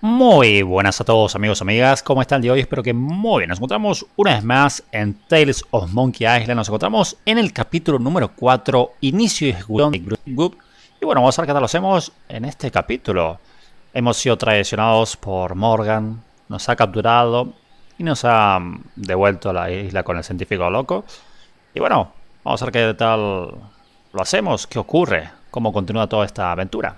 Muy buenas a todos amigos y amigas, ¿cómo están el día de hoy? Espero que muy bien. Nos encontramos una vez más en Tales of Monkey Island. Nos encontramos en el capítulo número 4, inicio y ejecución de Threepwood. Y bueno, vamos a ver qué tal lo hacemos en este capítulo. Hemos sido traicionados por Morgan, nos ha capturado y nos ha devuelto a la isla con el científico loco. Y bueno, vamos a ver qué tal lo hacemos, qué ocurre, cómo continúa toda esta aventura.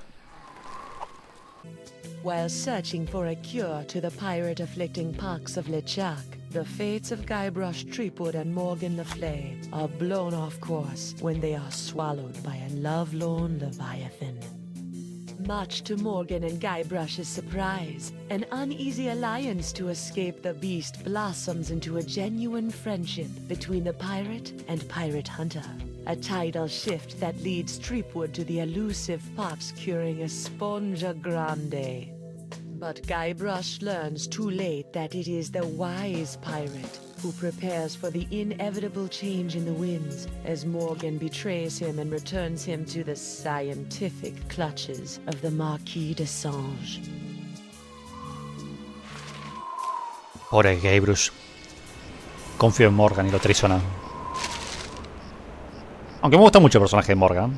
While searching for a cure to the pirate-afflicting pox of LeChuck, the fates of Guybrush, Threepwood, and Morgan Le Fay are blown off course when they are swallowed by a lovelorn leviathan. Much to Morgan and Guybrush's surprise, an uneasy alliance to escape the beast blossoms into a genuine friendship between the pirate and pirate hunter. A tidal shift that leads Threepwood to the elusive pox-curing Esponja Grande. But Guybrush learns too late that it is the wise pirate who prepares for the inevitable change in the winds as Morgan betrays him and returns him to the scientific clutches of the Marquis de Sange. Pobre Guybrush. Confío en Morgan y lo traiciona. Aunque me gusta mucho el personaje de Morgan.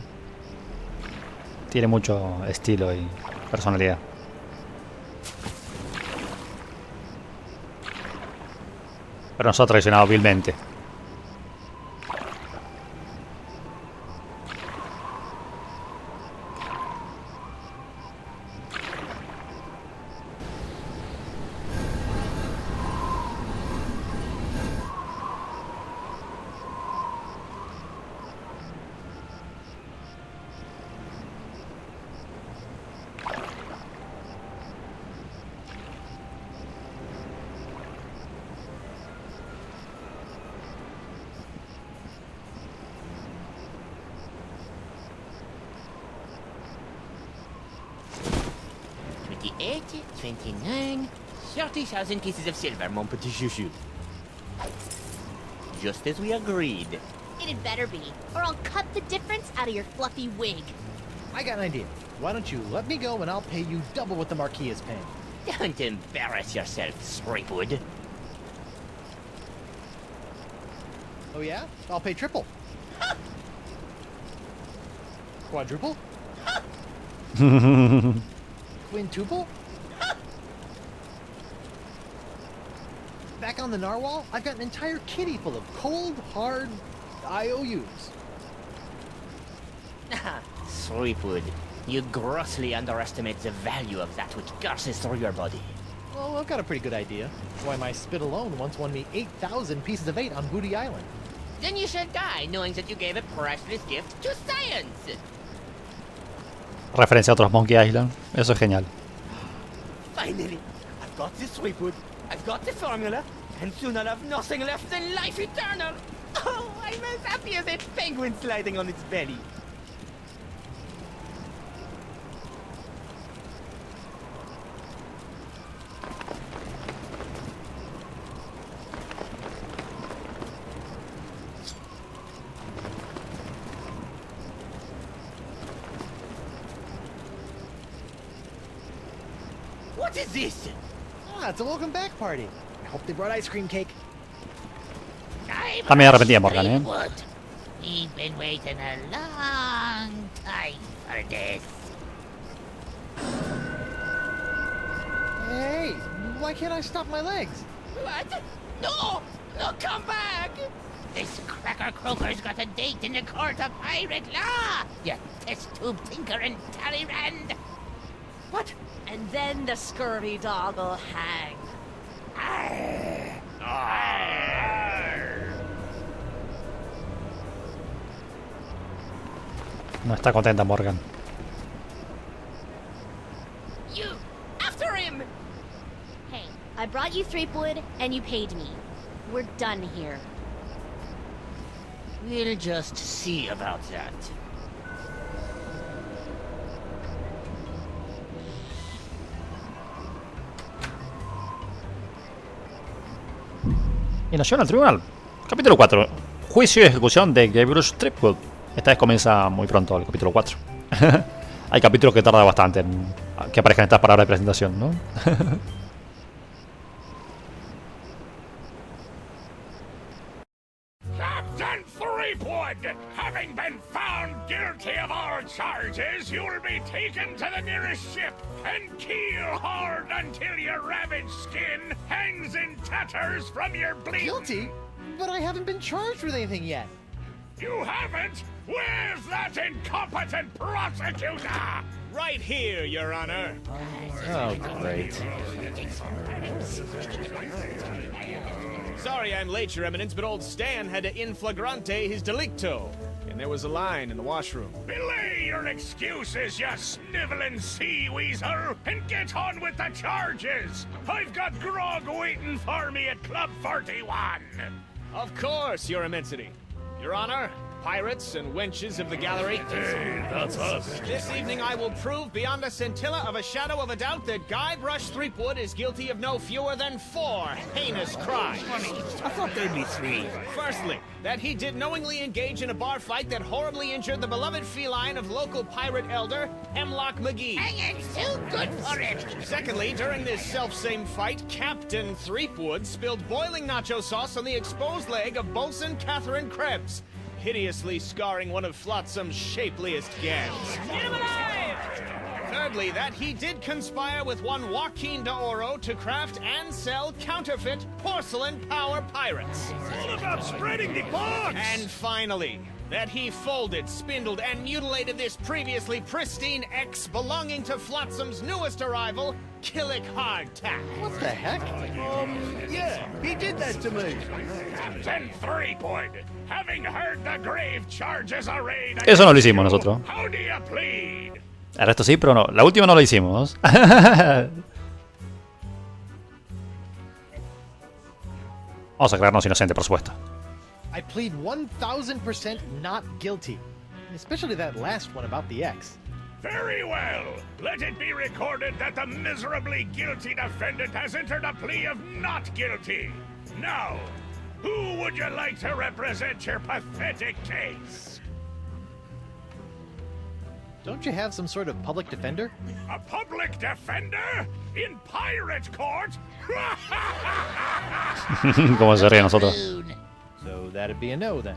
Tiene mucho estilo y personalidad. Pero nos ha traicionado vilmente. $28, $29, 30,000 pieces of silver, mon petit chouchou. Just as we agreed. It had better be, or I'll cut the difference out of your fluffy wig. I got an idea. Why don't you let me go and I'll pay you double what the Marquis is paying. Don't embarrass yourself, Threepwood. Oh yeah? I'll pay triple. Quadruple? Quintuple? Back on the narwhal, I've got an entire kitty full of cold, hard IOUs. Threepwood, you grossly underestimate the value of that which gushes through your body. Well, I've got a pretty good idea. Why, my spit alone once won me 8,000 pieces of 8 on Booty Island. Then you shall die knowing that you gave a priceless gift to science. Referencia a otros Monkey Island. Eso es genial. Finally, I've got this Threepwood, I've got the formula, and soon I'll have nothing left than life eternal. Oh, I'm as happy as a penguin sliding on its belly. What is this? Ah, it's a welcome back party. I hope they brought ice cream cake. Está medio arrepentida Morgan, ¿eh? We've been waiting a long time for this. Hey, why can't I stop my legs? What? No! No, come back! This cracker croaker's got a date in the court of pirate law, you test tube tinker and Talleyrand. What? And then the scurvy dog'll hang. Arr. No está contenta Morgan. You! After him! Hey, I brought you Threepwood, and you paid me. We're done here. We'll just see about that. Y nos llevan al tribunal. Capítulo 4. Juicio y ejecución de Guybrush Threepwood. Esta vez comienza muy pronto el capítulo 4. Hay capítulos que tardan bastante en que aparezcan estas palabras de presentación, ¿no? Captain Threepwood, having been found guilty of all charges, you'll be taken to the nearest ship and keel hard until your ravaged skin hangs in tatters from your bleeding. Guilty? But I haven't been charged with anything yet. You haven't? Where's that incompetent prosecutor? Right here, Your Honor. Oh, great. Sorry I'm late, Your Eminence, but old Stan had to in flagrante his delicto. And there was a line in the washroom. Belay your excuses, you sniveling sea weasel, and get on with the charges. I've got grog waiting for me at Club 41. Of course, Your Immensity. Your Honor, pirates and wenches of the gallery. Hey, that's us. This evening I will prove beyond a scintilla of a shadow of a doubt that Guybrush Threepwood is guilty of no fewer than 4 heinous crimes. I thought there'd be 3. Firstly, that he did knowingly engage in a bar fight that horribly injured the beloved feline of local pirate elder, Hemlock McGee. And it's too good for him. Secondly, during this self-same fight, Captain Threepwood spilled boiling nacho sauce on the exposed leg of Bosun Catherine Krebs, hideously scarring one of Flotsam's shapeliest gams. Thirdly, that he did conspire with one Joaquin de Oro to craft and sell counterfeit porcelain power pirates. All about spreading the box. And finally, that he folded, spindled, and mutilated this previously pristine ex belonging to Flotsam's newest arrival, Killick Hardtack. What the heck? Yeah, he did that to me. Captain Threepwood, having heard the grave charges arrayed Eso no lo against hicimos you, nosotros. How do you plead? El resto sí, pero no. La última no lo hicimos. Vamos a creernos inocente, por supuesto. I plead 1000% not guilty. Especially that last one about the ex. Very well. Let it be recorded that the miserably guilty defendant has entered a plea of not guilty. Now, who would you like to represent your pathetic case? Don't you have some sort of public defender? A public defender? In pirate court? Como se ríe a nosotros. So that'd be a no then.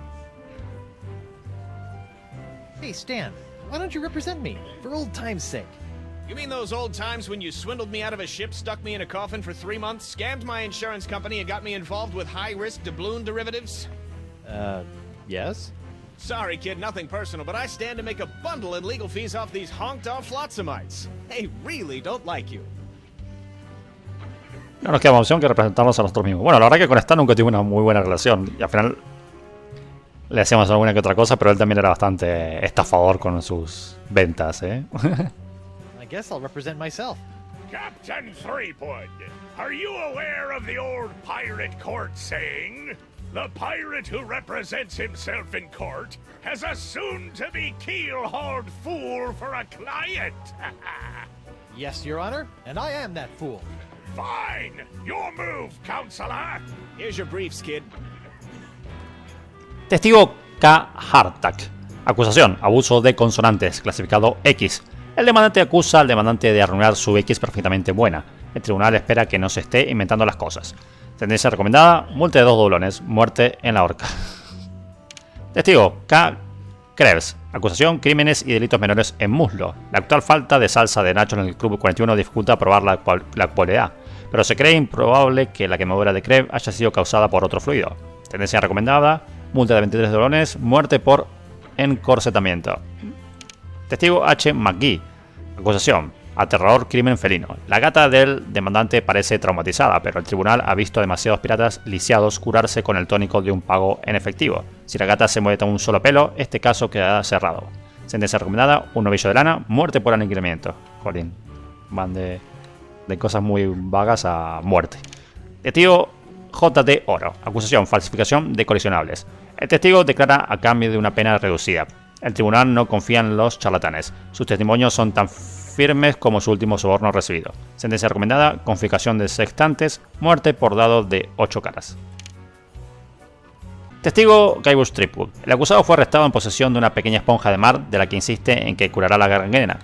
Hey Stan, why don't you represent me? For old time's sake. You mean those old times when you swindled me out of a ship, stuck me in a coffin for 3 months, scammed my insurance company, and got me involved with high-risk doubloon derivatives? Yes? Sorry, kid, nothing personal, but I stand to make a bundle in legal fees off these honked-off Flotsamites. They really don't like you. No nos queda más opción que representarnos a nosotros mismos. Bueno, la verdad que con Stan nunca tuve una muy buena relación. Y al final le hacíamos alguna que otra cosa, pero él también era bastante estafador con sus ventas, ¿eh? I guess I'll represent myself. Captain Threepwood, are you aware of the old pirate court saying? The pirate who represents himself in court has a soon-to-be keel-hauled fool for a client. Yes, Your Honor, and I am that fool. Fine! Your move, counselor! Here's your briefs, kid. Testigo K. Hardtack. Acusación: abuso de consonantes, clasificado X. El demandante acusa al demandante de arruinar su X perfectamente buena. El tribunal espera que no se esté inventando las cosas. Sentencia recomendada: multa de 2 doblones, muerte en la horca. Testigo K. Krebs. Acusación: crímenes y delitos menores en muslo. La actual falta de salsa de nachos en el Club 41 dificulta probar la culpabilidad, pero se cree improbable que la quemadura de Krebs haya sido causada por otro fluido. Sentencia recomendada: multa de 23 doblones, muerte por encorsetamiento. Testigo H. McGee. Acusación: aterrador crimen felino. La gata del demandante parece traumatizada, pero el tribunal ha visto a demasiados piratas lisiados curarse con el tónico de un pago en efectivo. Si la gata se mueve tan un solo pelo, este caso quedará cerrado. Sentencia recomendada: un novillo de lana, muerte por aniquilamiento. Jolín, van de cosas muy vagas a muerte. Testigo J.D. Oro. Acusación: falsificación de coleccionables. El testigo declara a cambio de una pena reducida. El tribunal no confía en los charlatanes. Sus testimonios son tan firmes como su último soborno recibido. Sentencia recomendada: confiscación de sextantes, muerte por dado de 8 caras. Testigo Guybrush Threepwood. El acusado fue arrestado en posesión de una pequeña esponja de mar de la que insiste en que curará la gangrena.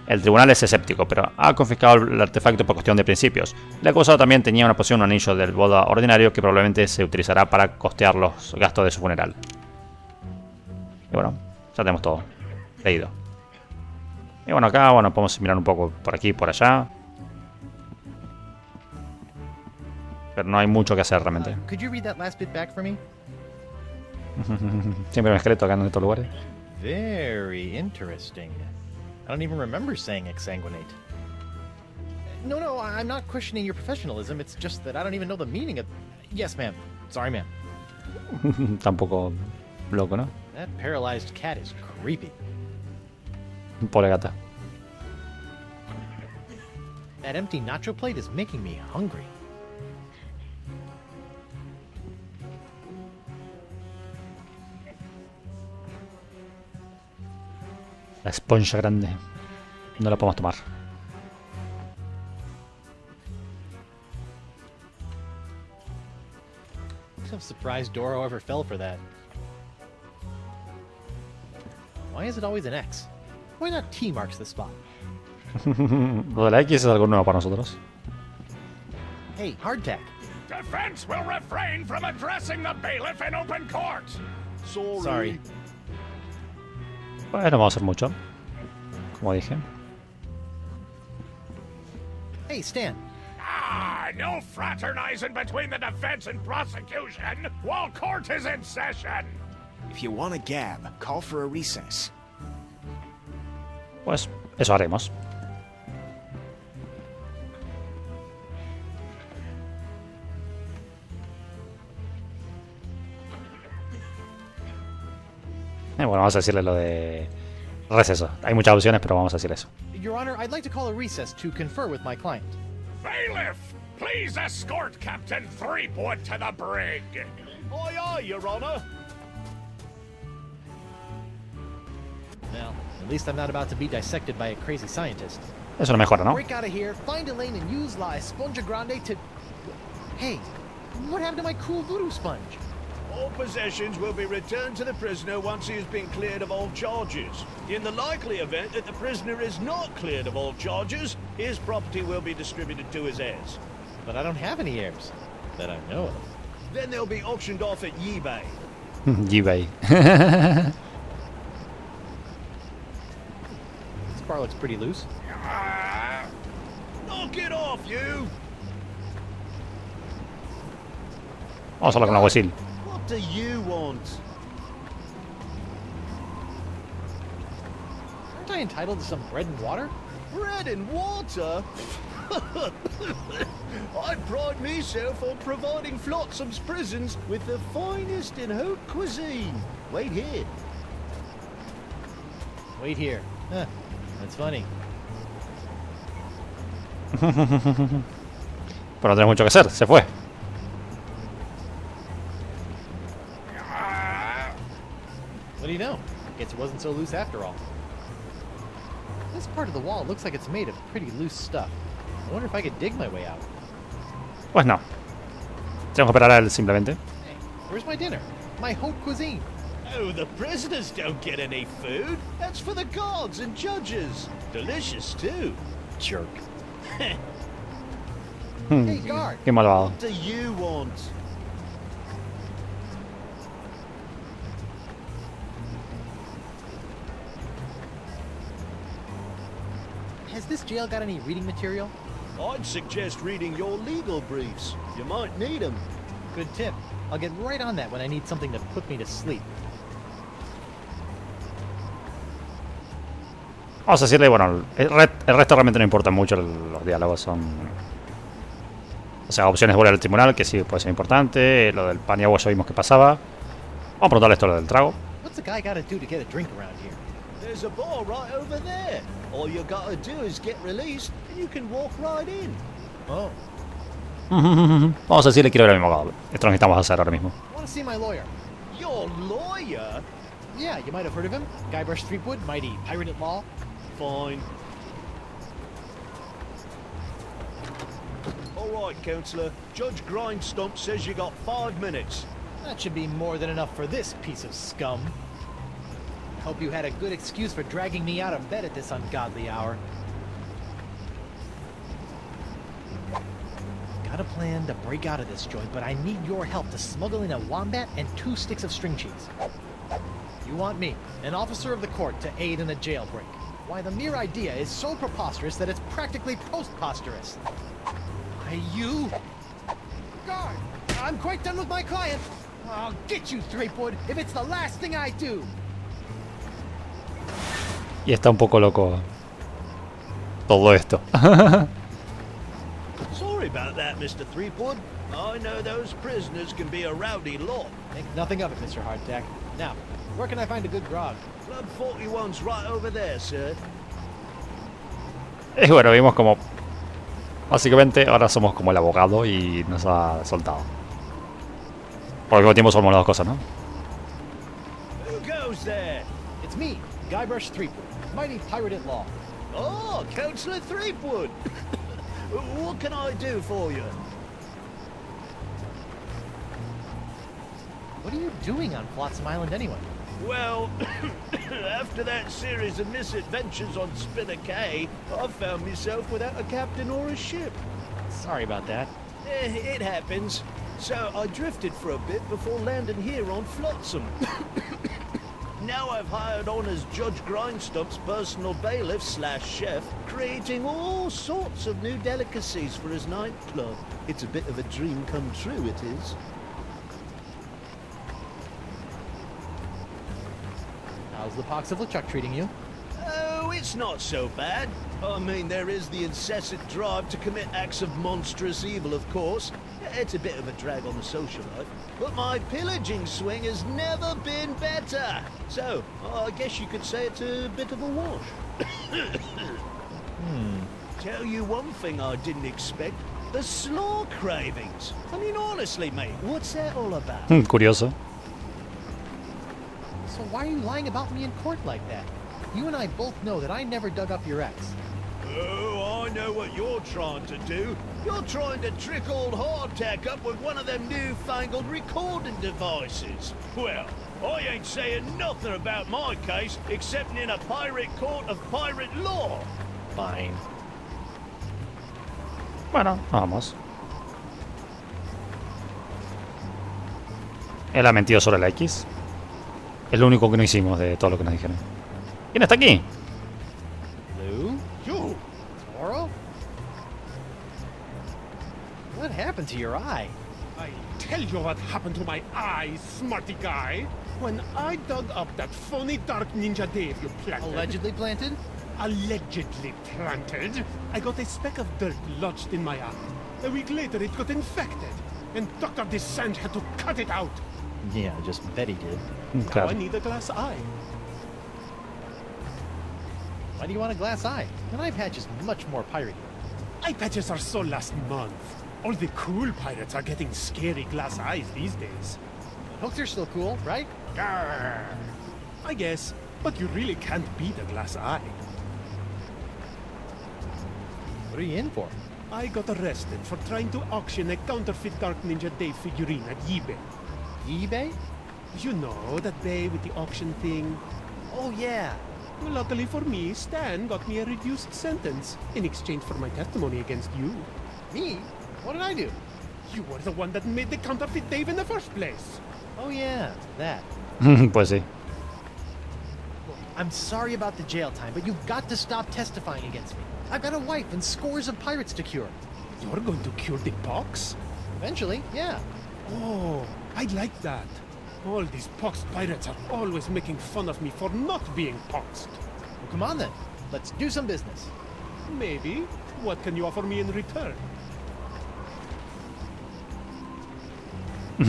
El tribunal es escéptico, pero ha confiscado el artefacto por cuestión de principios. El acusado también tenía una posición, un anillo del boda ordinario que probablemente se utilizará para costear los gastos de su funeral. Y bueno, ya tenemos todo leído. Y bueno, acá podemos mirar un poco por aquí y por allá. Pero no hay mucho que hacer realmente. Could you read that last bit back for me? Siempre un esqueleto acá en estos lugares. Very interesting. I don't even remember saying exsanguinate. No, I'm not questioning your professionalism. It's just that I don't even know the meaning of... Yes, ma'am. Sorry, ma'am. Tampoco loco, ¿no? That paralyzed cat is creepy. Pobre gata. That empty nacho plate is making me hungry. La esponja grande. No la podemos tomar. I'm surprised Doro ever fell for that. Why is it always an X? Why not T marks the spot? Lo de la X es algo nuevo para nosotros. Hey, hardtack. Defense will refrain from addressing the bailiff in open court. Sorry. Bueno, no vamos a hacer mucho. Como dije. Hey, Stan. No fraternizing between the defense and prosecution while court is in session. If you want a gab, call for a recess. Pues eso haremos. Bueno, vamos a decirle lo de receso. Hay muchas opciones, pero vamos a decir eso. Your Honor, I'd like to call a recess to confer with my client. Bailiff, please escort Captain Threepwood to the brig. Aye, aye, Your Honor. Well, at least I'm not about to be dissected by a crazy scientist. Eso lo mejora, ¿no? Break out of here, find a lane, and use La Esponja Grande to... Hey, what happened to my cool voodoo sponge? All possessions will be returned to the prisoner once he has been cleared of all charges. In the likely event that the prisoner is not cleared of all charges, his property will be distributed to his heirs. But I don't have any heirs that I know of. Then they'll be auctioned off at eBay. eBay. This bar looks pretty loose. Knock it off, you! Vamos a hablar con el alguacil. What do you want? Aren't I entitled to some bread and water? Bread and water? I pride myself on providing Flotsam's prisons with the finest in haute cuisine. Wait here. Wait here. Huh, that's funny. Pero no tenemos mucho que hacer, se fue. What do you know? Guess it wasn't so loose after all. This part of the wall looks like it's made of pretty loose stuff. I wonder if I could dig my way out. Pues no. Tenemos que esperar a él simplemente. Hey, where's my dinner? My haute cuisine. Oh, the prisoners don't get any food. That's for the guards and judges. Delicious, too. Jerk. Hey, guard. Qué malvado. What do you want? Has this jail got any reading material? I'd suggest reading your legal briefs. You might need them. Good tip. I'll get right on that when I need something to put me to sleep. Vamos a decirle, bueno, el resto realmente no importa mucho, los diálogos son... O sea, opciones de volver al tribunal, que sí puede ser importante, lo del pan y agua ya vimos que pasaba. Vamos a preguntarle esto lo del trago. What's a guy gotta do to get a drink around here? There's a bar right over there. All you gotta do is get released and you can walk right in. Oh. Vamos a decirle quiero ver a mi abogado. Esto es lo que necesitamos hacer ahora mismo. I want to see my lawyer. Your lawyer? Yeah, you might have heard of him. Guybrush Threepwood, mighty pirate at law. Fine. All right, Counselor. Judge Grindstump says you got 5 minutes. That should be more than enough for this piece of scum. Hope you had a good excuse for dragging me out of bed at this ungodly hour. Got a plan to break out of this joint, but I need your help to smuggle in a wombat and 2 sticks of string cheese. You want me, an officer of the court, to aid in a jailbreak. Why, the mere idea is so preposterous that it's practically postposterous. Why, you... Guard! I'm quite done with my client. I'll get you, Threepwood, if it's the last thing I do. Y está un poco loco todo esto. Sorry about that, Mr. Threepwood. I know those prisoners can be a rowdy lot. Think nothing of it, Mr. Hardtack. Now, where can I find a good grog? Club 41's right over there, sir. Y bueno, vimos como... Básicamente ahora somos como el abogado y nos ha soltado. Por el mismo tiempo somos las dos cosas, ¿no? Who goes there? It's me, Guybrush Threepwood, mighty pirate at law. Oh, Councillor Threepwood. What can I do for you? What are you doing on Flotsam Island anyway? Well, after that series of misadventures on Spinner Cay, I found myself without a captain or a ship. Sorry about that. It happens. So I drifted for a bit before landing here on Flotsam. Now I've hired on as Judge Grindstump's personal bailiff / chef, creating all sorts of new delicacies for his nightclub. It's a bit of a dream come true, it is. How's the pox of LeChuck treating you? Oh, it's not so bad. I mean, there is the incessant drive to commit acts of monstrous evil, of course. It's a bit of a drag on the social life. But my pillaging swing has never been better. So, I guess you could say it's a bit of a wash. Tell you one thing I didn't expect. The slaw cravings. I mean, honestly, mate, what's that all about? Curioso. So why are you lying about me in court like that? You and I both know that I never dug up your ex. Oh, I know what you're trying to do. You're trying to trick old Hardtack up with one of them newfangled recording devices. Well, I ain't saying nothing about my case, except in a pirate court of pirate law. Fine. Bueno, vamos. Él ha mentido sobre la X. Es lo único que no hicimos de todo lo que nos dijeron. ¿Quién está aquí? Lou? You! Toro? What happened to your eye? I tell you what happened to my eye, smarty guy. When I dug up that phony Dark Ninja Dave you planted... Allegedly planted? Allegedly planted, I got a speck of dirt lodged in my eye. A week later it got infected, and Dr. Descent had to cut it out. Yeah, just bet he did. Now I Claro. need a glass eye. Why do you want a glass eye? An eye patch is much more piratey. Eye patches are so last month. All the cool pirates are getting scary glass eyes these days. Hooks are still cool, right? Grr. I guess, but you really can't beat a glass eye. What are you in for? I got arrested for trying to auction a counterfeit Dark Ninja Dave figurine at eBay. eBay? You know, that bay with the auction thing. Oh, yeah. Luckily for me, Stan got me a reduced sentence in exchange for my testimony against you. Me? What did I do? You were the one that made the counterfeit Dave in the first place. Oh, yeah, that. Pues sí. I'm sorry about the jail time, but you've got to stop testifying against me. I've got a wife and scores of pirates to cure. You're going to cure the pox? Eventually, yeah. Oh, I like that. All these poxed pirates are always making fun of me for not being poxed. Well, come on then. Let's do some business. Maybe. What can you offer me in return? I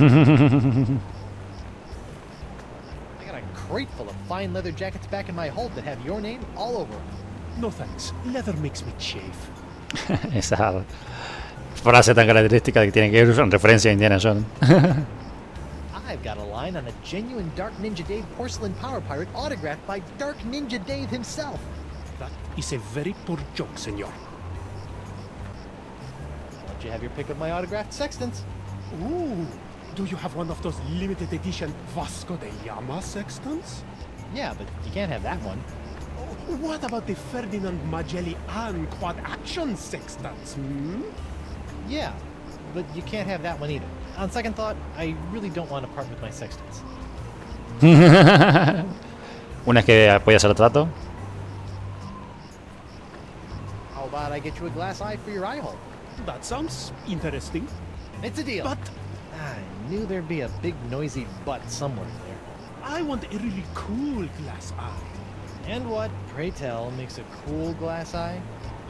got a crate full of fine leather jackets back in my hold that have your name all over them. No thanks. Leather makes me chafe. Esa frase tan característica que tiene que ir en referencia a Indiana Jones. I've got a line on a genuine Dark Ninja Dave porcelain power pirate autographed by Dark Ninja Dave himself. That is a very poor joke, senor. Why don't you have your pick of my autographed sextants? Ooh, do you have one of those limited edition Vasco de Gama sextants? Yeah, but you can't have that one. What about the Ferdinand Magellan quad action sextants, hmm? Yeah, but you can't have that one either. On second thought, I really don't want to part with my sextants. Una es que podía hacer trato. How about I get you a glass eye for your eye hole? That sounds interesting. It's a deal. But I knew there'd be a big noisy butt somewhere there. I want a really cool glass eye. And what, pray tell, makes a cool glass eye?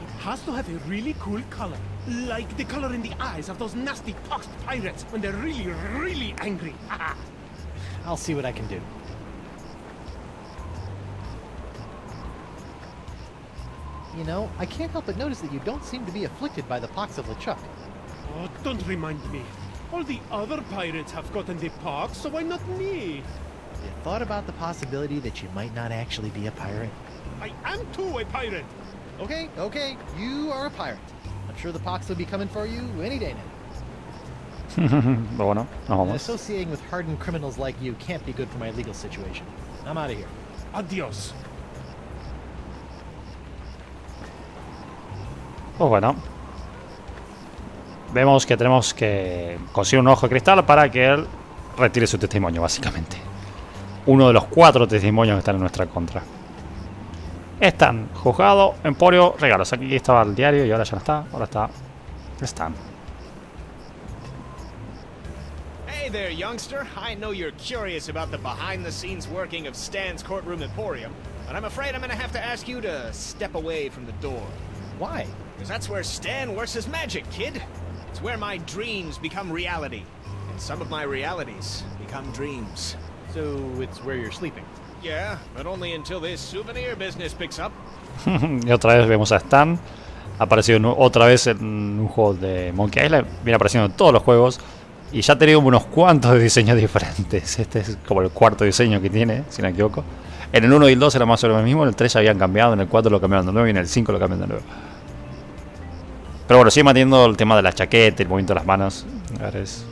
It has to have a really cool color. Like the color in the eyes of those nasty poxed pirates when they're really, really angry. I'll see what I can do. You know, I can't help but notice that you don't seem to be afflicted by the pox of LeChuck. Oh, don't remind me. All the other pirates have gotten the pox, so why not me? You thought about the possibility that you might not actually be a pirate? I am too a pirate. Okay, you are a pirate. I'm sure the pox will be coming for you any day now. Pero bueno, nos vamos. Associating with hardened criminals like you can't be good for my legal situation. I'm out of here. Adios. Pues bueno. Vemos que tenemos que conseguir un ojo de cristal para que él retire su testimonio, básicamente. Uno de los 4 testimonios que están en nuestra contra. Están juzgado, emporio, regalos. Aquí estaba el diario y ahora ya no está. Ahora está Stan. Hey there, youngster. I know you're curious about the behind-the-scenes working of Stan's courtroom emporium, but I'm afraid I'm gonna have to ask you to step away from the door. Why? Because that's where Stan works his magic, kid. It's where my dreams become reality, and some of my realities become dreams. So it's where you're sleeping. Yeah, but only until this souvenir business picks up. Y otra vez vemos a Stan. Ha aparecido otra vez en un juego de Monkey Island. Viene apareciendo en todos los juegos. Y ya ha tenido unos cuantos diseños diferentes. Este es como el 4º diseño que tiene, si no me equivoco. En el 1 y el 2 era más o menos lo mismo. En el 3 ya habían cambiado. En el 4 lo cambiaron de nuevo. Y en el 5 lo cambiaron de nuevo. Pero bueno, sigue manteniendo el tema de la chaqueta, el movimiento de las manos. A ver, es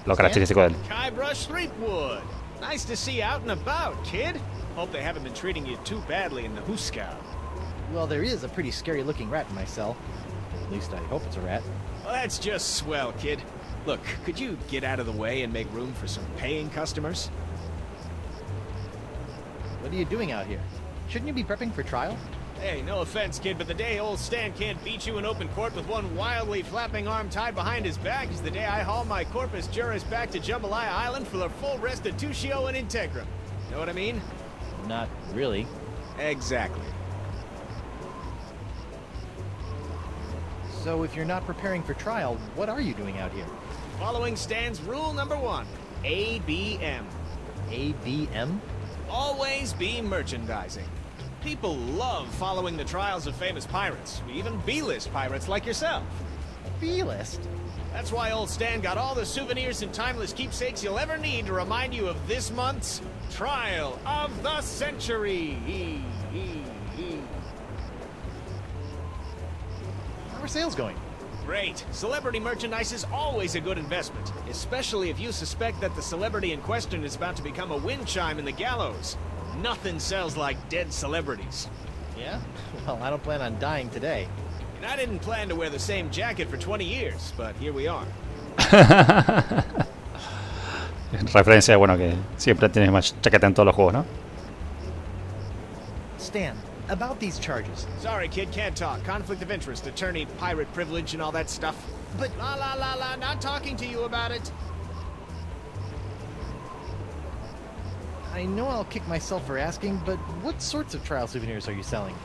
lo característico de él. Guybrush Threepwood. Nice to see you out and about, kid. Hope they haven't been treating you too badly in the Hooskow. Well, there is a pretty scary-looking rat in my cell. At least I hope it's a rat. Well, that's just swell, kid. Look, could you get out of the way and make room for some paying customers? What are you doing out here? Shouldn't you be prepping for trial? Hey, no offense, kid, but the day old Stan can't beat you in open court with one wildly flapping arm tied behind his back is the day I haul my corpus juris back to Jambalaya Island for the full restitutio and integrum. Know what I mean? Not really. Exactly. So if you're not preparing for trial, what are you doing out here? Following Stan's rule number 1, ABM. ABM? Always be merchandising. People love following the trials of famous pirates, even B-list pirates like yourself. B-list? That's why old Stan got all the souvenirs and timeless keepsakes you'll ever need to remind you of this month's Trial of the Century. How are sales going? Great. Celebrity merchandise is always a good investment, especially if you suspect that the celebrity in question is about to become a wind chime in the gallows. Nothing sells like dead celebrities. Yeah? Well, I don't plan on dying today. And I didn't plan to wear the same jacket for 20 years, but here we are. Referencia, bueno, que siempre tienes más chaqueta en todos los juegos, ¿no? Stan, about these charges. Sorry, kid, can't talk. Conflict of interest, attorney, pirate privilege, and all that stuff. But la, not talking to you about it. I know I'll kick myself for asking, but what sorts of trial souvenirs are you selling?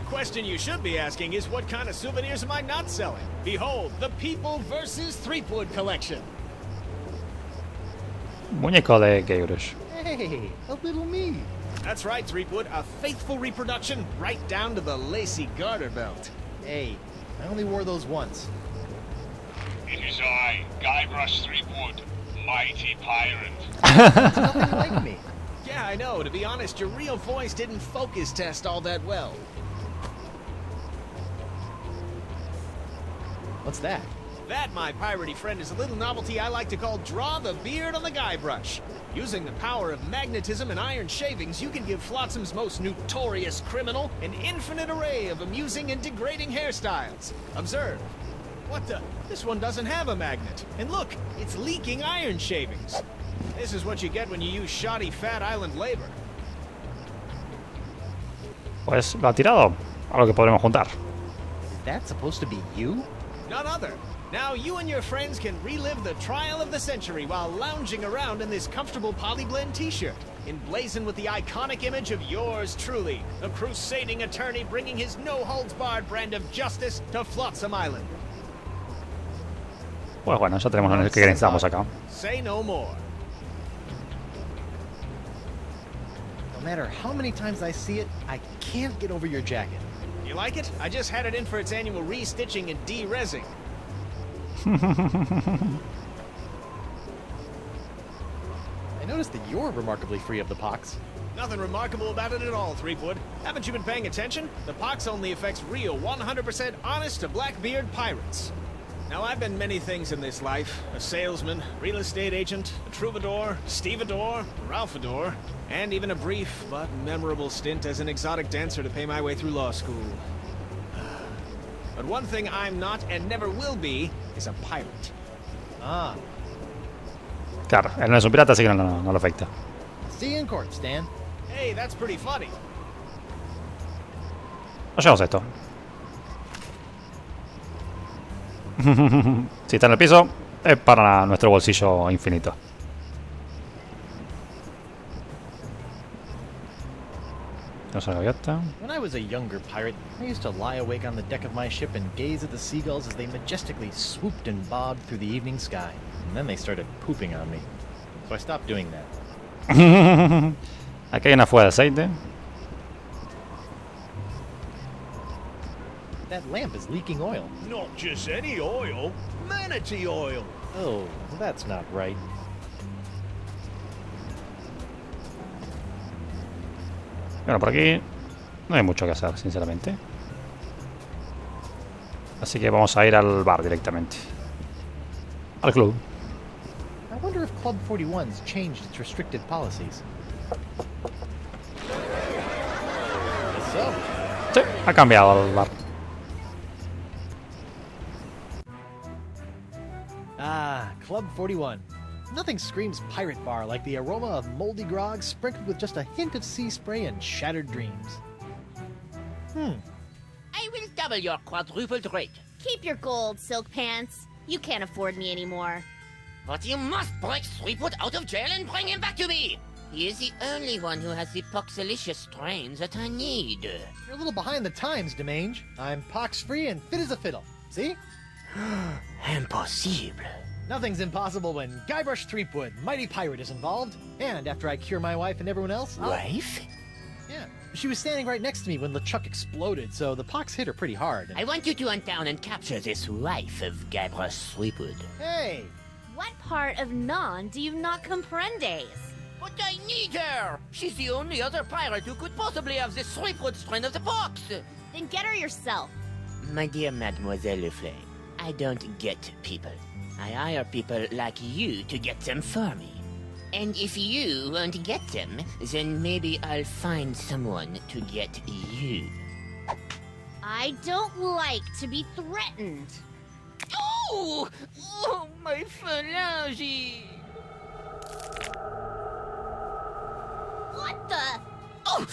The question you should be asking is what kind of souvenirs am I not selling? Behold, the People vs. Threepwood collection. Muñeco de Guybrush. Hey, a little me. That's right, Threepwood, a faithful reproduction right down to the lacy garter belt. Hey, I only wore those once. It is I, Guybrush Threepwood, mighty pirate. It's nothing like me. Yeah, I know. To be honest, your real voice didn't focus test all that well. What's that? That, my piratey friend, is a little novelty I like to call Draw the Beard on the Guybrush. Using the power of magnetism and iron shavings, you can give Flotsam's most notorious criminal an infinite array of amusing and degrading hairstyles. Observe. What the? This one doesn't have a magnet. And look, it's leaking iron shavings. This is what you get when you use shoddy Fat Island labor. Pues lo ha tirado. Algo que podremos juntar. Is that supposed to be you? None other. Now you and your friends can relive the trial of the century while lounging around in this comfortable polyblend t-shirt, emblazoned with the iconic image of yours truly, a crusading attorney bringing his no-holds-barred brand of justice to Flotsam Island. Pues bueno, ya tenemos lo que necesitamos acá. Say no more. No matter how many times I see it, I can't get over your jacket. You like it? I just had it in for its annual re-stitching and de-resing. I noticed that you're remarkably free of the pox. Nothing remarkable about it at all, Threepwood. Haven't you been paying attention? The pox only affects real, 100% honest to Blackbeard pirates. Now, I've been many things in this life. A salesman, real estate agent, a troubadour, stevedore, ralphador, and even a brief but memorable stint as an exotic dancer to pay my way through law school. But one thing I'm not and never will be is a pirate. Ah. Claro, él no es un pirata, así que no lo afecta. See you in court, Stan. Hey, that's pretty funny. Nos llevamos esto. Si está en el piso, es para nuestro bolsillo infinito. Tenemos una gaviota. When I was a younger pirate, I used to lie awake on the deck of my ship and gaze at the seagulls as they majestically swooped and bobbed through the evening sky. And then they started pooping on me. So I stopped doing that. Aquí hay una fuga de aceite. That lamp is leaking oil. Not just any oil, manatee oil. Oh, that's not right. Bueno, por aquí no hay mucho que hacer, sinceramente. Así que vamos a ir al bar directamente. Al club. I wonder if Club 41's changed its restricted policies. Guess so. Sí, ha cambiado el bar. Ah, Club 41. Nothing screams pirate bar like the aroma of moldy grog sprinkled with just a hint of sea spray and shattered dreams. I will double your quadrupled rate. Keep your gold, Silk Pants. You can't afford me anymore. But you must break Threepwood out of jail and bring him back to me. He is the only one who has the poxalicious strains that I need. You're a little behind the times, Demange. I'm pox-free and fit as a fiddle. See? Impossible. Nothing's impossible when Guybrush Threepwood, mighty pirate, is involved. And after I cure my wife and everyone else, Wife? Yeah. She was standing right next to me when LeChuck exploded, so the pox hit her pretty hard. I want you to hunt down and capture this wife of Guybrush Threepwood. Hey! What part of non do you not comprendes? But I need her! She's the only other pirate who could possibly have the Threepwood strain of the pox! Then get her yourself. My dear Mademoiselle Leflay, I don't get people. I hire people like you to get them for me. And if you won't get them, then maybe I'll find someone to get you. I don't like to be threatened. Oh! Oh, my phalange! What the? Oh!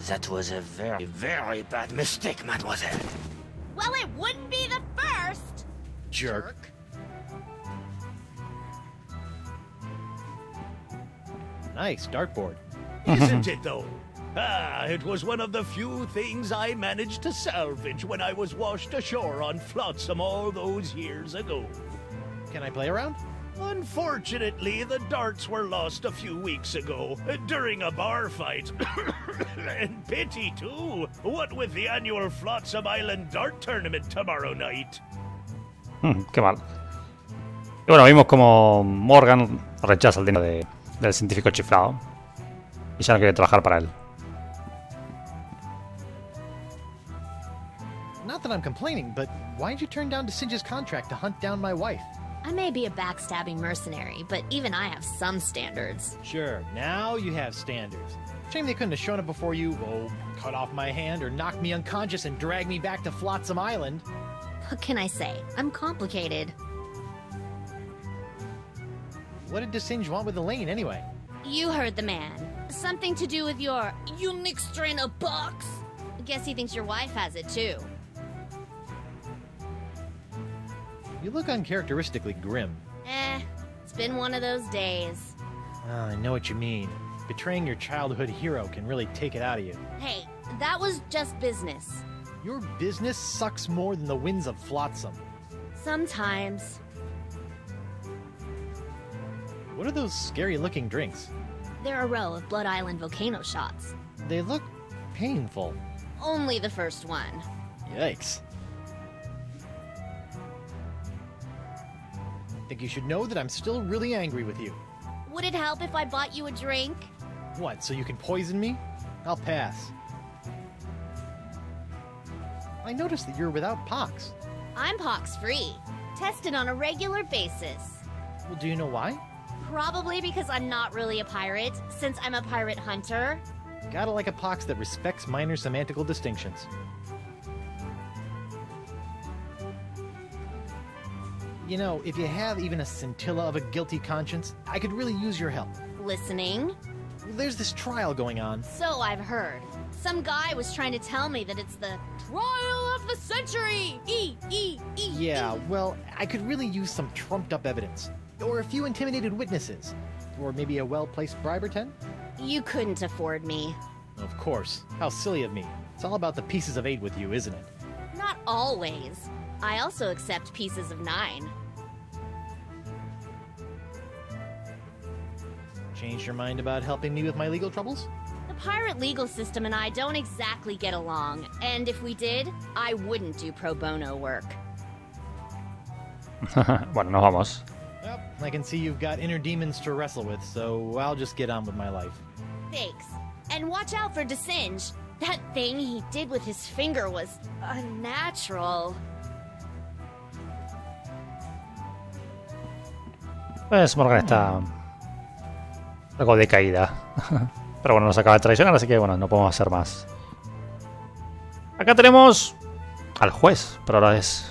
That was a very, very bad mistake, mademoiselle. Well, it wouldn't be the first. Jerk. Nice dartboard. Isn't it, though? Ah, it was one of the few things I managed to salvage when I was washed ashore on Flotsam all those years ago. Can I play around? Unfortunately, the darts were lost a few weeks ago during a bar fight. And pity, too. What with the annual Flotsam Island Dart Tournament tomorrow night. Qué mal. Y bueno, vimos como Morgan rechaza el dinero del científico chiflado. Y ya no quiere trabajar para él. Not that I'm complaining, but why'd you turn down Singe's contract to hunt down my wife? I may be a backstabbing mercenary, but even I have some standards. Sure, now you have standards. Shame they couldn't have shown up before you, cut off my hand or knocked me unconscious and dragged me back to Flotsam Island. What can I say? I'm complicated. What did Singe want with Elaine anyway? You heard the man. Something to do with your unique strain of box? Guess he thinks your wife has it too. You look uncharacteristically grim. It's been one of those days. I know what you mean. Betraying your childhood hero can really take it out of you. Hey, that was just business. Your business sucks more than the winds of Flotsam. Sometimes. What are those scary-looking drinks? They're a row of Blood Island volcano shots. They look painful. Only the first one. Yikes. I think you should know that I'm still really angry with you. Would it help if I bought you a drink? What, so you can poison me? I'll pass. I noticed that you're without pox. I'm pox-free. Tested on a regular basis. Well, do you know why? Probably because I'm not really a pirate, since I'm a pirate hunter. Gotta like a pox that respects minor semantical distinctions. You know, if you have even a scintilla of a guilty conscience, I could really use your help. Listening? There's this trial going on. So I've heard. Some guy was trying to tell me that it's the trial of the century! Yeah, well, I could really use some trumped-up evidence. Or a few intimidated witnesses. Or maybe a well-placed bribe or 10? You couldn't afford me. Of course. How silly of me. It's all about the pieces of 8 with you, isn't it? Not always. I also accept pieces of 9. Changed your mind about helping me with my legal troubles? The pirate legal system and I don't exactly get along, and if we did, I wouldn't do pro bono work. Bueno, nos vamos. Well, I can see you've got inner demons to wrestle with, so I'll just get on with my life. Thanks. And watch out for DeSinge. That thing he did with his finger was unnatural. Pues Morgan está algo decaída. Pero bueno, nos acaba de traicionar, así que bueno, no podemos hacer más. Acá tenemos al juez, pero ahora es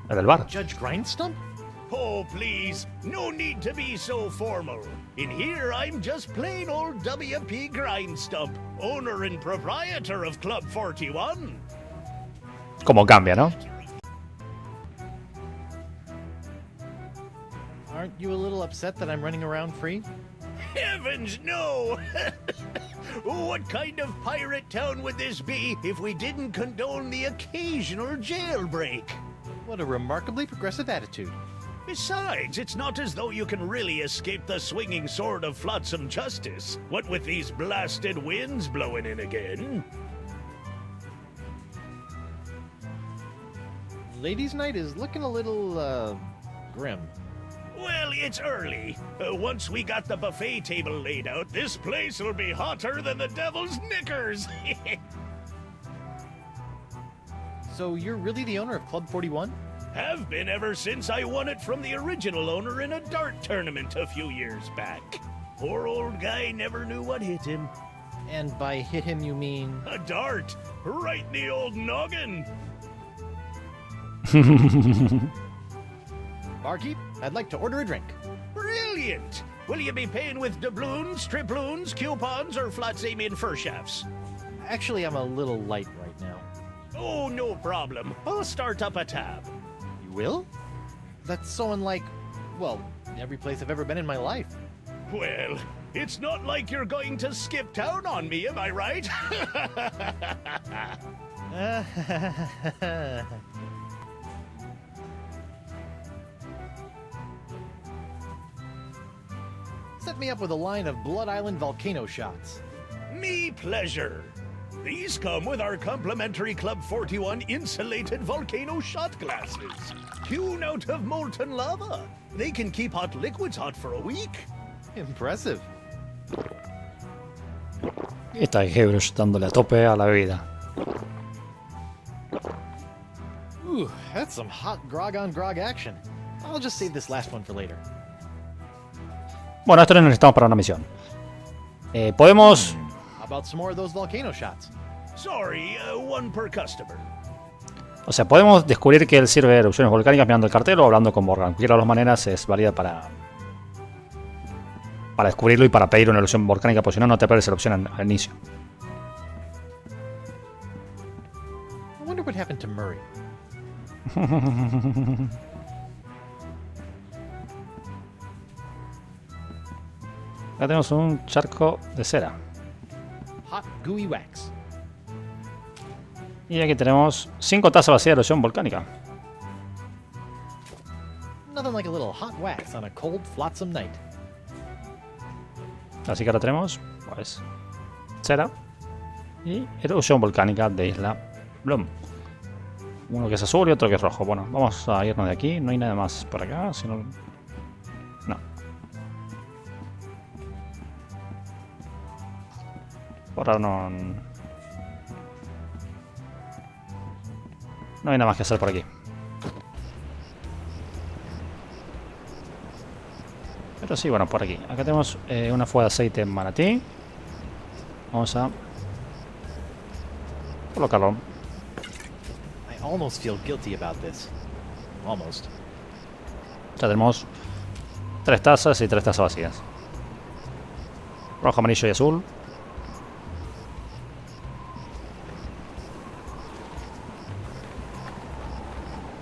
el del bar. Judge Grindstump? Oh, please, no need to be so formal. In here, I'm just plain old W.P. Grindstump, owner and proprietor of Club 41. Como cambia, ¿no? Aren't you a little upset that I'm running around free? Heavens, no! What kind of pirate town would this be if we didn't condone the occasional jailbreak? What a remarkably progressive attitude. Besides, it's not as though you can really escape the swinging sword of flotsam justice. What with these blasted winds blowing in again? Ladies' night is looking a little, grim. Well, it's early. Once we got the buffet table laid out, this place will be hotter than the devil's knickers. So you're really the owner of Club 41? Have been ever since I won it from the original owner in a dart tournament a few years back. Poor old guy never knew what hit him. And by hit him you mean? A dart! Right in the old noggin! Barkeep, I'd like to order a drink. Brilliant! Will you be paying with doubloons, triploons, coupons, or Flotsamian fur shafts? Actually, I'm a little light right now. Oh, no problem. I'll start up a tab. You will? That's so unlike, well, every place I've ever been in my life. Well, it's not like you're going to skip town on me, am I right? Set me up with a line of Blood Island volcano shots. Me pleasure. These come with our complimentary Club 41 insulated volcano shot glasses. Hewn out of molten lava. They can keep hot liquids hot for a week. Impressive. Y está Guybrush dándole a tope a la bebida. Whew, that's some hot grog on grog action. I'll just save this last one for later. Bueno, esto lo necesitamos para una misión. Podemos... How about some more of those volcano shots? Sorry, one per customer. O sea, podemos descubrir que él sirve de erupciones volcánicas mirando el cartel o hablando con Morgan. Cualquiera de las maneras es válida para descubrirlo y para pedir una erupción volcánica, porque si no, no te pierdes erupción al inicio. I wonder what happened to Murray. Acá tenemos un charco de cera. Hot gooey wax. Y aquí tenemos 5 tazas vacías de erupción volcánica. Nothing like a little hot wax on a cold, flotsam night. Así que ahora tenemos, pues, cera y erupción volcánica de Isla Bloom. Uno que es azul y otro que es rojo. Bueno, vamos a irnos de aquí. No hay nada más por acá, sino... No. Por ahora no... No hay nada más que hacer por aquí. Pero sí, bueno, por aquí. Acá tenemos una fuga de aceite en manatí. Vamos a colocarlo. I almost feel guilty about this. Almost. Ya tenemos 3 tazas y 3 tazas vacías. Rojo, amarillo y azul.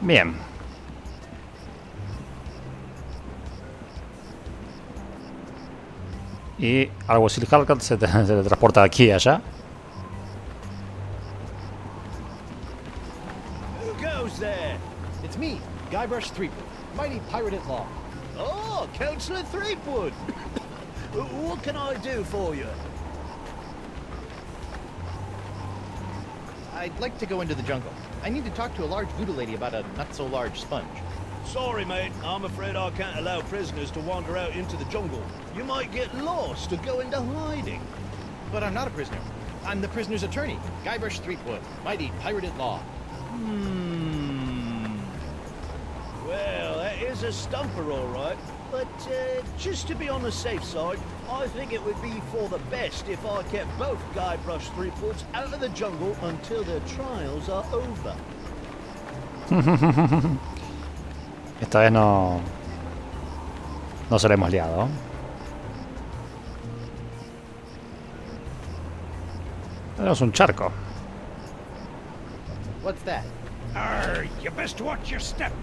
Bien. Y Alguacil Hellcat se transporta de aquí a allá. Who goes there? It's me, Guybrush Threepwood, mighty pirate at law. Oh, Councillor Threepwood. What can I do for you? I'd like to go into the jungle. I need to talk to a large voodoo lady about a not-so-large sponge. Sorry, mate. I'm afraid I can't allow prisoners to wander out into the jungle. You might get lost or go into hiding. But I'm not a prisoner. I'm the prisoner's attorney, Guybrush Threepwood, mighty pirate at law. Well, that is a stumper, all right. But just to be on the safe side, I think it would be for the best if I kept both Guybrush Threepwoods out of the jungle until their trials are over. Esta vez no se lo hemos liado. Tenemos un charco. What's that? You best watch your step.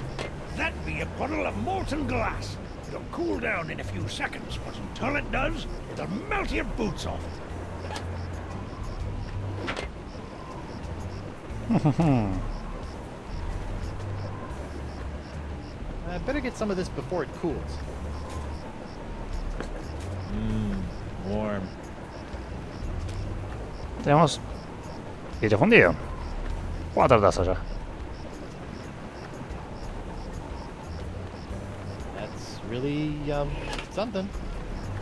That be a puddle of molten glass. It'll cool down in a few seconds, but until it does, it'll melt your boots off. I better get some of this before it cools. Warm. Tenemos vidrio fundido. 4 tazas ya. That's really, something.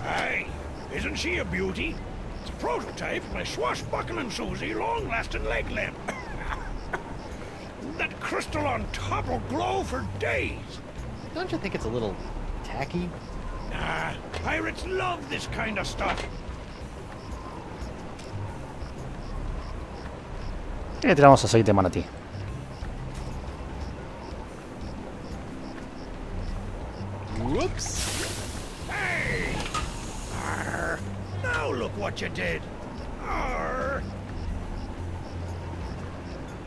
Aye, isn't she a beauty? It's a prototype of my swashbuckling Susie long-lasting leg lamp. That crystal on top will glow for days. Don't you think it's a little tacky? Nah, pirates love this kind of stuff. Y le tiramos aceite de manatí. Whoops! Hey! Arr! Now look what you did. Arr!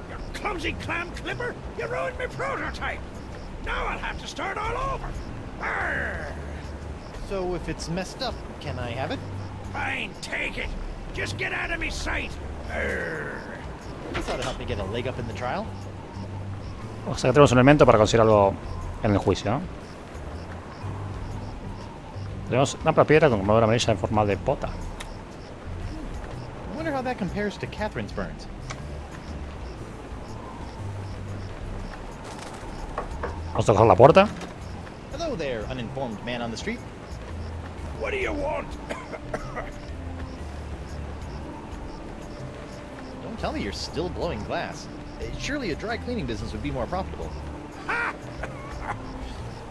You clumsy clam clipper! You ruined my prototype! Now I'll have to start all over! Arr! So if it's messed up, can I have it? Fine, take it! Just get out of me sight! Arr! This ought to help me get a leg up in the trial. O sea que tenemos un elemento para conseguir algo en el juicio, ¿no? Tenemos una piedra con quemadura amarilla en forma de pota. I wonder how that compares to Catherine's burns. Vamos a tocar la puerta. Hello there, uninformed man on the street. What do you want? Don't tell me you're still blowing glass. Surely a dry cleaning business would be more profitable. Ha!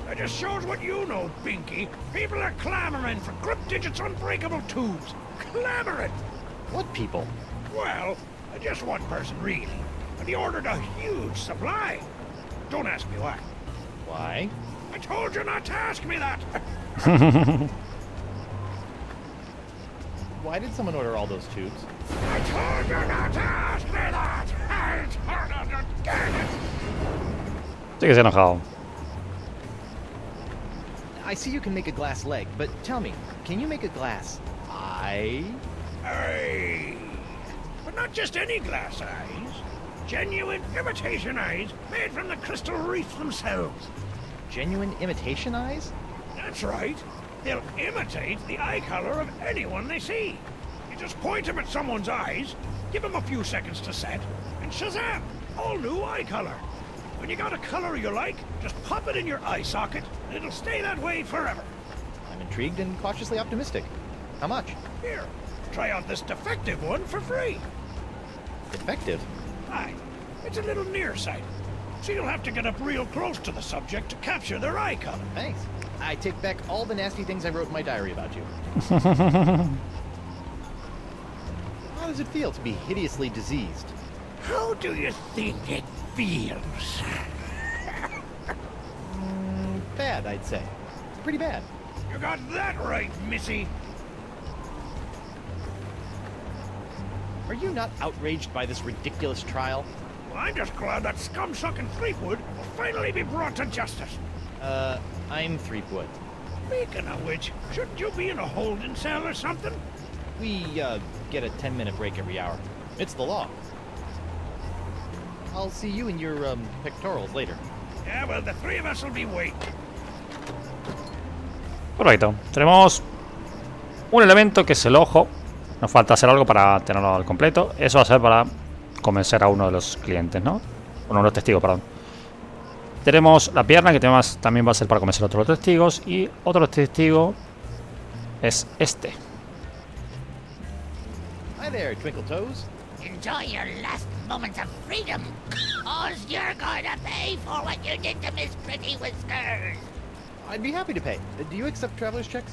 That just shows what you know, Binky. People are clamoring for Grip Digit's unbreakable tubes. Clamoring! What people? Well, just one person, really. And he ordered a huge supply. Don't ask me why. Why? I told you not to ask me that. Why did someone order all those tubes? I told you not to ask me that. I told you again. Sí que se ha enojado. I see you can make a glass leg, but tell me, can you make a glass eye? Aye. But not just any glass eyes. Genuine imitation eyes made from the crystal reef themselves. Genuine imitation eyes? That's right. They'll imitate the eye color of anyone they see. You just point them at someone's eyes, give them a few seconds to set, and shazam! All new eye color. When you got a color you like, just pop it in your eye socket, and it'll stay that way forever. I'm intrigued and cautiously optimistic. How much? Here, try out this defective one for free. Defective? Aye, it's a little nearsighted, so you'll have to get up real close to the subject to capture their eye color. Thanks. I take back all the nasty things I wrote in my diary about you. How does it feel to be hideously diseased? How do you think it feels? Bad, I'd say. Pretty bad. You got that right, Missy. Are you not outraged by this ridiculous trial? Well, I'm just glad that scum-sucking Threepwood will finally be brought to justice. I'm Threepwood. Speaking of which, shouldn't you be in a holding cell or something? We, get a 10-minute break every hour. It's the law. I'll see you in your, pectorals later. Yeah, well, the three of us will be waiting. Correcto. Tenemos un elemento que es el ojo. Nos falta hacer algo para tenerlo al completo. Eso va a ser para convencer a uno de los clientes, ¿no? Uno de los testigos, perdón. Tenemos la pierna, que también va a ser para convencer a otros testigos. Y otro testigo es este. Hi there, Twinkle Toes. Enjoy your last moments of freedom, cause you're going to pay for what you did to Miss Pretty Whiskers. I'd be happy to pay. Do you accept traveler's checks?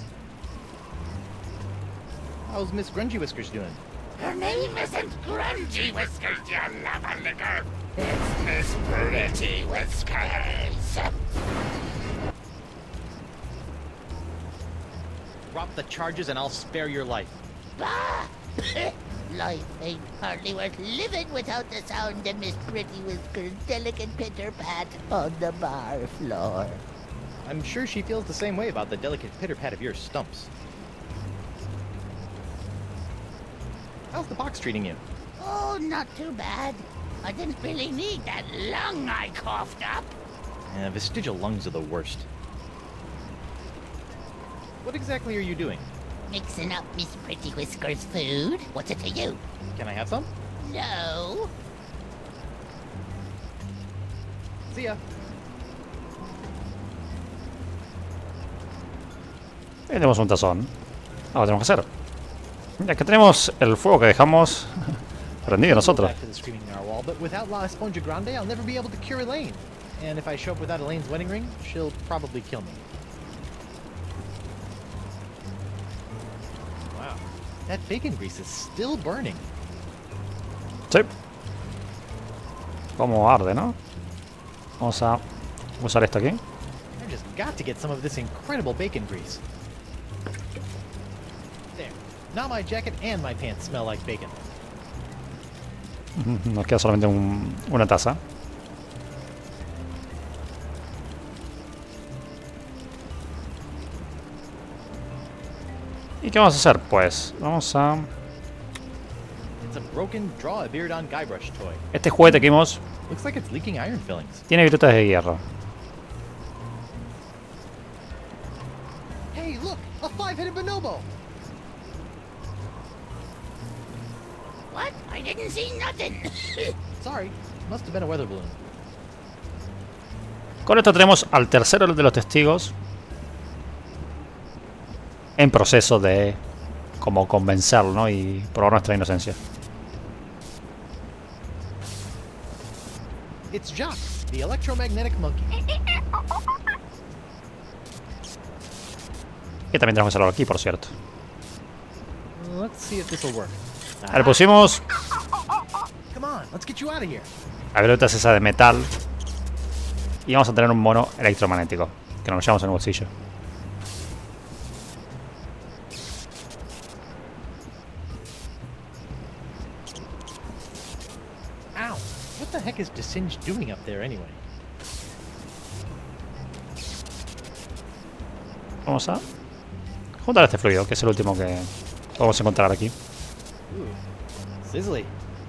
How's Miss Grungy Whiskers doing? Her name isn't Grungy Whiskers, you lava licker. It's Miss Pretty Whiskers. Drop the charges and I'll spare your life. Bah! Life ain't hardly worth living without the sound of Miss Pretty Whiskers' delicate pitter-pat on the bar floor. I'm sure she feels the same way about the delicate pitter-pat of your stumps. How's the box treating you? Oh, not too bad. I didn't really need that lung I coughed up. Vestigial lungs are the worst. What exactly are you doing? Mixing up Miss Pretty Whiskers' food. What's it to you? Can I have some? No. See ya. Y tenemos un tazón. Ahora tenemos que hacer. Ya que tenemos el fuego que dejamos prendido nosotros. Back to the screaming narwhal, but without La Esponja Grande, I'll never be able to cure Elaine. And if I show up without Elaine's wedding ring, she'll probably kill me. Wow, that bacon grease is still burning. Sí. Como arde, ¿no? Vamos a usar esto aquí. I just got to get some of this incredible bacon grease. There. Now my jacket and my pants smell like bacon. Nos queda solamente una taza. ¿Y qué vamos a hacer? Pues vamos a... It's a broken draw a beard on Guybrush toy. Este juguete que vimos Looks like it's leaking iron fillings. tiene virutas de hierro. Hey, look! A five-headed bonobo! What? I didn't see nothing. Sorry, must have been a weather balloon. Con esto tenemos al tercero de los testigos en proceso de como convencerlo, ¿no? Y probar nuestra inocencia. It's Jacques, the electromagnetic monkey. Que también tenemos que hacerlo aquí, por cierto. Let's see if this will work. Ahora pusimos Come on, let's get you out of here. la pelota esa de metal. Y vamos a tener un mono electromagnético. Que nos lo llevamos en el bolsillo. Ow! What the heck is Desenge doing up there anyway? Vamos a juntar este fluido, que es el último que podemos encontrar aquí. Ooh. Sizzly.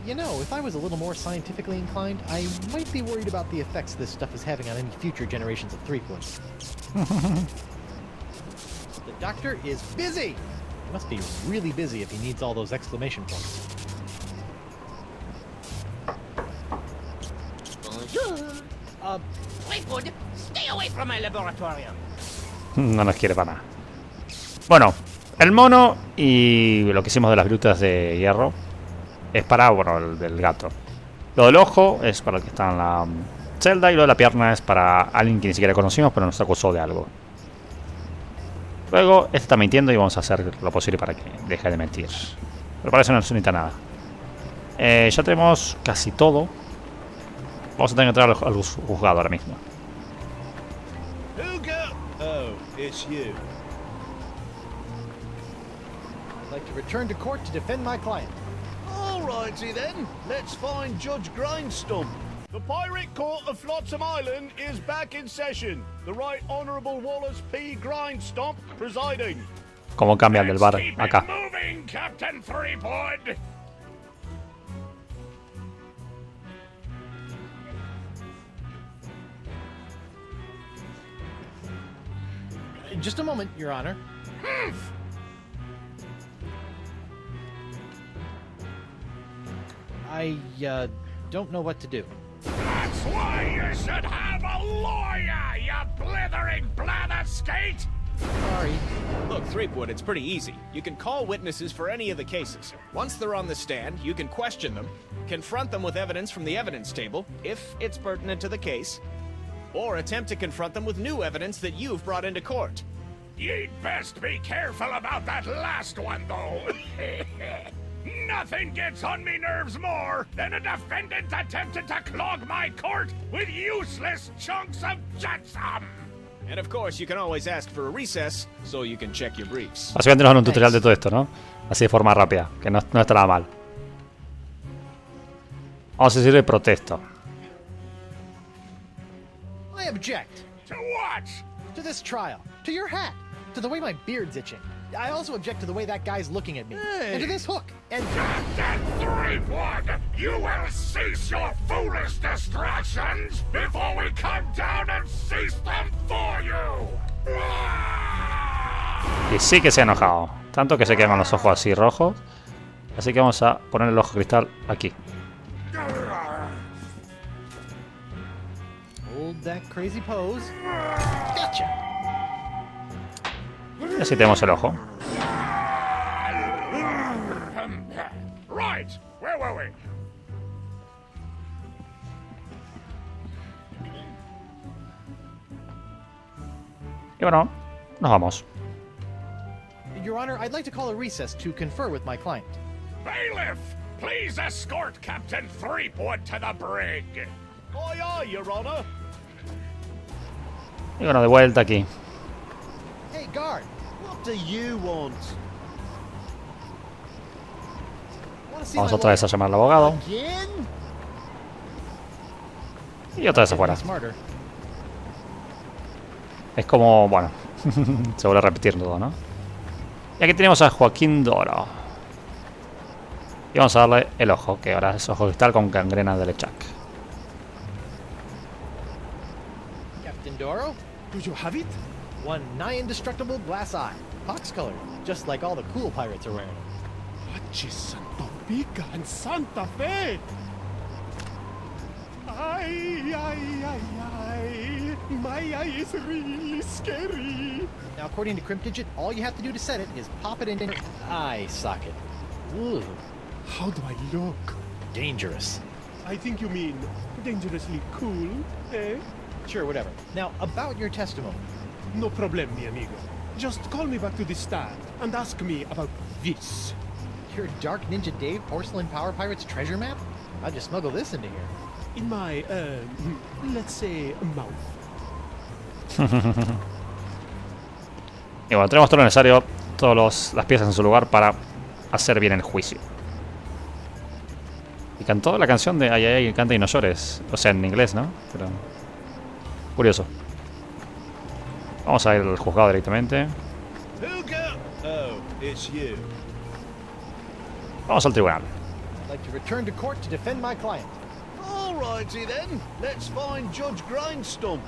You know, if I was a little more scientifically inclined, I might be worried about the effects this stuff is having on any future generations of Threepwood. The doctor is busy! He must be really busy if he needs all those exclamation points. Bonjour. Threepwood, stay away from my laboratorium. No nos quiere para nada. Bueno, el mono y lo que hicimos de las virutas de hierro es para, bueno, el del gato. Lo del ojo es para el que está en la celda y lo de la pierna es para alguien que ni siquiera conocimos pero nos acusó de algo. Luego, este está mintiendo y vamos a hacer lo posible para que deje de mentir. Pero para eso no se necesita nada. Ya tenemos casi todo. Vamos a tener que entrar al juzgado ahora mismo. Oh, it's you. I'd like to return to court to defend my client. Alrighty then, let's find Judge Grindstump. The Pirate Court of Flotsam Island is back in session. The Right Honourable Wallace P. Grindstump presiding. ¿Cómo cambia el del bar Keep it acá? moving, Captain Threepwood. Just a moment, Your Honor. I don't know what to do. That's why you should have a lawyer, you blithering blatherskate! Sorry. Look, Threepwood, it's pretty easy. You can call witnesses for any of the cases. Once they're on the stand, you can question them, confront them with evidence from the evidence table, if it's pertinent to the case, or attempt to confront them with new evidence that you've brought into court. You'd best be careful about that last one, though. Nothing gets on me nerves more than a defendant attempting to clog my court with useless chunks of jetsam. And of course, you can always ask for a recess, so you can check your briefs. Básicamente nos dan un tutorial de todo esto, ¿no? Así de forma rápida, que no está nada mal. Vamos a decirle protesto. I object To what? to this trial, to your hat, to the way my beard's itching. I also object to the way that guy's looking at me, and to this hook, and Captain Threepwood, you will cease your foolish distractions before we come down and cease them for you! Y sí que se ha enojado. Tanto que se quedan con los ojos así rojos. Así que vamos a poner el ojo cristal aquí. hold that crazy pose. Gotcha. Y así tenemos el ojo. Right, where were we? Y bueno, nos vamos. Your Honor, I'd like to call a recess to confer with my client. Bailiff, please escort Captain Threepwood to the brig. Aye, aye, Your Honor. Y bueno, de vuelta aquí. Hey, guard. What do you want? Wanna see Vamos my otra vez a llamar al abogado. Again? Y otra vez afuera. Smarter. Es como, bueno, se vuelve a repetir todo, ¿no? Y aquí tenemos a Joaquín Doro. Y vamos a darle el ojo, que ahora es ojo cristal con gangrena de Lechak. Captain Doro, do you have it? One nigh indestructible glass eye, pox colored, just like all the cool pirates are wearing. Santo Pica and Santa Fe! Ay, ay, ay, ay. My eye is really scary. Now, according to Cryptdigit, all you have to do to set it is pop it into your eye socket. Ooh, How do I look? dangerous. I think you mean dangerously cool, eh? Sure, whatever. Now, about your testimony. No problem, mi amigo. Just call me back to the stand and ask me about this. Your Dark Ninja Dave Porcelain Power Pirates treasure map? I'll just smuggle this into here. In my, let's say, mouth. Y bueno, tenemos todo lo necesario, todas las piezas en su lugar para hacer bien el juicio. Y cantó la canción de Ay, ay, ay, canta y no llores. O sea, en inglés, ¿no? Pero... curioso. Vamos a ir al juzgado directamente. Vamos al tribunal. I'd like to return to court to defend my client. Alrighty then, let's find Judge Grindstump.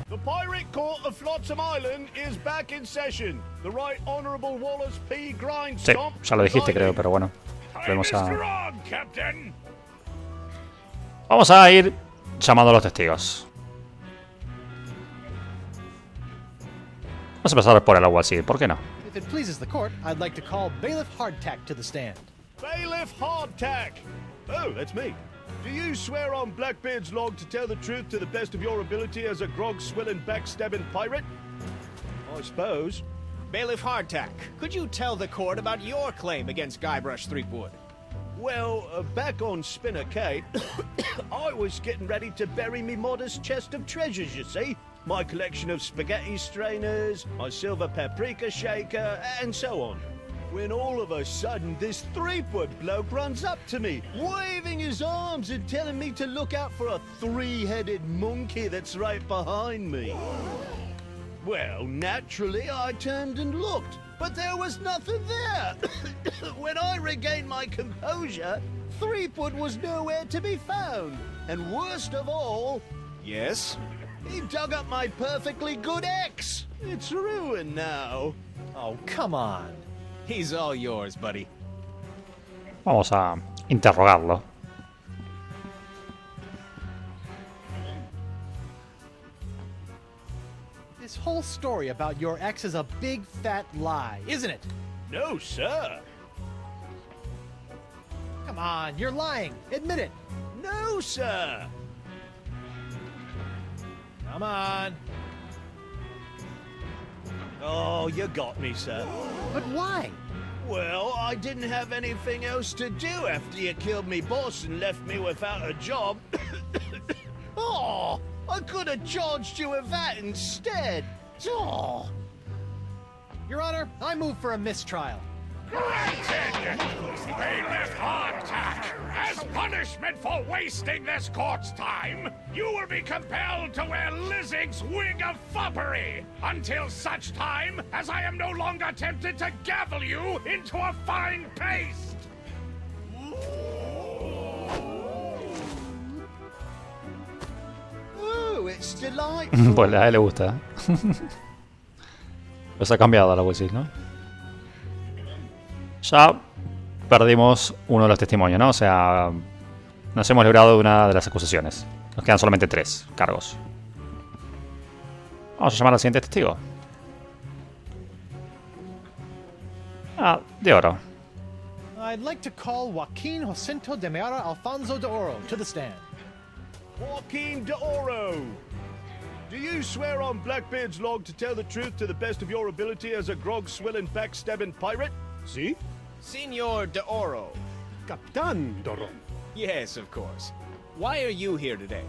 The Pirate Court of Flotsam Island is back in session. The Right Honourable Wallace P. Sí, Grindstump. ya lo dijiste creo, pero bueno. Time is wrong, Captain. Vamos a ir llamando a los testigos. Vamos a empezar por el agua así, ¿por qué no? If it pleases the court, I'd like to call Bailiff Hardtack to the stand. Bailiff Hardtack. Oh, that's me. Do you swear on Blackbeard's log to tell the truth to the best of your ability as a grog-swilling, backstabbing pirate? I suppose. Bailiff Hardtack, could you tell the court about your claim against Guybrush Threepwood? Well, back on Spinner Cape, I was getting ready to bury me modest chest of treasures, you see. My collection of spaghetti strainers, my silver paprika shaker, and so on. When all of a sudden this Threepwood bloke runs up to me, waving his arms and telling me to look out for a three-headed monkey that's right behind me. Well, naturally, I turned and looked, but there was nothing there. When I regained my composure, Threepwood was nowhere to be found. And worst of all... Yes? He dug up my perfectly good ex. It's ruined now. Oh, come on. He's all yours, buddy. Vamos a interrogarlo. This whole story about your ex is a big fat lie, isn't it? No, sir. Come on, you're lying. Admit it. No, sir. Come on. Oh, you got me, sir. But why? Well, I didn't have anything else to do after you killed me boss and left me without a job. Oh, I could have charged you with that instead. Oh. Your Honor, I move for a mistrial. Granted! Bailiff Hardtack, as punishment for wasting this court's time, you will be compelled to wear Lizzing's wig of foppery until such time as I am no longer tempted to gavel you into a fine paste! Oh, it's delightful. Pues a él le gusta. Los ha cambiado a la bolsita, ¿no? Ya perdimos uno de los testimonios, ¿no? O sea, nos hemos librado de una de las acusaciones. Nos quedan solamente 3 cargos. Vamos a llamar al siguiente testigo. Ah, de oro. I'd like to call Joaquin Jacinto de Meara Alfonso de Oro to the stand. Joaquin de Oro. Do you swear on Blackbeard's log to tell the truth to the best of your ability as a grog-swilling, backstabbing pirate? See? Senor de Oro. Captain Doro. Yes, of course. Why are you here today?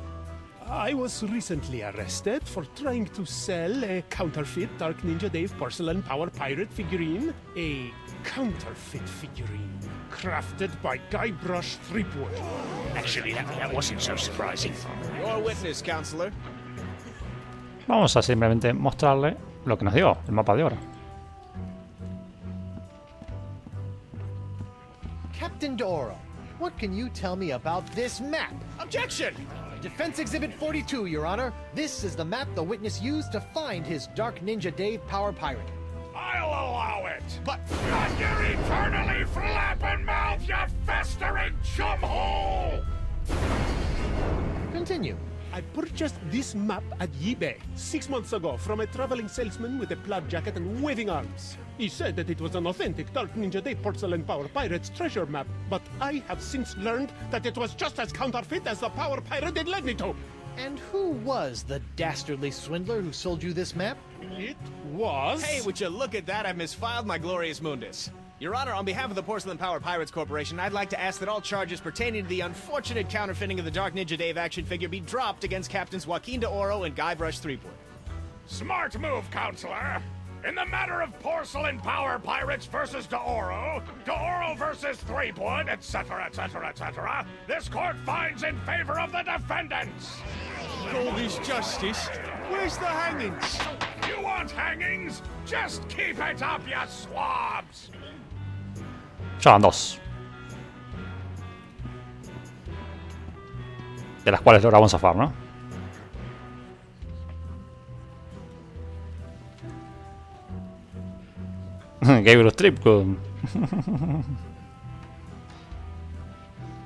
I was recently arrested for trying to sell a counterfeit Dark Ninja Dave porcelain power pirate figurine. A counterfeit figurine crafted by Guybrush Threepwood. Actually, that wasn't so surprising. Your witness, counselor. Vamos a simplemente mostrarle lo que nos dio, el mapa de oro. Captain de Oro, what can you tell me about this map? Objection! Defense Exhibit 42, Your Honor. This is the map the witness used to find his Dark Ninja Dave power pirate. I'll allow it, but not your eternally flapping mouth, you festering chumhole! Continue. I purchased this map at eBay 6 months ago from a traveling salesman with a plaid jacket and waving arms. He said that it was an authentic Dark Ninja Day Porcelain Power Pirates treasure map, but I have since learned that it was just as counterfeit as the Power Pirate it led me to. And who was the dastardly swindler who sold you this map? It was... Hey, would you look at that? I've misfiled my glorious mundus. Your Honor, on behalf of the Porcelain Power Pirates Corporation, I'd like to ask that all charges pertaining to the unfortunate counterfeiting of the Dark Ninja Dave action figure be dropped against Captains Joaquin de Oro and Guybrush Threepwood. Smart move, Counselor. In the matter of Porcelain Power Pirates versus de Oro versus Threepwood, etc., etc., etc., this court finds in favor of the defendants. All this justice? Where's the hangings? You want hangings? Just keep it up, you swabs! Ya van 2. De las cuales logramos zafar, ¿no? Guybrush Threepwood.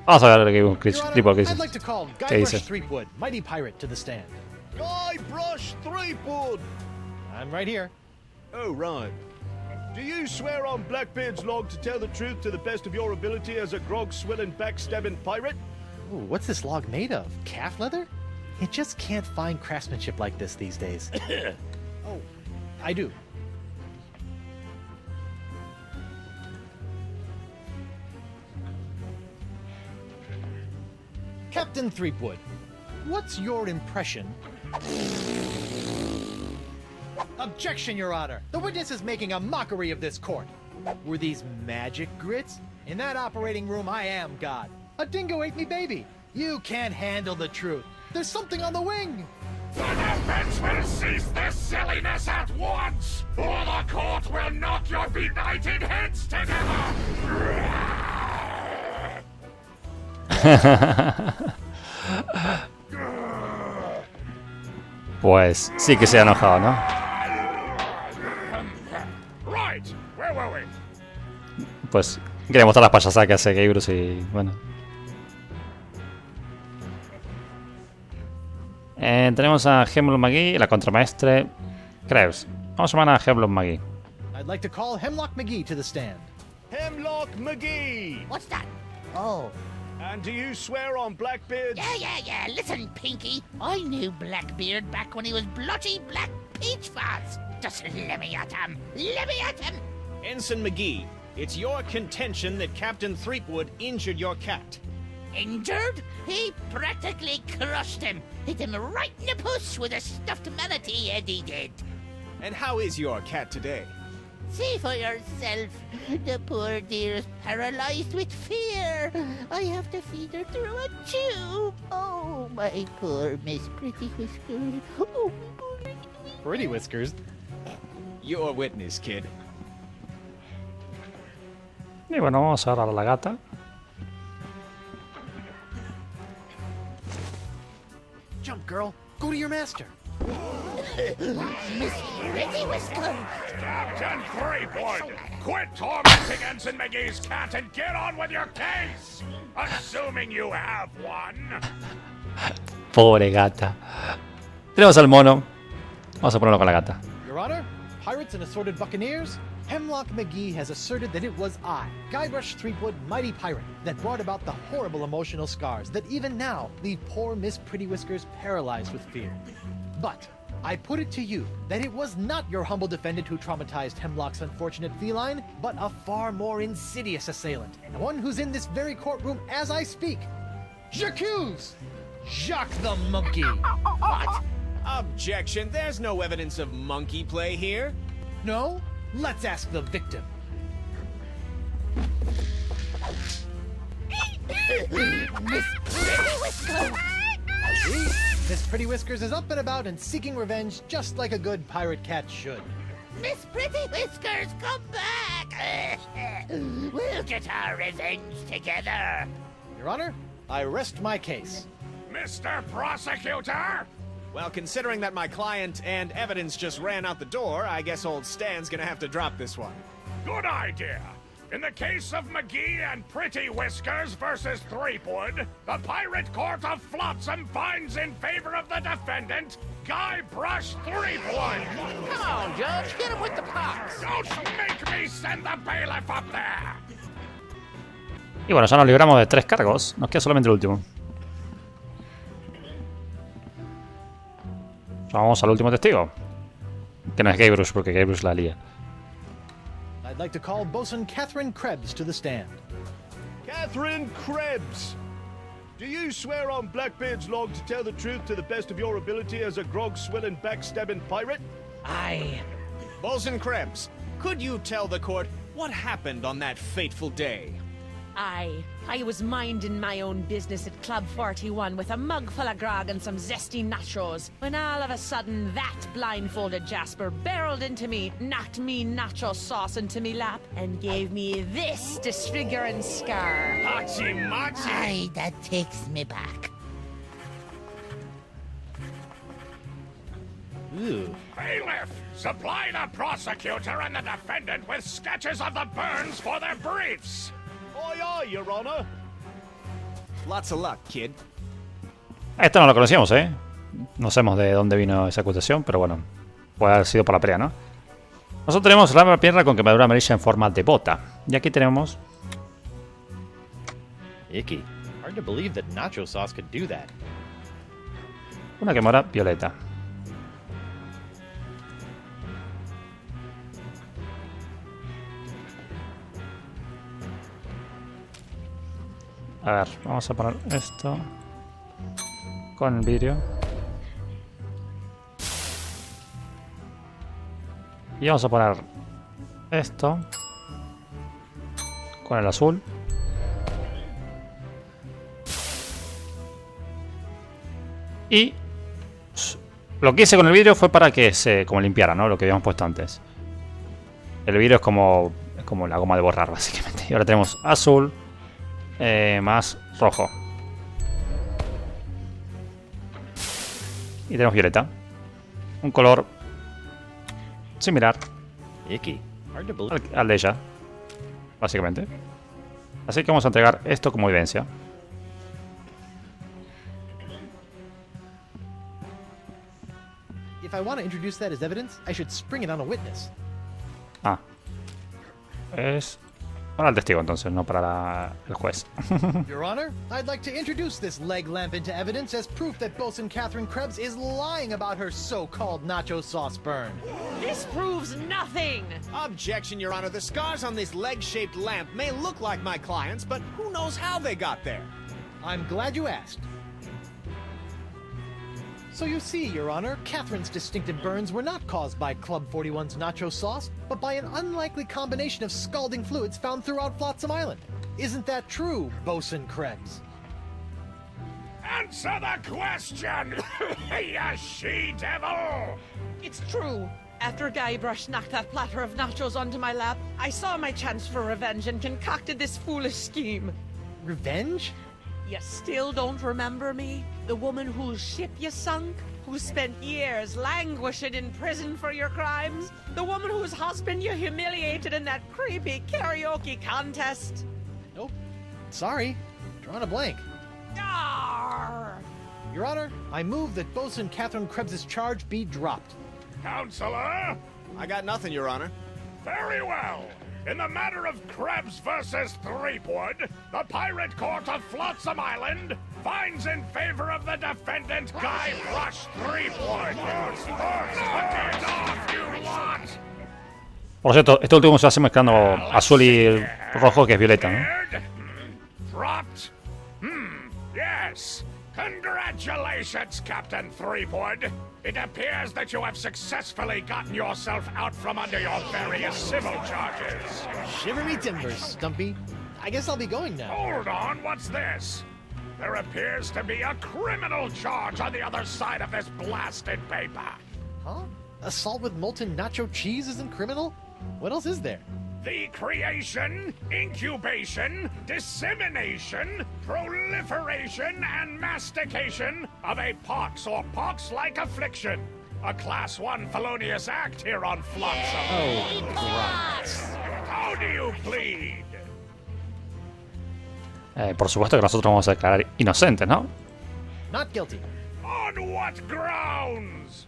Vamos a ver Guybrush Threepwood qué dice. I'd like to call ¿Qué dice? Guybrush Threepwood, mighty pirate, to the stand. Guybrush Threepwood! I'm right here. Oh, right. Do you swear on Blackbeard's log to tell the truth to the best of your ability as a grog-swilling, backstabbing pirate? Ooh, what's this log made of? Calf leather? You just can't find craftsmanship like this these days. Oh, I do. Captain Threepwood, what's your impression? Objection, Your Honor! The witness is making a mockery of this court. Were these magic grits? In that operating room, I am God. A dingo ate me baby. You can't handle the truth. There's something on the wing. The defense will cease this silliness at once, or the court will knock your benighted heads together! Pues sí que se ha enojado, ¿no? Right, where were we? Pues quería mostrar las payasadas que hace Guybrush y bueno. Tenemos a Hemlock McGee, la contramaestre Krebs. Vamos a llamar a Hemlock McGee. I'd like to call Hemlock McGee to the stand. Hemlock McGee! What's that? Oh. And do you swear on Blackbeard's... Yeah. Listen, Pinky. I knew Blackbeard back when he was bloody Black Peach Fuzz. Just let me at him. Ensign McGee, it's your contention that Captain Threepwood injured your cat. Injured? He practically crushed him. Hit him right in the puss with a stuffed manatee, Eddie did. And how is your cat today? See for yourself. The poor dear is paralyzed with fear. I have to feed her through a tube. Oh, my poor Miss Pretty Whiskers. Oh, Pretty Whiskers? You're a witness, kid. Y bueno, vamos a agarrar a la gata. Jump, girl. Go to your master. Miss Pretty Whiskers. Captain Threepwood, quit tormenting Ensign McGee's cat and get on with your case! Assuming you have one. Pobre gata. Tenemos al mono. Vamos a ponerlo con la gata. Your Honor, pirates and assorted buccaneers, Hemlock McGee has asserted that it was I, Guybrush Threepwood, mighty pirate, that brought about the horrible emotional scars that even now leave poor Miss Pretty Whiskers paralyzed with fear. But I put it to you that it was not your humble defendant who traumatized Hemlock's unfortunate feline, but a far more insidious assailant, one who's in this very courtroom as I speak. J'accuse Jacques the Monkey. What? Objection, there's no evidence of monkey play here. No? Let's ask the victim. Miss Pretty Whiskers. See? Miss Pretty Whiskers is up and about and seeking revenge just like a good pirate cat should. Miss Pretty Whiskers, come back. We'll get our revenge together. Your Honor, I rest my case. Mr. Prosecutor? Well, considering that my client and evidence just ran out the door, I guess old Stan's gonna have to drop this one. Good idea. In the case of McGee and Pretty Whiskers versus Threepwood, the Pirate Court of Flotsam finds in favor of the defendant, Guybrush Threepwood. Come on, Judge, hit him with the pox. Don't make me send the bailiff up there. Y bueno, ya nos libramos de 3 cargos. Nos queda solamente el último. Ya vamos al último testigo. Que no es Guybrush, porque Guybrush la lía. I'd like to call Bosun Catherine Krebs to the stand. Catherine Krebs! Do you swear on Blackbeard's log to tell the truth to the best of your ability as a grog-swilling, backstabbing pirate? Aye. Bosun Krebs, could you tell the court what happened on that fateful day? I was minding my own business at Club 41 with a mug full of grog and some zesty nachos, when all of a sudden that blindfolded Jasper barreled into me, knocked me nacho sauce into me lap, and gave me this disfiguring scar. Machi machi! Aye, that takes me back. Ooh. Bailiff, supply the prosecutor and the defendant with sketches of the burns for their briefs. Aye, aye, Your Honor. Lots of luck, kid. Esta no lo conocíamos, ¿eh? No sabemos de dónde vino esa acusación, pero bueno, puede haber sido por la pelea, ¿no? Nosotros tenemos la pierna con quemadura amarilla en forma de bota. Y aquí tenemos... Icky. Hard to believe that nacho sauce could do that. una quemadura violeta. A ver, vamos a poner esto con el vidrio. Y vamos a poner esto con el azul. Y lo que hice con el vidrio fue para que se como limpiara, ¿no? Lo que habíamos puesto antes. El vidrio es como la goma de borrar, básicamente. Y ahora tenemos azul más rojo. Y tenemos violeta. Un color similar al de ella, básicamente. Así que vamos a entregar esto como evidencia. If I want to introduce that as evidence, I should spring it on a witness. Ah. Es para el testigo entonces, no para el juez. Your Honor, I'd like to introduce this leg lamp into evidence as proof that Bosun Catherine Krebs is lying about her so-called nacho sauce burn. This proves nothing! Objection, Your Honor. The scars on this leg-shaped lamp may look like my client's, but who knows how they got there? I'm glad you asked. So you see, Your Honor, Catherine's distinctive burns were not caused by Club 41's nacho sauce, but by an unlikely combination of scalding fluids found throughout Flotsam Island. Isn't that true, Bosun Krebs? Answer the question, you she-devil! It's true. After Guybrush knocked that platter of nachos onto my lap, I saw my chance for revenge and concocted this foolish scheme. Revenge? You still don't remember me? The woman whose ship you sunk? Who spent years languishing in prison for your crimes? The woman whose husband you humiliated in that creepy karaoke contest? Nope. Sorry. Drawing a blank. Arr! Your Honor, I move that Bosun Catherine Krebs' charge be dropped. Counselor? I got nothing, Your Honor. Very well. In the matter of Krebs versus Threepwood, the Pirate Court of Flotsam Island finds in favor of the defendant, Guybrush Threepwood. Get off, you lot! Por cierto, este último se hace mezclando azul y rojo, que es violeta, ¿no? Dropped? Yes. Congratulations, Captain Threepwood. It appears that you have successfully gotten yourself out from under your various civil charges. Shiver me timbers, Stumpy. I guess I'll be going now. Hold on, what's this? There appears to be a criminal charge on the other side of this blasted paper. Huh? Assault with molten nacho cheese isn't criminal? What else is there? The creation, incubation, dissemination, proliferation, and mastication of a pox or pox-like affliction. A Class 1 felonious act here on Flotsam. Oh, Christ. How do you plead? Por supuesto que nosotros vamos a declarar inocentes, ¿no? Not guilty. On what grounds?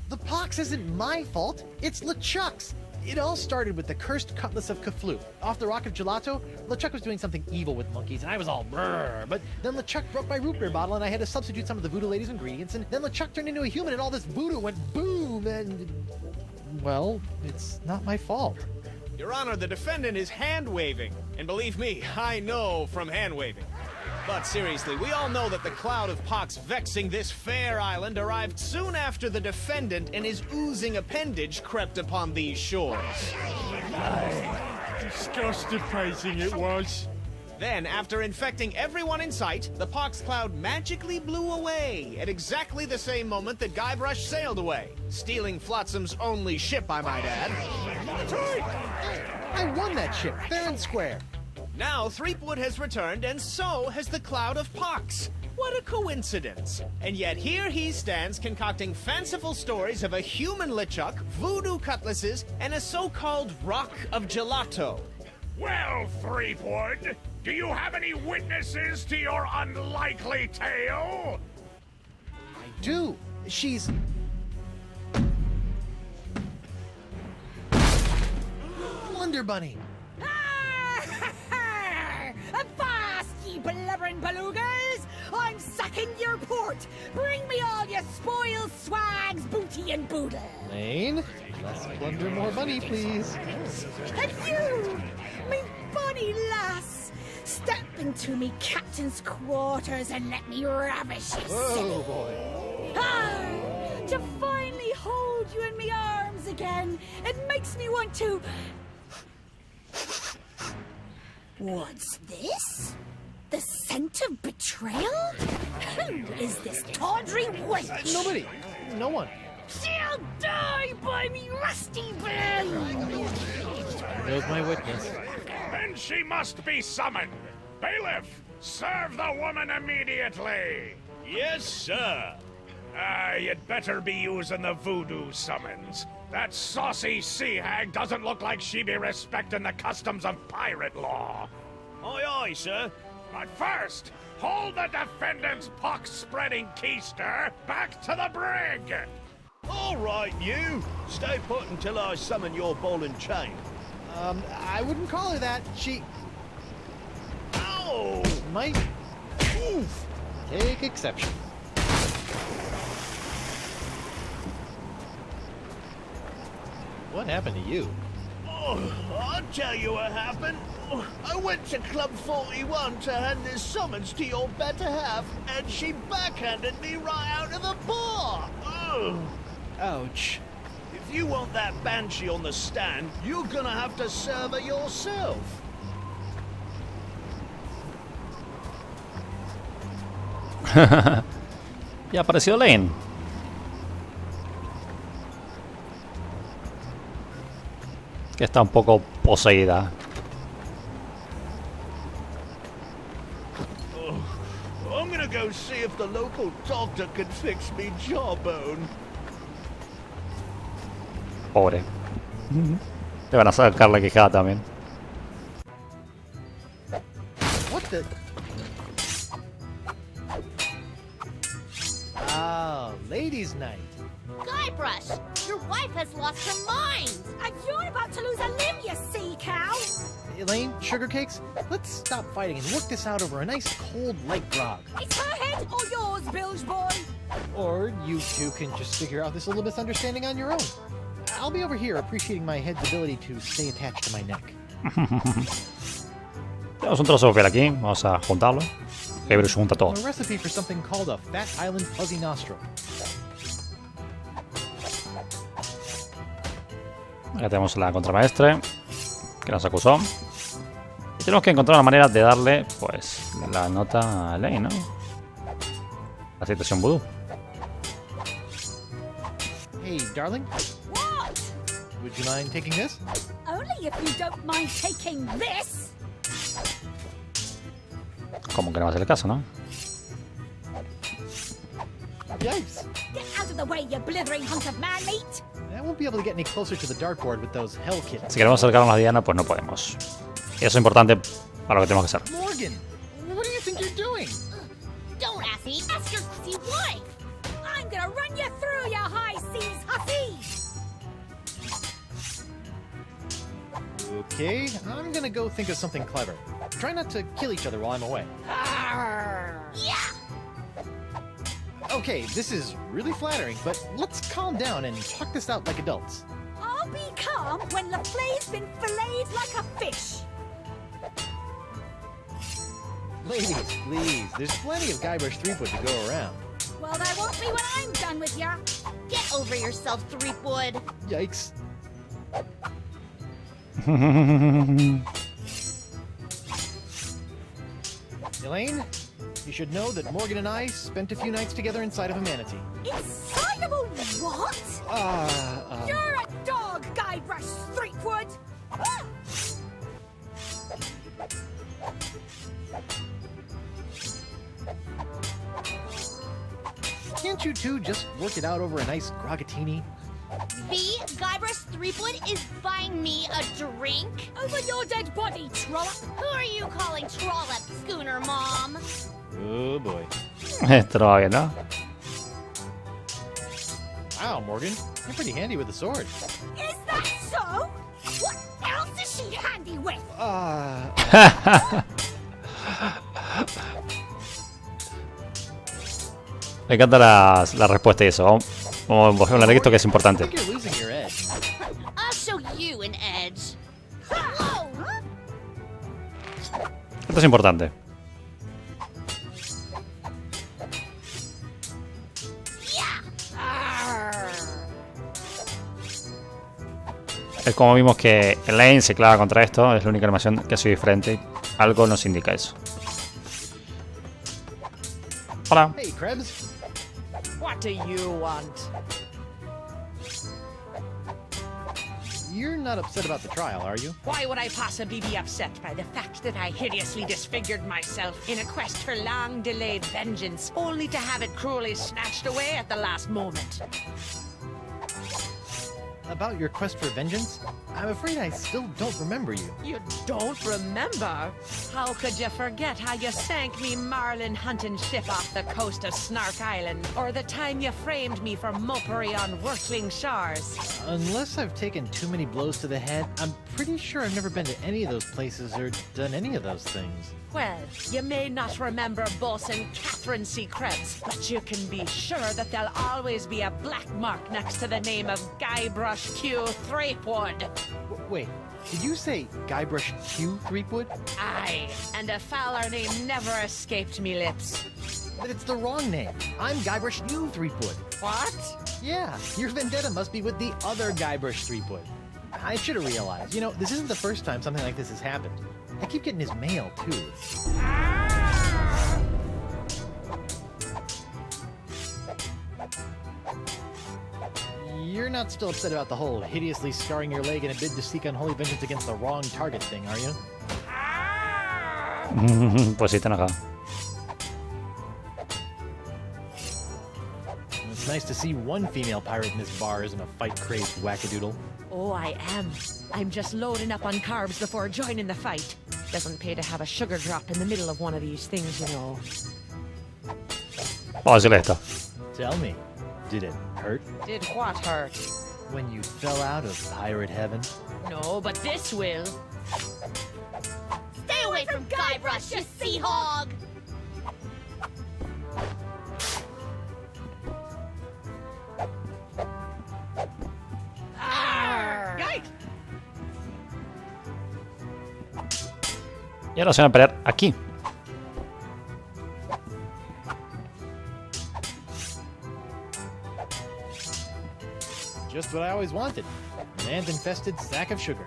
The pox isn't my fault. It's LeChuck's. It all started with the cursed cutlass of Cthulhu. Off the rock of Gelato, LeChuck was doing something evil with monkeys, and I was all brrr. But then LeChuck broke my root beer bottle, and I had to substitute some of the voodoo lady's ingredients, and then LeChuck turned into a human, and all this voodoo went boom, and... well, it's not my fault. Your Honor, the defendant is hand-waving. And believe me, I know from hand-waving. But seriously, we all know that the cloud of pox vexing this fair island arrived soon after the defendant and his oozing appendage crept upon these shores. Disgusting phrasing it was. Then, after infecting everyone in sight, the pox cloud magically blew away at exactly the same moment that Guybrush sailed away, stealing Flotsam's only ship, I might add. I won that ship, fair and square. Now, Threepwood has returned, and so has the Cloud of Pox. What a coincidence. And yet here he stands concocting fanciful stories of a human LeChuck, voodoo cutlasses, and a so-called Rock of Gelato. Well, Threepwood, do you have any witnesses to your unlikely tale? I do. She's... Wonder Bunny. Avast, ye blubbering belugas! I'm sacking your port! Bring me all your spoils, swags, booty, and boodle! Lane, less blunder, more bunny, please. And you, me bonny lass, step into me captain's quarters and let me ravish you. Oh, boy. Ah, to finally hold you in me arms again, it makes me want to... What's this? The scent of betrayal? Who is this tawdry wench? Nobody. No one. She'll die by me rusty bell! There's my witness. Then she must be summoned. Bailiff, serve the woman immediately. Yes, sir. You'd better be using the voodoo summons. That saucy sea hag doesn't look like she be respecting the customs of pirate law. Aye, aye, sir. But first, hold the defendant's pox-spreading keister back to the brig. All right, you. Stay put until I summon your ball and chain. I wouldn't call her that. She... Ow! might... Oof! take exception. What happened to you? Oh, I'll tell you what happened. I went to Club 41 to hand this summons to your better half, and she backhanded me right out of the bar. Oh. Ouch. If you want that banshee on the stand, you're gonna have to serve her yourself. Y apareció Lane. Que está un poco poseída. I'm gonna go see if the local doctor can fix me jawbone. Pobre. Le van a sacar la quejada también. What the... Ah, ladies' night. Guybrush, your wife has lost her mind. And you're about to lose a limb, you sea cow! Elaine, sugar cakes, let's stop fighting and work this out over a nice cold light grog. It's her head or yours, bilge boy! Or you two can just figure out this little misunderstanding on your own. I'll be over here appreciating my head's ability to stay attached to my neck. Tenemos un trozo de papel aquí, vamos a juntarlo. Guybrush junta todo. A recipe for something called a Fat Island Fuzzy Nostril. Acá tenemos la contramaestre que nos acusó. Y tenemos que encontrar una manera de darle, pues, la nota a Lane, ¿no? La situación vudú. Hey, darling, What? would you mind taking this? Only if you don't mind taking this! Como que no va a hacer caso, ¿no? Yikes! Get out of the way, you blithering hunk of man meat! I won't be able to get any closer to the dartboard with those hell kittens. Si queremos acercarnos a la diana, pues no podemos. Y eso es importante para lo que tenemos que hacer. Morgan, what do you think you're doing? Don't ask me. Ask your pussy wife. I'm gonna run you through, you high seas hussy! Okay, I'm gonna go think of something clever. Try not to kill each other while I'm away. Yeah. Okay, this is really flattering, but let's calm down and talk this out like adults. I'll be calm when the flay's been filleted like a fish. Ladies, please, there's plenty of Guybrush Threepwood to go around. Well, there won't be when I'm done with ya. Get over yourself, Threepwood. Yikes. Elaine, you should know that Morgan and I spent a few nights together inside of a manatee. Inside of a what? You're a dog, Guybrush Threepwood! Ah! Can't you two just work it out over a nice grogatini? V, Guybrush Threepwood is buying me a drink? Over your dead body, trollop! Who are you calling trollop, Schooner Mom? Oh boy. Esto no va bien, ¿no? Wow, Morgan, you're pretty handy with the sword. Is that so? What else is she handy with? Me encanta la respuesta y eso. Vamos a hablar de esto que es I importante. think you're losing your edge. I'll show you an edge. Whoa! Esto es importante. Es como vimos que Elaine se clava contra esto. Es la única animación que ha sido diferente. Algo nos indica eso. Hola. Hey, Krebs. What do you want? You're not upset about the trial, are you? Why would I possibly be upset by the fact that I hideously disfigured myself in a quest for long-delayed vengeance, only to have it cruelly snatched away at the last moment? About your quest for vengeance? I'm afraid I still don't remember you. You don't remember? How could you forget how you sank me marlin hunting ship off the coast of Snark Island, or the time you framed me for mopery on Wortling shores? Unless I've taken too many blows to the head, I'm pretty sure I've never been to any of those places or done any of those things. Well, you may not remember Bosun Catherine C. Krebs, but you can be sure that there'll always be a black mark next to the name of Guybrush Q. Threepwood. Wait, did you say Guybrush Q. Threepwood? Aye, and a fouler name never escaped me lips. But it's the wrong name. I'm Guybrush U. Threepwood. What? Yeah, your vendetta must be with the other Guybrush Threepwood. I should have realized. You know, this isn't the first time something like this has happened. I keep getting his mail, too. You're not still upset about the whole hideously scarring your leg in a bid to seek unholy vengeance against the wrong target thing, are you? Pues sí, están acá. It's nice to see one female pirate in this bar isn't a fight-crazed wackadoodle. Oh, I am. I'm just loading up on carbs before joining the fight. Doesn't pay to have a sugar drop in the middle of one of these things, you know. Vamos a decirle esto. Tell me, did it hurt? Did what hurt? When you fell out of pirate heaven? No, but this will. Stay away from Guybrush, you sea hog! Yikes! Y ahora se van a pelear aquí. Just what I always wanted. An ant-infested sack of sugar.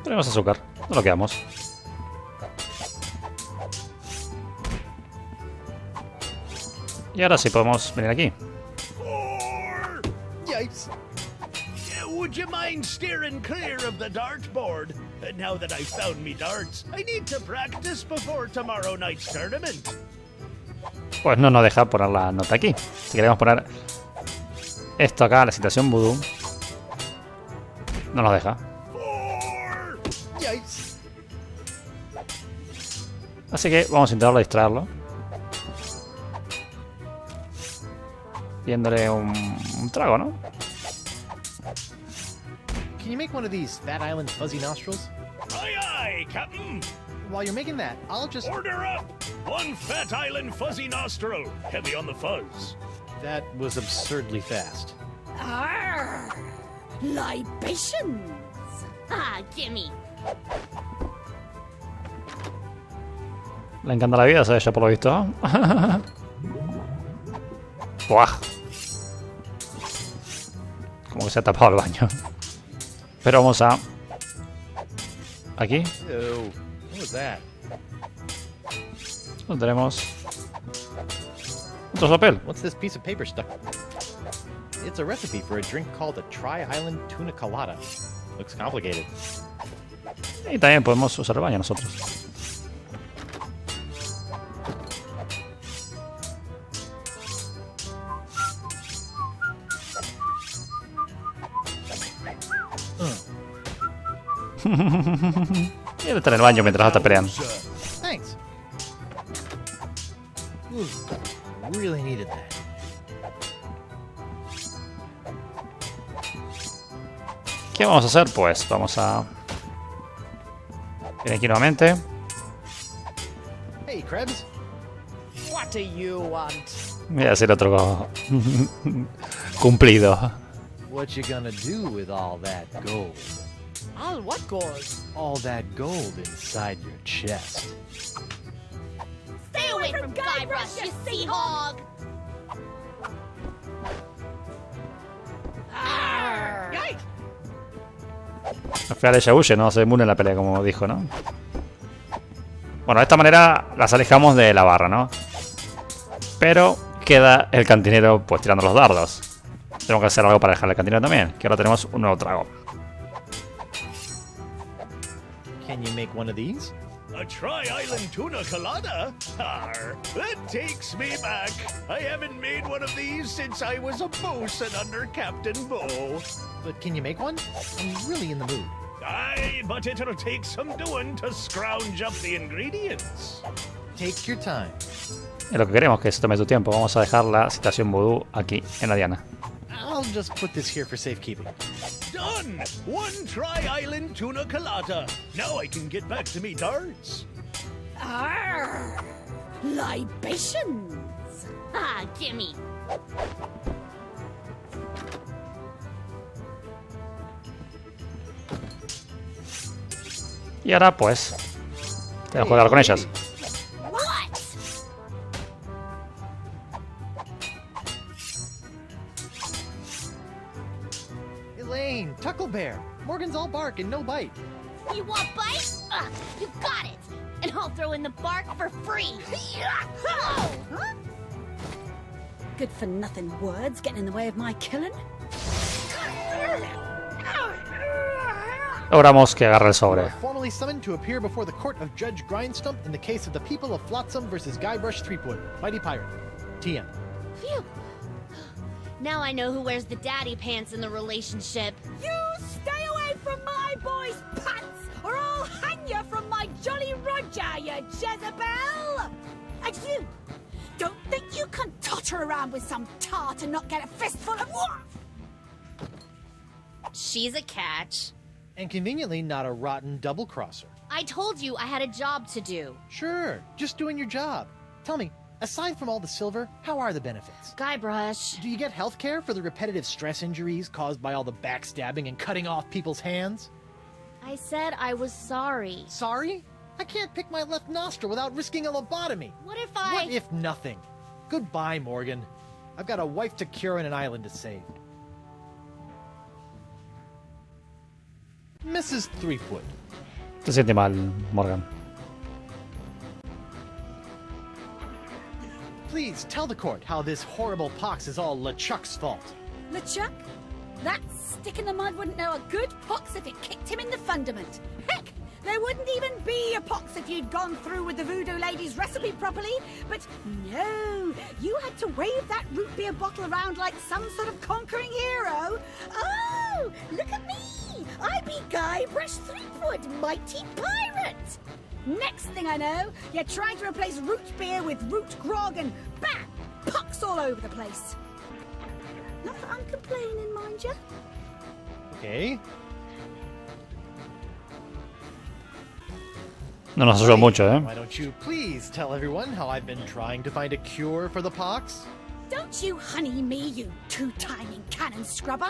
Tenemos azúcar. No lo quedamos. Y ahora sí podemos venir aquí. Yikes! Would you mind steering clear of the dartboard? Now that I've found me darts, I need to practice before tomorrow night's tournament. pues no nos deja poner la nota aquí. Si queremos poner esto acá, la situación vudú, no nos deja. Así que vamos a intentar distraerlo. Pidiéndole un trago, ¿no? Can you make one of these Fat Island fuzzy nostrils? Aye, aye, Captain. While you're making that, I'll just... Order up. One Fat Island fuzzy nostril. Heavy on the fuzz. That was absurdly fast. Arr! Libations! Ah, gimme. Le encanta la vida, ¿sabes? Ya por lo visto. Buah. Como que se ha tapado el baño. Pero vamos a... Aquí. Ew. What was that? Lo tenemos. Otro papel. What's this piece of paper stuck? It's a recipe for a drink called a Tri-Island Tuna Colada. Looks complicated. Y también podemos usar el baño nosotros. Y él está en el baño mientras está peleando. Thanks. Ooh, really needed that. ¿Qué vamos a hacer? Pues vamos a... Viene aquí nuevamente. Hey, Krebs. What do you want? Voy a hacer otro cumplido. What you gonna do with all that gold? All what gold? All that gold inside your chest. Stay away from Guybrush, you sea hog! Arr! Yikes! Al final ella huye, no se inmune en la pelea, como dijo, ¿no? Bueno, de esta manera las alejamos de la barra, ¿no? Pero queda el cantinero pues tirando los dardos. Tenemos que hacer algo para dejar el cantinero también, que ahora tenemos un nuevo trago. Can you make one of these? A Tri-Island Tuna Colada? Arr, that takes me back. I haven't made one of these since I was a bosun under Captain Bo. But can you make one? I'm really in the mood. Aye, but it'll take some doing to scrounge up the ingredients. Take your time. Es lo que queremos, que se tome su tiempo. Vamos a dejar la situación vudú aquí en la diana. I'll just put this here for safekeeping. Done! One Tri-Island Tuna Colada. Now I can get back to me darts. Arr! Libations! Ah, gimme. Y ahora pues tenemos que jugar con ellas. What? Elaine, Tucklebear. Morgan's all bark and no bite. You want bite? You got it. And I'll throw in the bark for free. Huh? Good for nothing words getting in the way of my killing. Logramos que agarre el sobre. You are formally summoned to appear before the court of Judge Grindstump in the case of the people of Flotsam versus Guybrush Threepwood, Mighty Pirate. TM. Phew. Now I know who wears the daddy pants in the relationship. You stay away from my boy's pants, or I'll hang you from my Jolly Roger, you Jezebel! And you, don't think you can totter around with some tart and not get a fistful of what? She's a catch. And conveniently not a rotten double-crosser. I told you I had a job to do. Sure, just doing your job. Tell me, aside from all the silver, how are the benefits? Guybrush. Do you get health care for the repetitive stress injuries caused by all the backstabbing and cutting off people's hands? I said I was sorry. Sorry? I can't pick my left nostril without risking a lobotomy. What if I... What if nothing? Goodbye, Morgan. I've got a wife to cure and an island to save. Mrs. Threepwood. Se siente mal, Morgan. Please tell the court how this horrible pox is all LeChuck's fault. LeChuck? That stick in the mud wouldn't know a good pox if it kicked him in the fundament. Heck, There wouldn't even be a pox if you'd gone through with the voodoo lady's recipe properly. But no, you had to wave that root beer bottle around like some sort of conquering hero. Oh, look at me! I be Guybrush Threepwood, mighty pirate! Next thing I know, you're trying to replace root beer with root grog and bam! Pox all over the place. Not that I'm complaining, mind you. Okay. No nos ayudó mucho, ¿eh? Why don't you please tell everyone how I've been trying to find a cure for the pox? Don't you honey me, you two-timing cannon scrubber.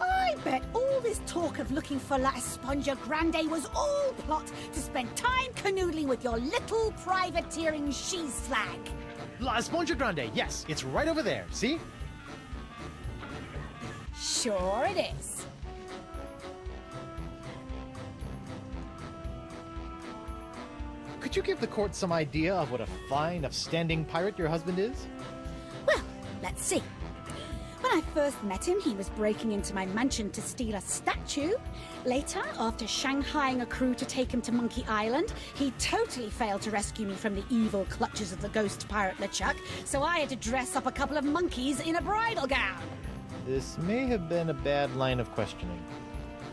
I bet all this talk of looking for La Esponja Grande was all plot to spend time canoodling with your little privateering she-slag. La Esponja Grande, yes, it's right over there, see? Sure it is. Could you give the court some idea of what a fine, upstanding pirate your husband is? Well, let's see. When I first met him, he was breaking into my mansion to steal a statue. Later, after shanghaiing a crew to take him to Monkey Island, he totally failed to rescue me from the evil clutches of the ghost pirate LeChuck, so I had to dress up a couple of monkeys in a bridal gown. This may have been a bad line of questioning.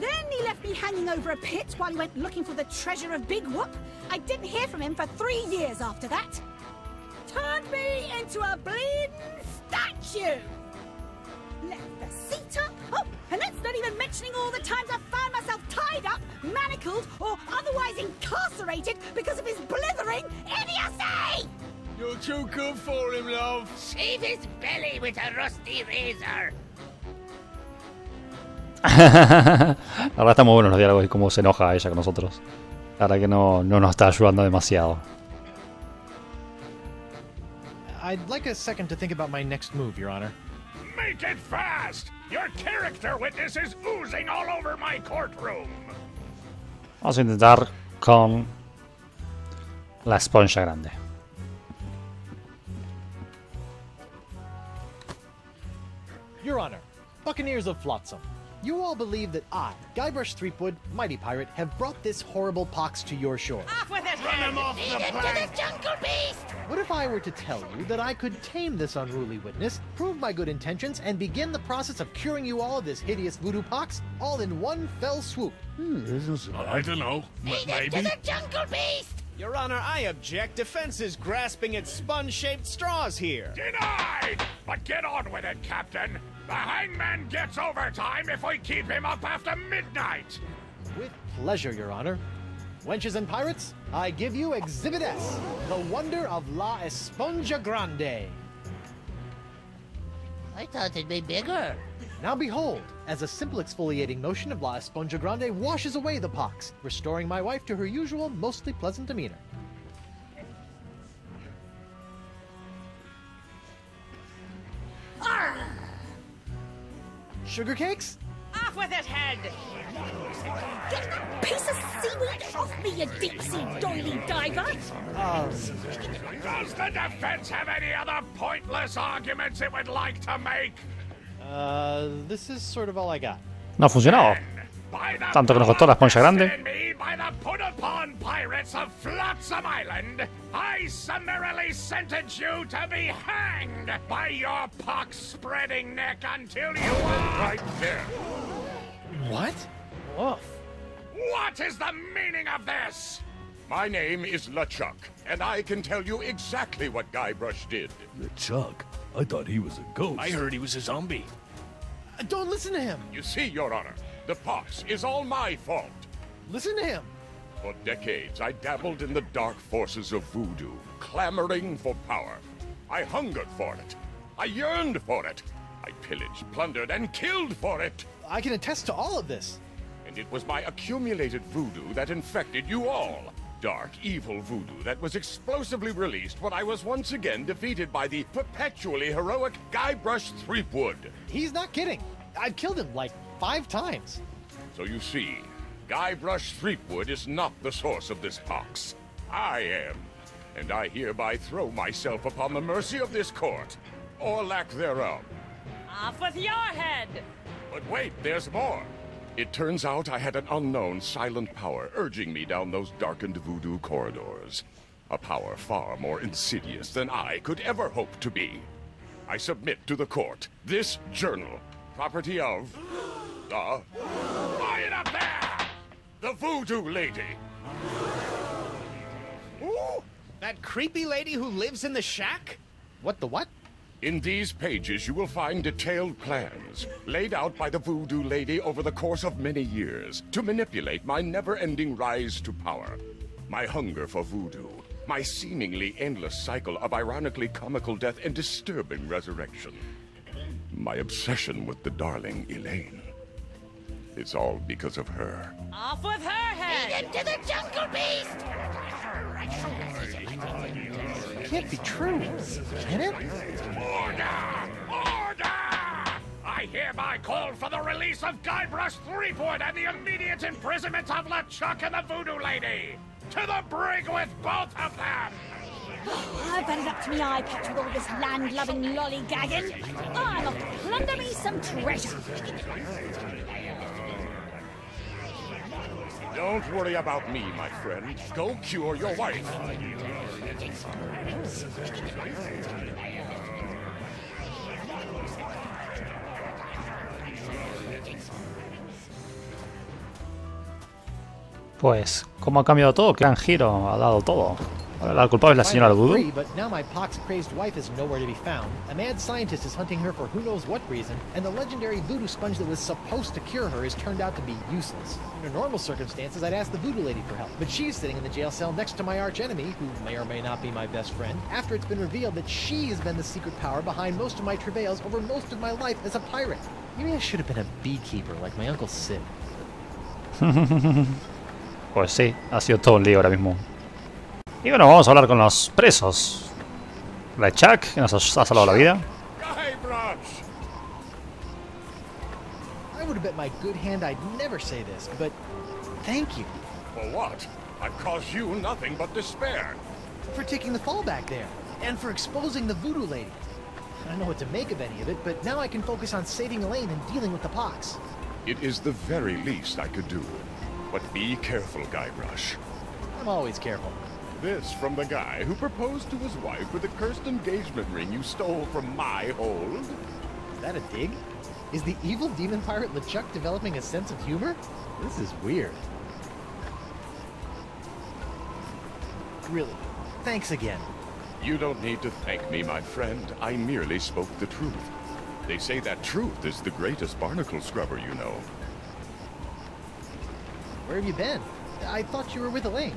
Then he left me hanging over a pit while he went looking for the treasure of Big Whoop. I didn't hear from him for 3 years after that. Turned me into a bleeding statue. Left the seat up. Oh, and that's not even mentioning all the times I found myself tied up, manacled, or otherwise incarcerated because of his blithering idiocy! You're too good for him, love. Shave his belly with a rusty razor. La verdad está muy bueno los diálogos y cómo se enoja ella con nosotros. La verdad que no nos está ayudando demasiado. I'd like a second to think about my next move, Your Honor. Make it fast! Your character witness is oozing all over my courtroom. Vamos a intentar con la esponja grande. Your Honor, Buccaneers of Flotsam, you all believe that I, Guybrush Threepwood, mighty pirate, have brought this horrible pox to your shore. Off with it, Run him off the plank. Jungle beast! What if I were to tell you that I could tame this unruly witness, prove my good intentions, and begin the process of curing you all of this hideous voodoo pox, all in one fell swoop? I don't know. Maybe. To the jungle beast! Your Honor, I object. Defense is grasping at sponge-shaped straws here. Denied! But get on with it, Captain. The hangman gets overtime if we keep him up after midnight. With pleasure, Your Honor. Wenches and pirates, I give you Exhibit S, the wonder of La Esponja Grande. I thought it'd be bigger. Now behold, as a simple exfoliating motion of La Esponja Grande washes away the pox, restoring my wife to her usual, mostly pleasant demeanor. Sugar cakes? Off with it, head! Get that piece of seaweed off me, you deep-sea doily diver! Does the defense have any other pointless arguments it would like to make? This is sort of all I got. No ha funcionado. By the Tanto que nos costó la esponja grande. vested in me by the put-upon pirates of Flotsam Island, I summarily sentence you to be hanged by your pox-spreading neck until you are... Right there. What? Woof. What is the meaning of this? My name is LeChuck, and I can tell you exactly what Guybrush did. LeChuck? I thought he was a ghost. I heard he was a zombie. Don't listen to him. You see, Your Honor, the pox is all my fault. Listen to him. For decades, I dabbled in the dark forces of voodoo, clamoring for power. I hungered for it. I yearned for it. I pillaged, plundered, and killed for it. I can attest to all of this. And it was my accumulated voodoo that infected you all. Dark, evil voodoo that was explosively released when I was once again defeated by the perpetually heroic Guybrush Threepwood. He's not kidding. I've killed him like 5 times. So you see, Guybrush Threepwood is not the source of this pox. I am. And I hereby throw myself upon the mercy of this court, or lack thereof. Off with your head! But wait, there's more. It turns out I had an unknown silent power urging me down those darkened voodoo corridors. A power far more insidious than I could ever hope to be. I submit to the court this journal, property of Quiet up there! the voodoo lady. Ooh, that creepy lady who lives in the shack? What the what? In these pages, you will find detailed plans laid out by the voodoo lady over the course of many years to manipulate my never-ending rise to power. My hunger for voodoo, my seemingly endless cycle of ironically comical death and disturbing resurrection. My obsession with the darling Elaine. It's all because of her. Off with her head! To the jungle beast! It can't be true. Can it? Order! Order! I hereby call for the release of Guybrush, Threepwood, and the immediate imprisonment of LeChuck and the Voodoo Lady! To the brig with both of them! I've had it up to me eye patch with all this land-loving lollygagging. I'm off to plunder me some treasure. Don't worry about me, my friend. Go cure your wife. Pues, ¿cómo ha cambiado todo? ¿Qué gran giro ha dado todo? Ahora la culpable es la señora Voodoo. Free, but now my pox-crazed wife is nowhere to be found. A mad scientist is hunting her for who knows what reason, and the legendary voodoo sponge that was supposed to cure her has turned out to be useless. Under normal circumstances, I'd ask the voodoo lady for help, but she's sitting in the jail cell next to my archenemy, who may or may not be my best friend, after it's been revealed that she has been the secret power behind most of my travails over most of my life as a pirate. Maybe I should have been a beekeeper like my Uncle Sid. Pues sí, ha sido todo un lío ahora mismo. Y bueno, vamos a hablar con los presos. LeChuck, que nos ha salvado la vida. Guybrush! I would have bet my good hand I'd never say this, but thank you. For what? I've caused you nothing but despair. For taking the fall back there, and for exposing the voodoo lady. I don't know what to make of any of it, but now I can focus on saving Elaine and dealing with the pox. It is the very least I could do. But be careful, Guybrush. I'm always careful. This from the guy who proposed to his wife with the cursed engagement ring you stole from my hold? Is that a dig? Is the evil demon pirate LeChuck developing a sense of humor? This is weird. Really, thanks again. You don't need to thank me, my friend. I merely spoke the truth. They say that truth is the greatest barnacle scrubber you know. Where have you been? I thought you were with Elaine.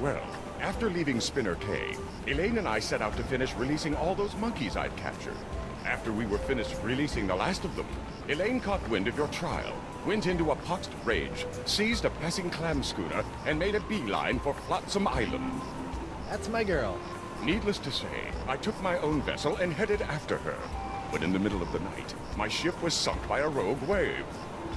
Well, after leaving Spinner Cave, Elaine and I set out to finish releasing all those monkeys I'd captured. After we were finished releasing the last of them, Elaine caught wind of your trial, went into a poxed rage, seized a passing clam schooner, and made a beeline for Flotsam Island. That's my girl. Needless to say, I took my own vessel and headed after her. But in the middle of the night, my ship was sunk by a rogue wave.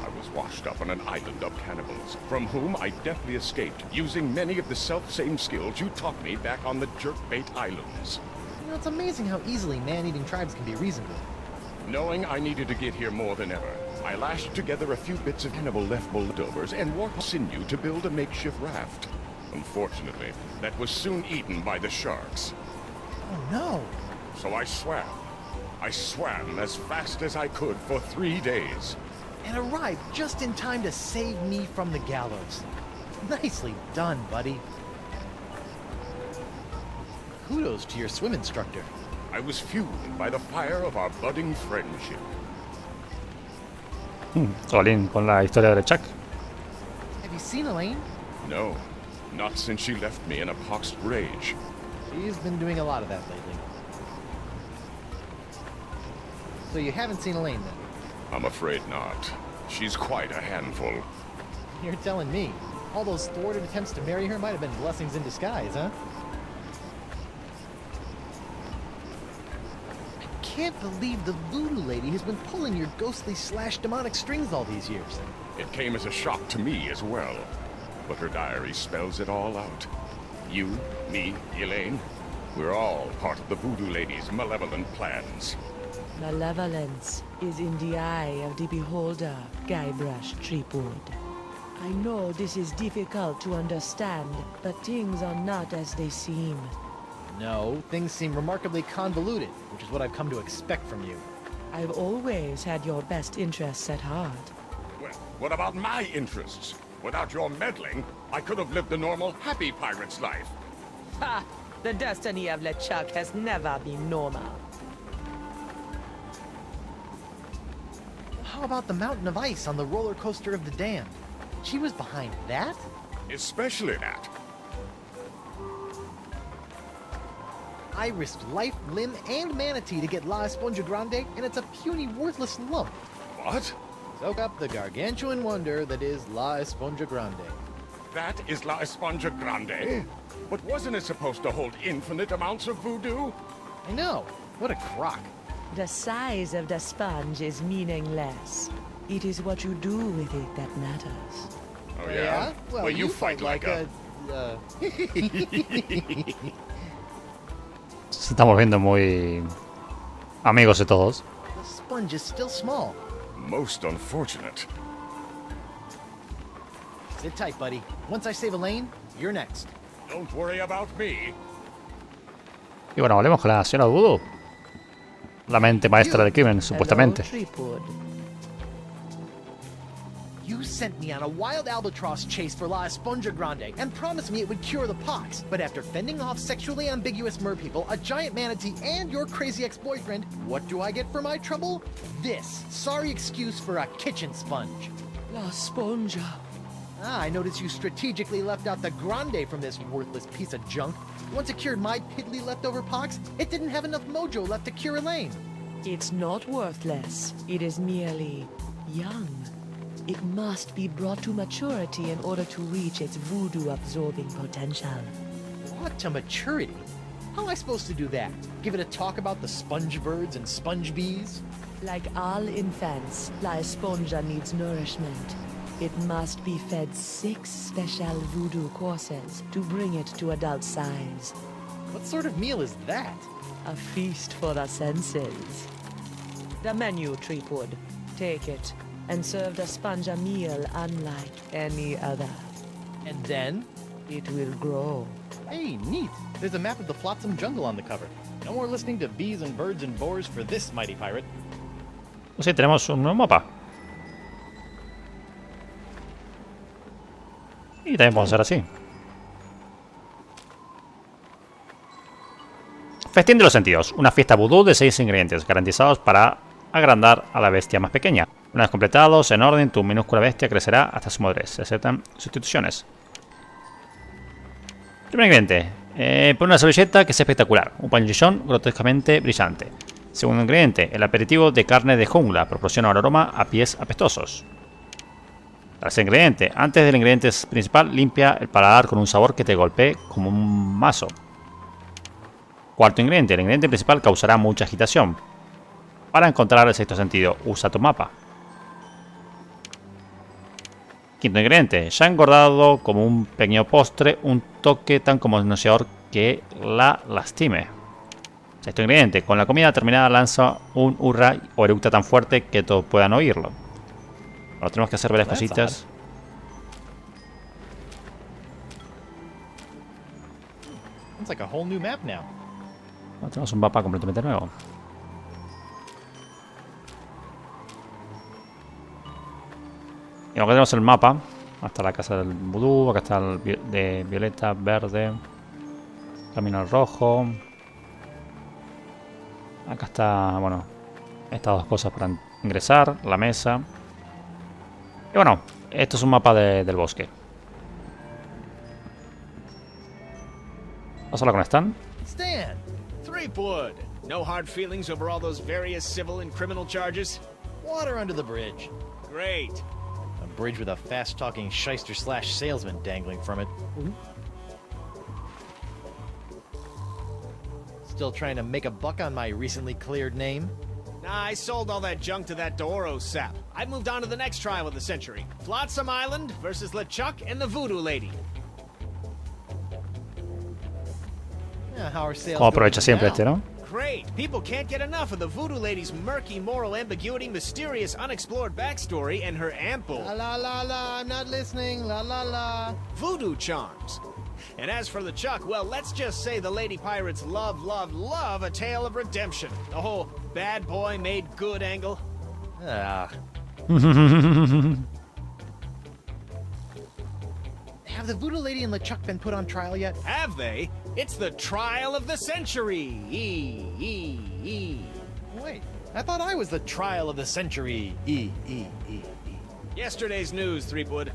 I was washed up on an island of cannibals, from whom I deftly escaped, using many of the self-same skills you taught me back on the Jerkbait Islands. You know, it's amazing how easily man-eating tribes can be reasoned with. Knowing I needed to get here more than ever, I lashed together a few bits of cannibal leftovers and warped sinew to build a makeshift raft. Unfortunately, that was soon eaten by the sharks. Oh no! So I swam. I swam as fast as I could for 3 days. And arrived just in time to save me from the gallows. Nicely done, buddy. Kudos to your swim instructor. I was fueled by the fire of our budding friendship. Solín con la historia de LeChuck. Have you seen Elaine? No, not since she left me in a poxed rage. She's been doing a lot of that lately. So you haven't seen Elaine then? I'm afraid not. She's quite a handful. You're telling me. All those thwarted attempts to marry her might have been blessings in disguise, huh? I can't believe the voodoo lady has been pulling your ghostly / demonic strings all these years. It came as a shock to me as well. But her diary spells it all out. You, me, Elaine, we're all part of the voodoo lady's malevolent plans. Malevolence is in the eye of the beholder, Guybrush Threepwood. I know this is difficult to understand, but things are not as they seem. No, things seem remarkably convoluted, which is what I've come to expect from you. I've always had your best interests at heart. Well, what about my interests? Without your meddling, I could have lived a normal, happy pirate's life. Ha! The destiny of LeChuck has never been normal. How about the mountain of ice on the roller coaster of the dam? She was behind that? Especially that. I risked life, limb, and manatee to get La Esponja Grande, and it's a puny, worthless lump. What? Soak up the gargantuan wonder that is La Esponja Grande. That is La Esponja Grande? But wasn't it supposed to hold infinite amounts of voodoo? I know. What a crock. The size of the sponge is meaningless. It is what you do with it that matters. Oh, yeah? Well, you fight like a... Se estamos viendo muy amigos de todos. The sponge is still small. Most unfortunate. Sit tight, buddy. Once I save Elaine, you're next. Don't worry about me. Y bueno, volvemos con la señora Voodoo. La mente maestra del crimen, Hello, supuestamente. Threepwood. You sent me on a wild albatross chase for La Esponja Grande and promised me it would cure the pox. But after fending off sexually ambiguous merpeople, a giant manatee, and your crazy ex-boyfriend, what do I get for my trouble? This sorry excuse for a kitchen sponge. La Sponja. Ah, I noticed you strategically left out the Grande from this worthless piece of junk. Once it cured my piddly leftover pox, it didn't have enough mojo left to cure Elaine. It's not worthless. It is merely young. It must be brought to maturity in order to reach its voodoo-absorbing potential. What to maturity? How am I supposed to do that? Give it a talk about the sponge birds and sponge bees? Like all infants, La Esponja needs nourishment. It must be fed 6 special voodoo courses to bring it to adult size. What sort of meal is that? A feast for the senses. The menu, Threepwood. Take it, and serve the sponge a meal unlike any other. And then? It will grow. Hey, neat. There's a map of the Flotsam Jungle on the cover. No more listening to bees and birds and boars for this mighty pirate. Pues sí, tenemos un nuevo mapa. Y también podemos hacer así. Festín de los sentidos. Una fiesta vudú de 6 ingredientes garantizados para agrandar a la bestia más pequeña. Una vez completados, en orden, tu minúscula bestia crecerá hasta su madurez. Se aceptan sustituciones. Primer ingrediente. Pon una servilleta que es espectacular. Un pañuelón grotescamente brillante. Segundo ingrediente. El aperitivo de carne de jungla. Proporciona un aroma a pies apestosos. Tercer ingrediente. Antes del ingrediente principal, limpia el paladar con un sabor que te golpee como un mazo. Cuarto ingrediente. El ingrediente principal causará mucha agitación. Para encontrar el sexto sentido, usa tu mapa. Quinto ingrediente. Ya engordado como un pequeño postre, un toque tan conmocionador que la lastime. Sexto ingrediente. Con la comida terminada lanza un hurra o eructa tan fuerte que todos puedan oírlo. Ahora tenemos que hacer varias cositas. It's like a whole new map now. Ahora tenemos un mapa completamente nuevo. Y acá tenemos el mapa. Acá está la casa del vudú, acá está el de violeta, verde, camino al rojo. Acá está, bueno, estas dos cosas para ingresar, la mesa. Y bueno, esto es un mapa del bosque. Vamos a hablar con Stan. Stan! Threepwood! No hard feelings over all those various civil and criminal charges? Water under the bridge. Great. A bridge with a fast-talking shyster/salesman dangling from it. Still trying to make a buck on my recently cleared name? Nah, I sold all that junk to that Doro sap. I moved on to the next trial of the century. Flotsam Island versus LeChuck and the Voodoo Lady. Yeah, how are sales Como aprovecha going siempre now? este, ¿no? Great! People can't get enough of the Voodoo Lady's murky moral ambiguity, mysterious unexplored backstory, and her ample... La la la la, I'm not listening, la la la. ...voodoo charms. And as for LeChuck, well, let's just say the lady pirates love a tale of redemption. The whole bad boy made good angle. Ah. Have the Voodoo Lady and LeChuck been put on trial yet? Have they? It's the trial of the century. Wait, I thought I was the trial of the century. Yesterday's news, Threepwood.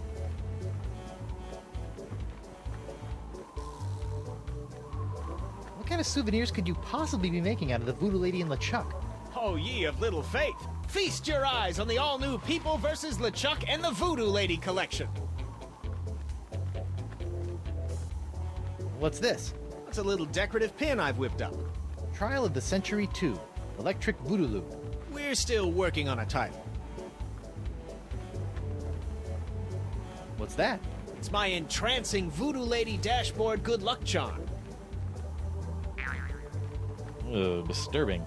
What kind of souvenirs could you possibly be making out of the Voodoo Lady and LeChuck? Oh, ye of little faith. Feast your eyes on the all-new People vs. LeChuck and the Voodoo Lady collection. What's this? It's a little decorative pin I've whipped up. Trial of the Century 2, Electric Voodoo Loop. We're still working on a title. What's that? It's my entrancing Voodoo Lady dashboard good luck charm. Disturbing.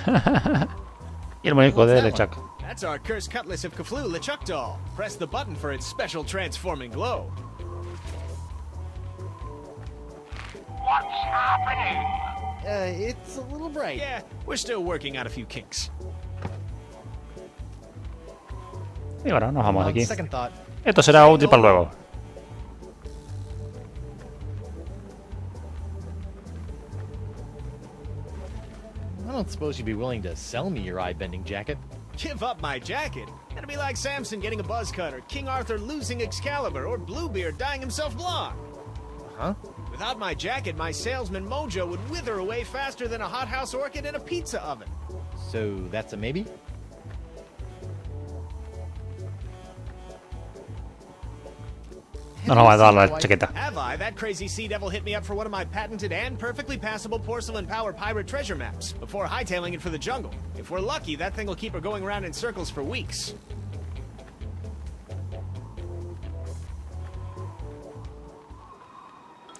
Y el muñeco de LeChuck. That's our cursed cutlass of Cthulhu LeChuck doll. Press the button for its special transforming glow. What's happening? It's a little bright. Yeah, we're still working out a few kinks. Y bueno, nos vamos de aquí. Second thought. Esto será útil para luego. I don't suppose you'd be willing to sell me your eye-bending jacket. Give up my jacket? It'd be like Samson getting a buzz cut, or King Arthur losing Excalibur, or Bluebeard dyeing himself blonde. Huh? Without my jacket, my salesman mojo would wither away faster than a hothouse orchid in a pizza oven. So that's a maybe? No nos va a dar la chaqueta. Have I? That crazy sea devil hit me up for one of my patented and perfectly passable porcelain power pirate treasure maps before hightailing it for the jungle. If we're lucky, that thing will keep her going around in circles for weeks.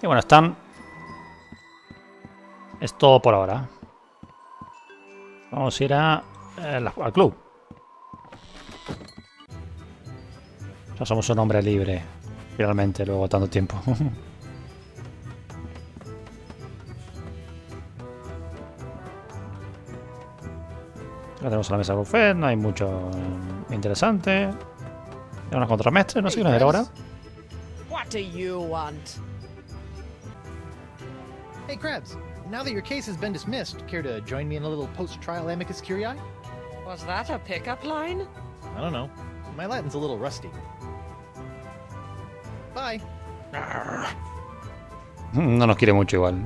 Y bueno, están... Es todo por ahora. Vamos a ir al club. Ya somos un hombre libre. Finalmente, luego de tanto tiempo. Acá tenemos la mesa de buffet. No hay mucho interesante. Hay unos contramestres. No sé qué nos dirá ahora. What do you want? Hey, Krabs. Now that your case has been dismissed, care to join me in a little post-trial amicus curiae? Was that a pickup line? I don't know. My Latin's a little rusty. Bye. No nos quiere mucho igual.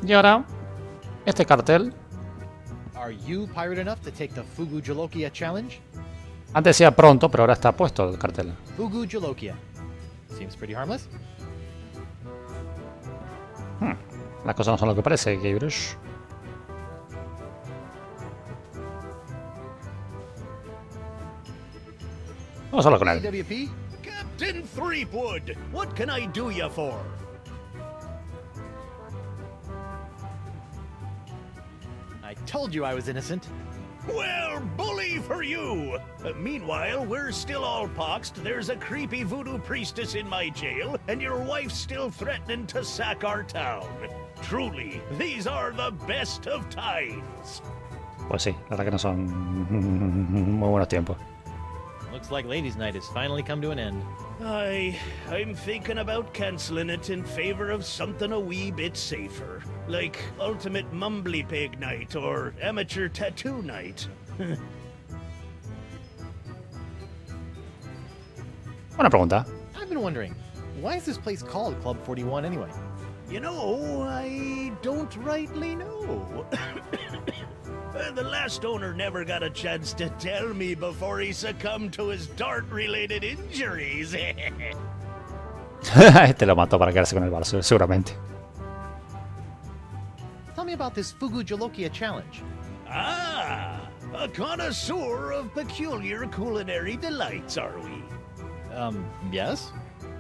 Y ahora, este cartel. Are you pirate enough to take the Fugu Jolokia challenge? Antes decía pronto, pero ahora está puesto el cartel. Fugu Jolokia. Seems pretty harmless. Las cosas no son lo que parece, Guybrush. Vamos a hablar con él. AWP? Captain Threepwood, what can I do you for? I told you I was innocent. Well, bully for you! Meanwhile, we're still all poxed, there's a creepy voodoo priestess in my jail, and your wife's still threatening to sack our town. Truly, these are the best of times. Pues sí, la verdad que no son muy buenos tiempos. Looks like Ladies' Night has finally come to an end. I'm thinking about canceling it in favor of something a wee bit safer. Like Ultimate Mumbly Pig Night or Amateur Tattoo Night. Buena pregunta. I've been wondering, why is this place called Club 41 anyway? You know, I don't rightly know. The last owner never got a chance to tell me before he succumbed to his dart-related injuries. Este lo mató para quedarse con el bar, seguramente. Tell me about this Fugu Jolokia challenge. Ah, a connoisseur of peculiar culinary delights, are we? Yes?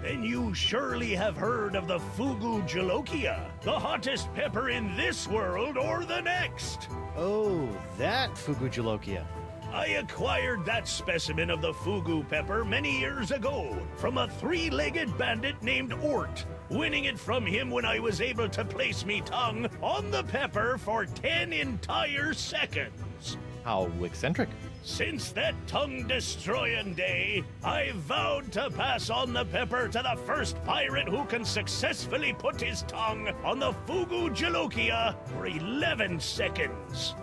then you surely have heard of the Fugu Jolokia, the hottest pepper in this world or the next. Oh, that Fugujalokia. I acquired that specimen of the Fugu pepper many years ago from a three-legged bandit named Ort, winning it from him when I was able to place me tongue on the pepper for 10 entire seconds. How eccentric. Since that tongue-destroying day, I vowed to pass on the pepper to the first pirate who can successfully put his tongue on the Fugu Jolokia for 11 seconds.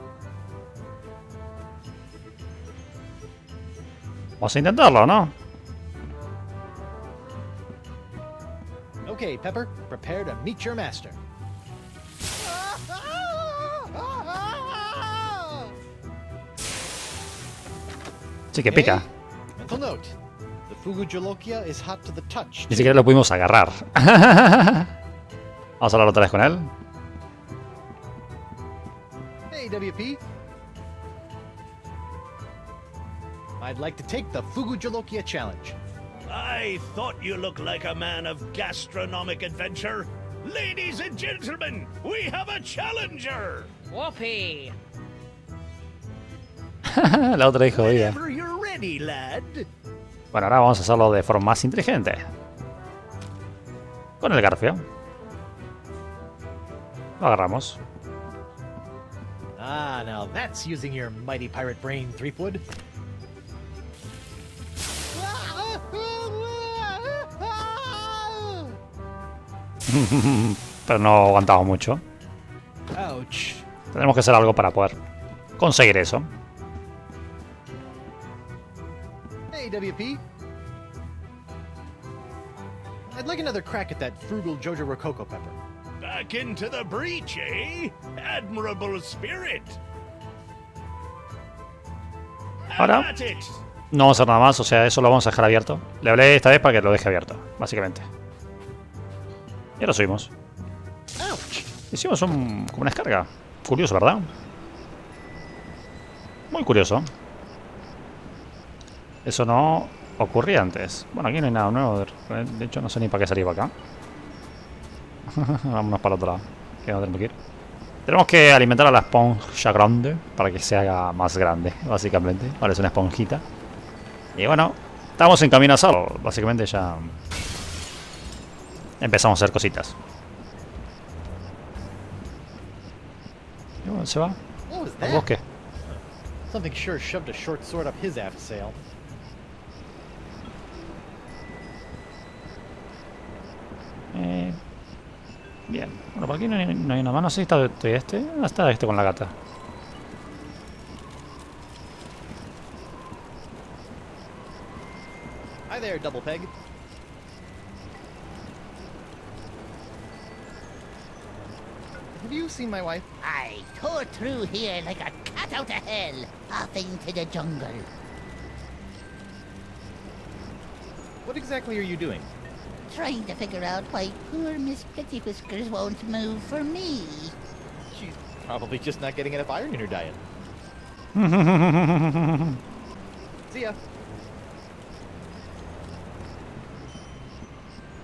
Vamos a intentarlo, ¿no? Okay, Pepper, prepare to meet your master. Sí que pica. Mental note. The Fugujalokia is hot to the touch. Ni siquiera lo pudimos agarrar. Vamos a hablar otra vez con él. Hey, WP. I'd like to take the Fugujalokia challenge. I thought you looked like a man of gastronomic adventure. Ladies and gentlemen, we have a challenger. Whoopee. La otra dijo, oiga. Whenever you're ready, lad. Bueno, ahora vamos a hacerlo de forma más inteligente. Con el garfio. Lo agarramos. Ah, now that's using your mighty pirate brain, Threepwood. Pero no aguantamos mucho. Ouch. Tenemos que hacer algo para poder conseguir eso. Hey, WP. I'd like another crack at that frugal Jojo Rococo pepper. Back into the breach, eh? Admirable spirit. Ahora Have at it. no vamos a hacer nada más, o sea, eso lo vamos a dejar abierto. Le hablé esta vez para que lo deje abierto, básicamente. Y ahora subimos. Hicimos como una descarga. Curioso, ¿verdad? Muy curioso. Eso no ocurría antes. Bueno, aquí no hay nada nuevo. De hecho, no sé ni para qué salir para acá. Vámonos para el otro lado, que no tenemos que ir. Tenemos que alimentar a la esponja grande para que se haga más grande, básicamente. Ahora es una esponjita. Y bueno, estamos en camino a hacerlo. Básicamente ya empezamos a hacer cositas. ¿Y dónde se va? What was Al that? bosque. Something sure shoved a short sword up his aft sail. Bien. Bueno, por aquí no hay nada más. No sé si está este. ¿Dónde está este con la gata? Hi there, Double Peg. Have you seen my wife? I tore through here like a cat out of hell, off into the jungle. What exactly are you doing? Trying to figure out why poor Miss Pretty Whiskers won't move for me. She's probably just not getting enough iron in her diet. See ya.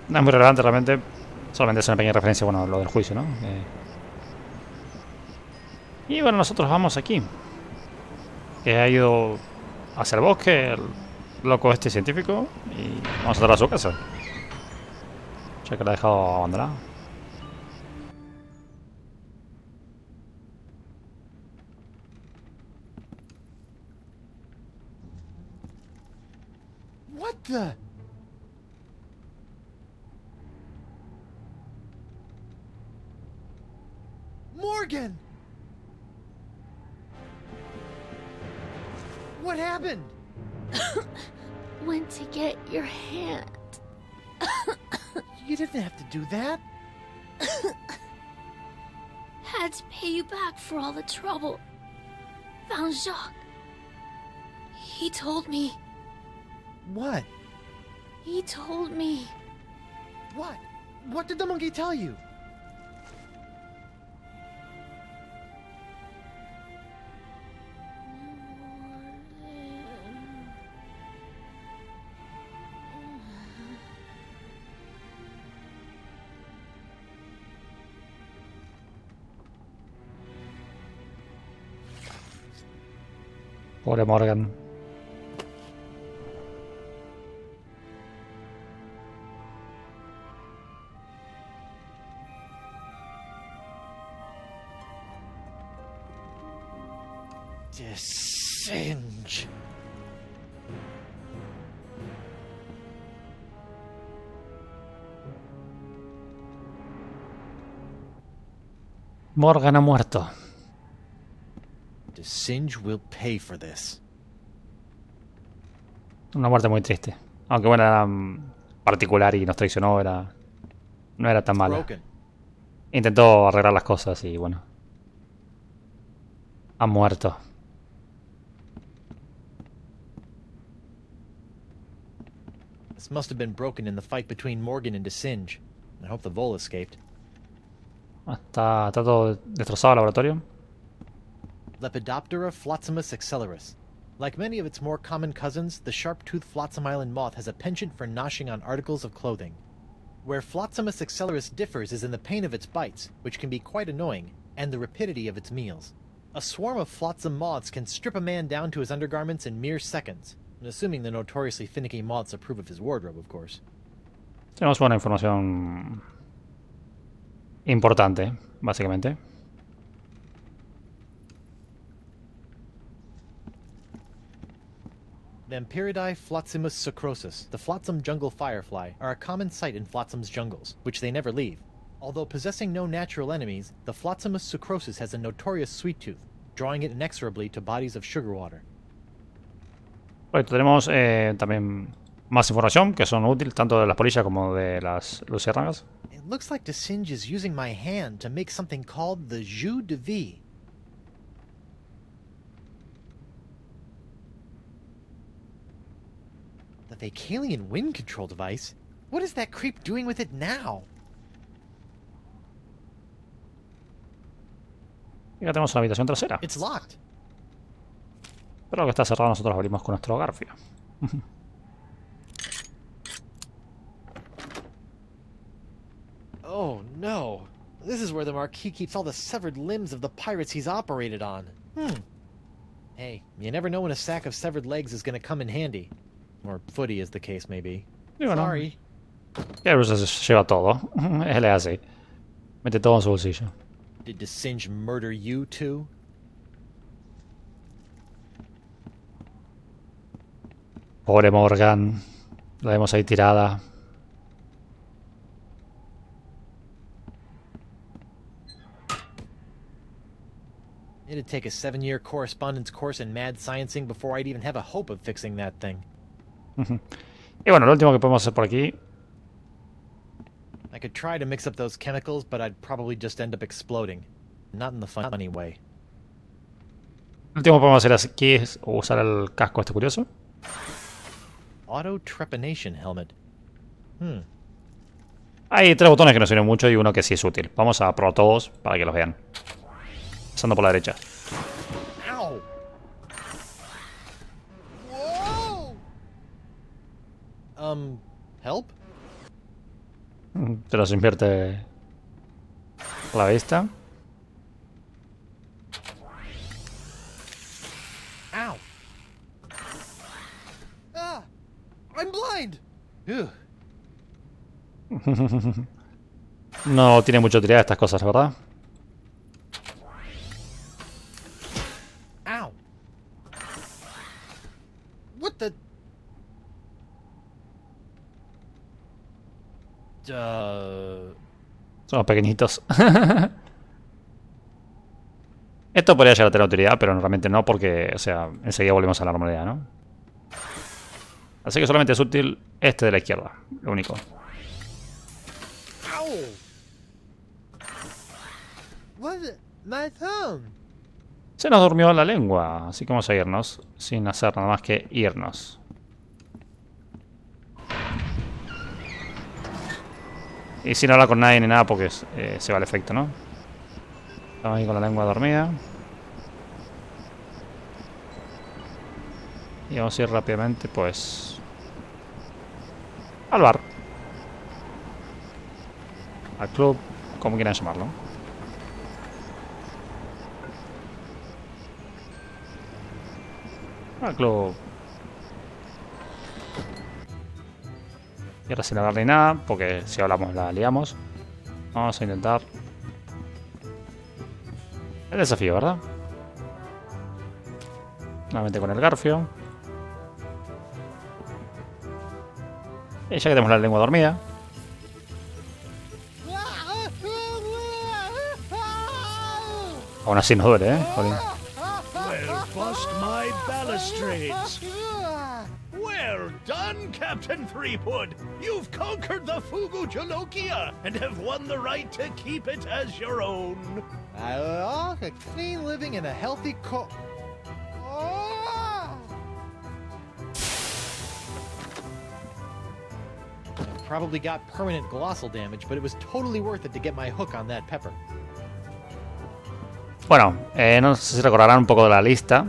No es muy relevante realmente. Solamente es una pequeña referencia, bueno, a lo del juicio, ¿no? Y bueno, nosotros vamos aquí. Que ha ido hacia el bosque, el loco este científico. Y vamos a entrar a su casa. Ya que la ha dejado abandonada. What the? Morgan! What happened? Went to get your hand. You didn't have to do that. Had to pay you back for all the trouble. Found Jacques. He told me. What? He told me. What? What did the monkey tell you? Pobre Morgan. Descend. Morgan ha muerto. Descend will pay for this. Una muerte muy triste. Aunque bueno, era particular y nos traicionó, no era tan mala. Intentó arreglar las cosas y bueno. Ha muerto. This must have been broken in the fight between Morgan and Descend. I hope the Vole escaped. Está todo destrozado el laboratorio. Lepidoptera flotzimus accelerus. Like many of its more common cousins, the sharp-toothed flotsam island moth has a penchant for noshing on articles of clothing. Where Flotzimus accelerus differs is in the pain of its bites, which can be quite annoying, and the rapidity of its meals. A swarm of flotsam moths can strip a man down to his undergarments in mere seconds, assuming the notoriously finicky moths approve of his wardrobe, of course. Tenemos buena información importante, básicamente. Vampiridae flotzimus sucrosus, the flotsam jungle firefly, are a common sight in flotsam's jungles, which they never leave. Although possessing no natural enemies, the flotzimus sucrosus has a notorious sweet tooth, drawing it inexorably to bodies of sugar water. Bueno, tenemos también más información que son útiles tanto de las polillas como de las luciérnagas. It looks like Descend is using my hand to make something called the jus de vie. The Vacalian wind control device? What is that creep doing with it now? Y acá tenemos una habitación trasera. It's locked. Pero lo que está cerrado nosotros lo abrimos con nuestro garfio. Oh no. This is where the Marquis keeps all the severed limbs of the pirates he's operated on. Hey, you never know when a sack of severed legs is going to come in handy. Or footy, as the case may be. Sorry. Guybrush se lleva todo. Él es así. Mete todo en su bolsillo. Did Descend murder you too? Pobre Morgan. La vemos ahí tirada. It'd take a 7-year correspondence course in mad sciencing before I'd even have a hope of fixing that thing. Y bueno, lo último que podemos hacer por aquí. I could try to mix up those chemicals, but I'd probably just end up exploding. Not in the funny way. Lo último que podemos hacer aquí es usar el casco este curioso. Auto trepanation helmet. Hay 3 botones que no sirven mucho y uno que sí es útil. Vamos a probar todos para que los vean. Pasando por la derecha. Ow. Whoa. Help? Te los invierte a la vista. Ow. Ah! I'm blind. No tiene mucha utilidad estas cosas, ¿verdad? Ow. What the? Son pequeñitos. Esto podría llegar a tener utilidad, pero realmente no, porque, o sea, enseguida volvemos a la normalidad, ¿no? Así que solamente es útil este de la izquierda, lo único. Ow. What? My thumb. Se nos durmió la lengua, así que vamos a irnos, sin hacer nada más que irnos. Y sin hablar con nadie ni nada porque se va el efecto, ¿no? Estamos ahí con la lengua dormida. Y vamos a ir rápidamente, pues... al bar. Al club, como quieran llamarlo. Al club. Y ahora sin hablar ni nada, porque si hablamos la liamos. Vamos a intentar el desafío, ¿verdad? Nuevamente con el garfio. Y ya que tenemos la lengua dormida. Aún así no duele, ¿eh? Jolín. Well, bust my balustrades. Well done, Captain Threepwood. You've conquered the Fugu Jalokia and have won the right to keep it as your own. A clean living and a healthy Probably got permanent glossal damage, but it was totally worth it to get my hook on that pepper. Bueno, no sé si recordarán un poco de la lista.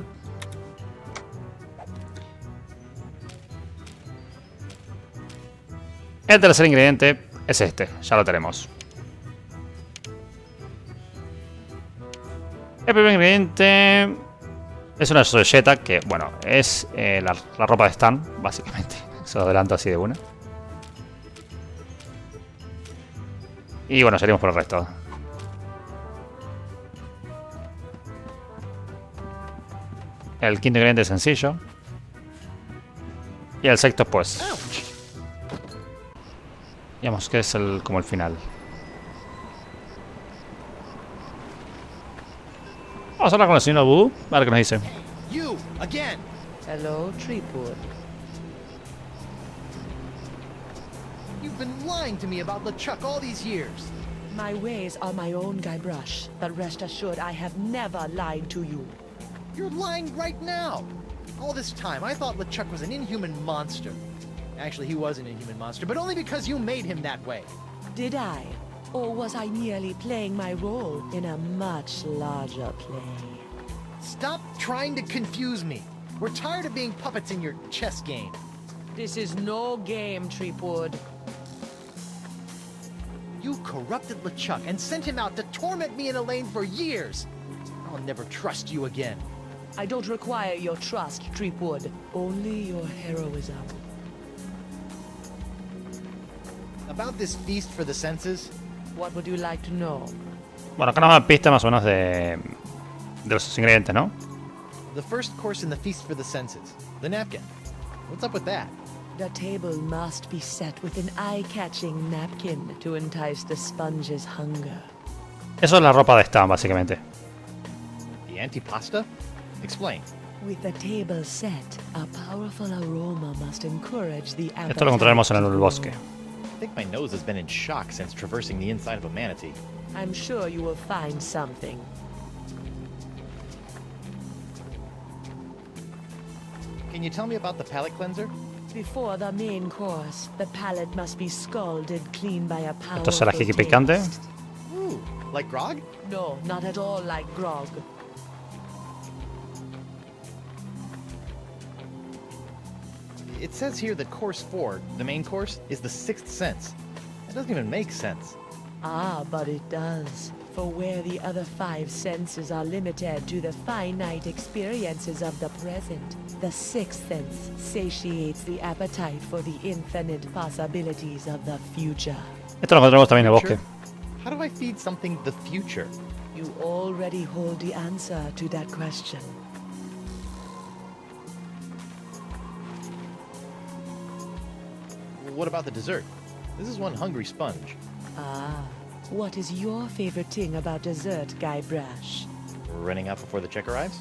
El tercer ingrediente es este, ya lo tenemos. El primer ingrediente es una servilleta que, bueno, es la ropa de Stan, básicamente. Se lo adelanto así de una. Y bueno, salimos por el resto. El quinto ingrediente es sencillo. Y el sexto, pues, digamos que es como el final. Vamos a hablar con el señor Voodoo, a ver qué nos dice. You again. Hello, Threepwood. You've been lying to me about LeChuck all these years. My ways are my own, Guybrush, but rest assured I have never lied to you. You're lying right now. All this time, I thought LeChuck was an inhuman monster. Actually, he was an inhuman monster, but only because you made him that way. Did I? Or was I merely playing my role in a much larger play? Stop trying to confuse me. We're tired of being puppets in your chess game. This is no game, Threepwood. You corrupted LeChuck and sent him out to torment me and Elaine for years. I'll never trust you again. I don't require your trust, Threepwood. Only your heroism. About this feast for the senses. What would you like to know? Bueno, acá nos da una pista más o menos de los ingredientes, ¿no? The first course in the feast for the senses. The napkin. What's up with that? The table must be set with an eye-catching napkin to entice the sponge's hunger. Eso es la ropa de Stan, básicamente. The antipasta? Explain. With the table set, a powerful aroma must encourage the appetite. Esto lo encontraremos en el bosque. I think my nose has been in shock since traversing the inside of a manatee. I'm sure you will find something. Can you tell me about the palate cleanser? Before the main course, the palate must be scalded clean by a powerful Esto es el ají picante. Ooh, like grog? No, not at all like grog. It says here that course 4, the main course, is the sixth sense. That doesn't even make sense. Ah, but it does. For where the other 5 senses are limited to the finite experiences of the present, the sixth sense satiates the appetite for the infinite possibilities of the future. Esto lo encontramos también en el bosque. How do I feed something the future? You already hold the answer to that question. What about the dessert? This is one hungry sponge. Ah, what is your favorite thing about dessert, Guybrush? Running out before the check arrives?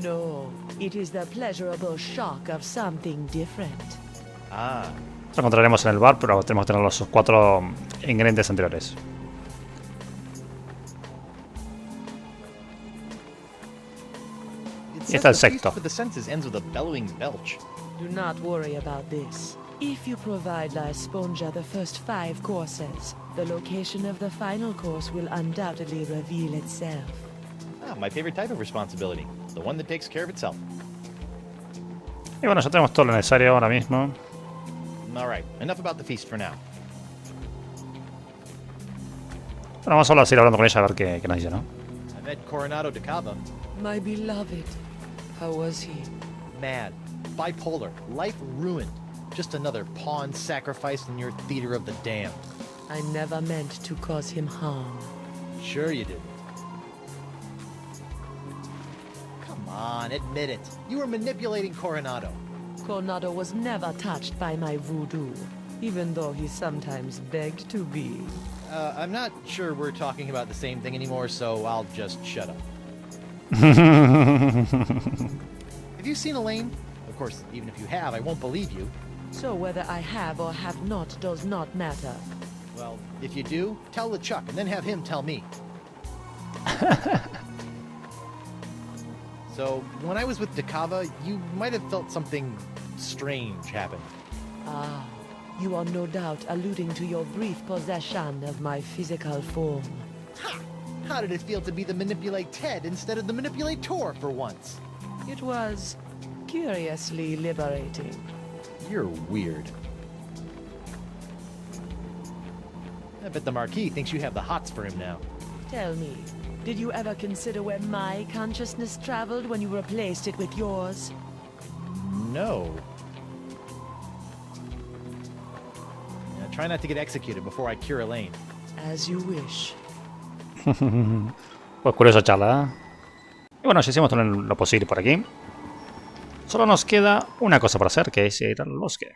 No, it is the pleasurable shock of something different. Ah. Lo encontraremos en el bar, pero tenemos que tener los 4 ingredientes anteriores. Y está el sexto. For the senses ends with a bellowing belch. Do not worry about this. If you provide La Esponja the first 5 courses, the location of the final course will undoubtedly reveal itself. Ah, my favorite type of responsibility. The one that takes care of itself. Y bueno, ya tenemos todo lo necesario ahora mismo. Alright, enough about the feast for now. Bueno, vamos a seguir hablando con ella a ver qué nos dice, ¿no? I met Coronado de Cava. My beloved, how was he? mad. Bipolar. Life ruined. Just another pawn sacrificed in your theater of the damned. I never meant to cause him harm. Sure you didn't. Come on, admit it. You were manipulating Coronado. Coronado was never touched by my voodoo, even though he sometimes begged to be. I'm not sure we're talking about the same thing anymore, so I'll just shut up. Have you seen Elaine? Of course, even if you have, I won't believe you. So whether I have or have not does not matter. Well, if you do, tell LeChuck and then have him tell me. So, when I was with Dakava, you might have felt something strange happen. Ah, you are no doubt alluding to your brief possession of my physical form. Ha! How did it feel to be the Manipulate Ted instead of the Manipulator for once? It was curiously liberating. You're weird. I bet the Marquis thinks you have the hots for him now. Tell me, did you ever consider where my consciousness traveled when you replaced it with yours? No. Now, try not to get executed before I cure Elaine. As you wish. Pues curiosa charla, ¿eh? Y bueno, ya hicimos todo lo posible por aquí. Solo nos queda una cosa por hacer, que es ir al bosque.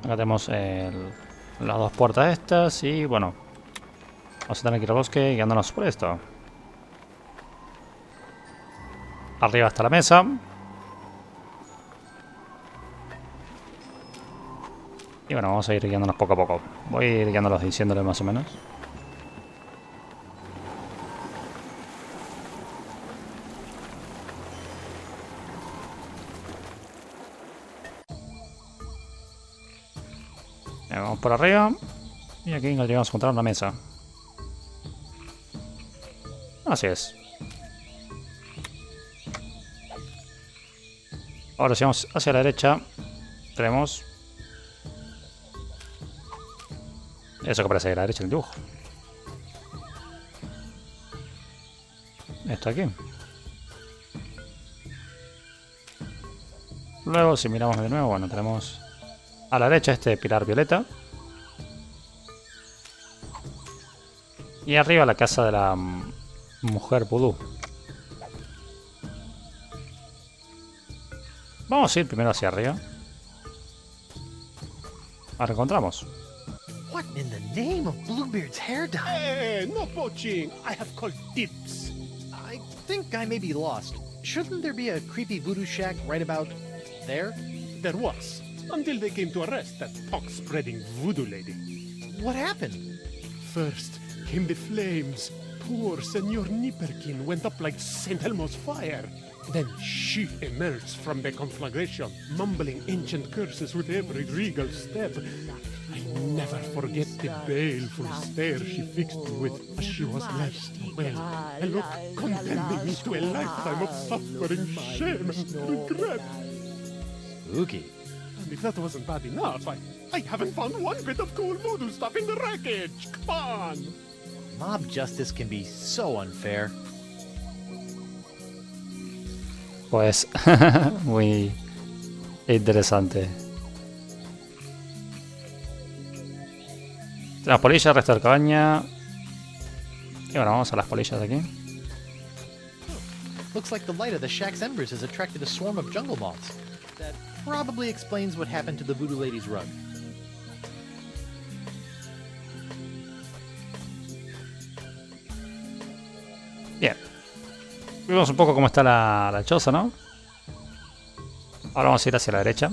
Acá tenemos las dos puertas estas y bueno, vamos a tener que ir al bosque guiándonos por esto. Arriba está la mesa. Y bueno, vamos a ir guiándonos poco a poco. Voy a ir guiándolos diciéndoles más o menos. Vamos por arriba. Y aquí llegamos a encontrar una mesa. Así es. Ahora si vamos hacia la derecha, tenemos eso que aparece ahí a la derecha en el dibujo. Esto aquí. Luego si miramos de nuevo, bueno, tenemos a la derecha este pilar violeta. Y arriba la casa de la mujer vudú. Vamos a ir primero hacia arriba. Ahora encontramos. What in the name of Bluebeard's hair dye? Hey, no poaching. I have called dibs. I think I may be lost. Shouldn't there be a creepy voodoo shack right about there? There was, until they came to arrest that talk-spreading voodoo lady. What happened? First came the flames. Poor Senor Nipperkin went up like St. Elmo's fire. Then she emerged from the conflagration, mumbling ancient curses with every regal step. I never forget the baleful stare she fixed me with as she was left. Well, a look condemning me to a lifetime of suffering, shame, and regret. Spooky. And if that wasn't bad enough, I haven't found one bit of cool voodoo stuff in the wreckage. Come on! Mob justice can be so unfair. Pues muy interesante. Tenemos polillas, resto de cabaña. Y bueno, vamos a las polillas de aquí. Looks like the light of the shack's embers has attracted a swarm of jungle moths. That probably explains what happened to the voodoo lady's rug. Bien. Vemos un poco cómo está la choza, ¿no? Ahora vamos a ir hacia la derecha.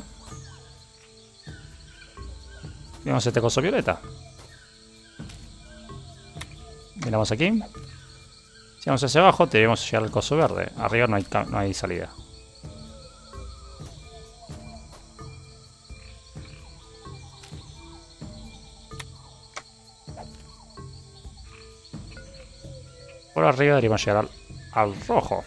Vemos este coso violeta. Miramos aquí. Si vamos hacia abajo, debemos llegar al coso verde. Arriba no hay salida. Por arriba deberíamos llegar al rojo.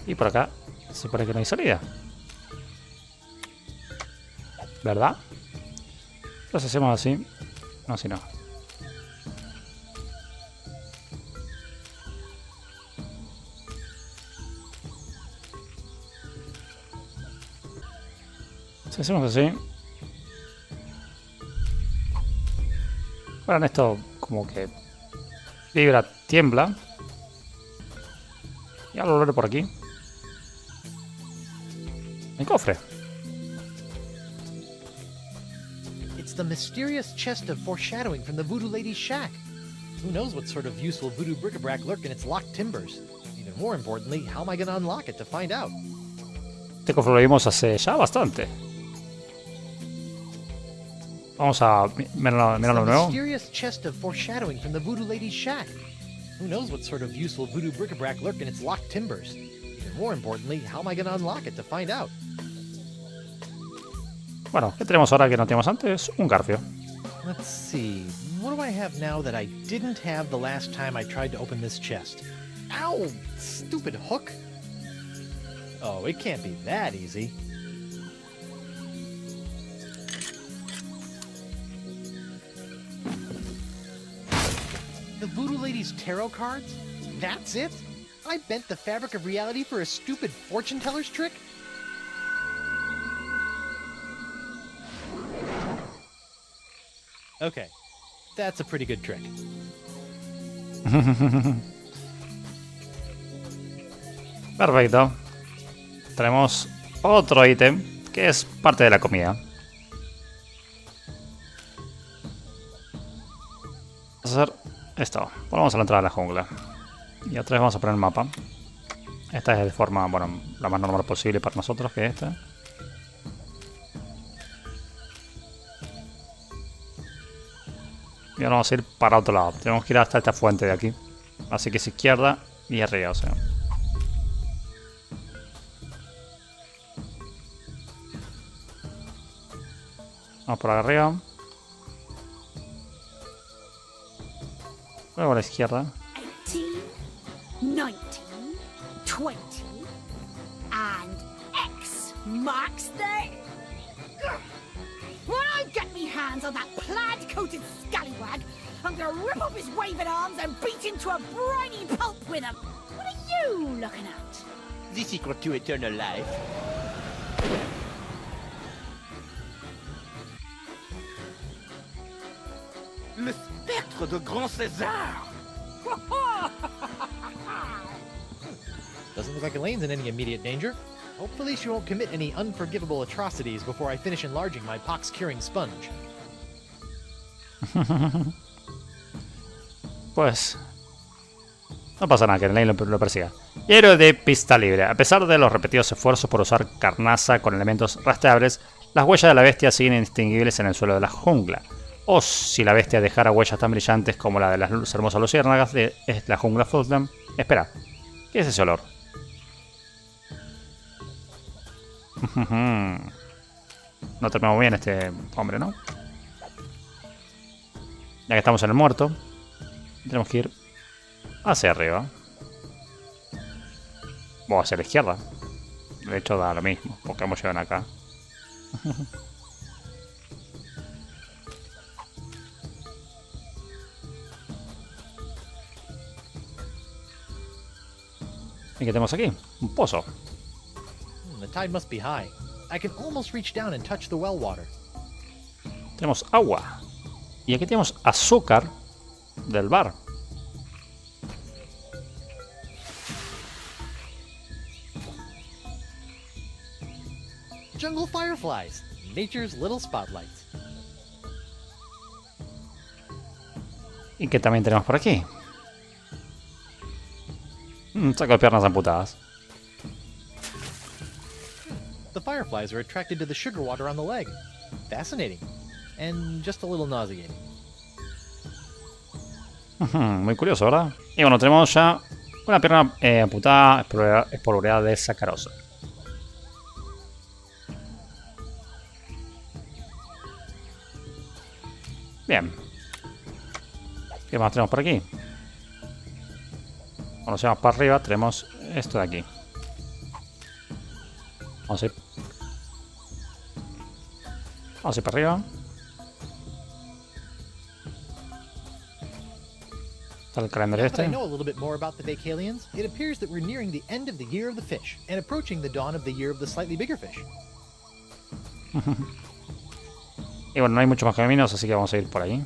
Y por acá se pone que no hay salida. ¿Verdad? Entonces hacemos así. No, así no. Si hacemos así. Bueno, esto como que vibra, tiembla. Y ahora lo veré por aquí. El cofre. It's the mysterious chest of foreshadowing from the Voodoo Lady's shack. Who knows what sort of useful voodoo bric-a-brac lurk in its locked timbers? Even more importantly, how am I going to unlock it to find out? Este cofre lo vimos hace ya bastante. Vamos a mirarlo de nuevo. Mysterious chest of foreshadowing from the Voodoo Lady's shack. Who knows what sort of useful voodoo bric-a-brac lurk in its locked timbers? Even more importantly, how am I going to unlock it to find out? Bueno, ¿qué tenemos ahora que no teníamos antes? Un garfio. Let's see. What do I have now that I didn't have the last time I tried to open this chest? Ow! Stupid hook! Oh, it can't be that easy. The Voodoo Lady's tarot cards? That's it? I bent the fabric of reality for a stupid fortune teller's trick? Okay, that's a pretty good trick. Perfecto. Tenemos otro ítem que es parte de la comida. Vamos a hacer esto. Volvamos a la entrada de la jungla. Y otra vez vamos a poner el mapa. Esta es de forma, bueno, la más normal posible para nosotros, que esta. Y ahora vamos a ir para otro lado. Tenemos que ir hasta esta fuente de aquí. Así que es izquierda y arriba, o sea. Vamos por arriba. Luego a la izquierda. 18, 19, 20, and X marks the... When I get me hands on that plaid-coated scallywag, I'm gonna rip off his waving arms and beat him to a briny pulp with them. What are you looking at? The secret to eternal life. Le spectre de Grand César! Doesn't look like Elaine's in any immediate danger. Hopefully she won't commit any unforgivable atrocities before I finish enlarging my pox-curing sponge. Pues no pasa nada que Elaine lo persiga. Héroe de pista libre. A pesar de los repetidos esfuerzos por usar carnaza con elementos rastreables, las huellas de la bestia siguen indistinguibles en el suelo de la jungla. O si la bestia dejara huellas tan brillantes como la de las hermosas luciérnagas de la jungla Floodland. Espera, ¿qué es ese olor? No terminamos bien este hombre, ¿no? Ya que estamos en el muerto, tenemos que ir hacia arriba. O hacia la izquierda. De hecho da lo mismo, porque hemos llegado acá. ¿Y qué tenemos aquí? Un pozo. The tide must be high. I can almost reach down and touch the well water. Tenemos agua. Y aquí tenemos azúcar del bar. Jungle fireflies, nature's little spotlights. ¿Y qué también tenemos por aquí? Saco de piernas amputadas. The fireflies are attracted to the sugar water on the leg. Fascinating. And just a little nauseating. Muy curioso, ¿verdad? Y bueno, tenemos ya una pierna amputada espolvoreada de sacarosa. Bien. ¿Qué más tenemos por aquí? Cuando se vamos para arriba tenemos esto de aquí. Vamos a ir Vamos a ir para arriba. Está el calendario Now that I este. know a little bit more about the Vacalians, it appears that we're nearing the end of the year of the fish and approaching the dawn of the year of the slightly bigger fish. Y bueno, no hay muchos más caminos, así que vamos a ir por ahí.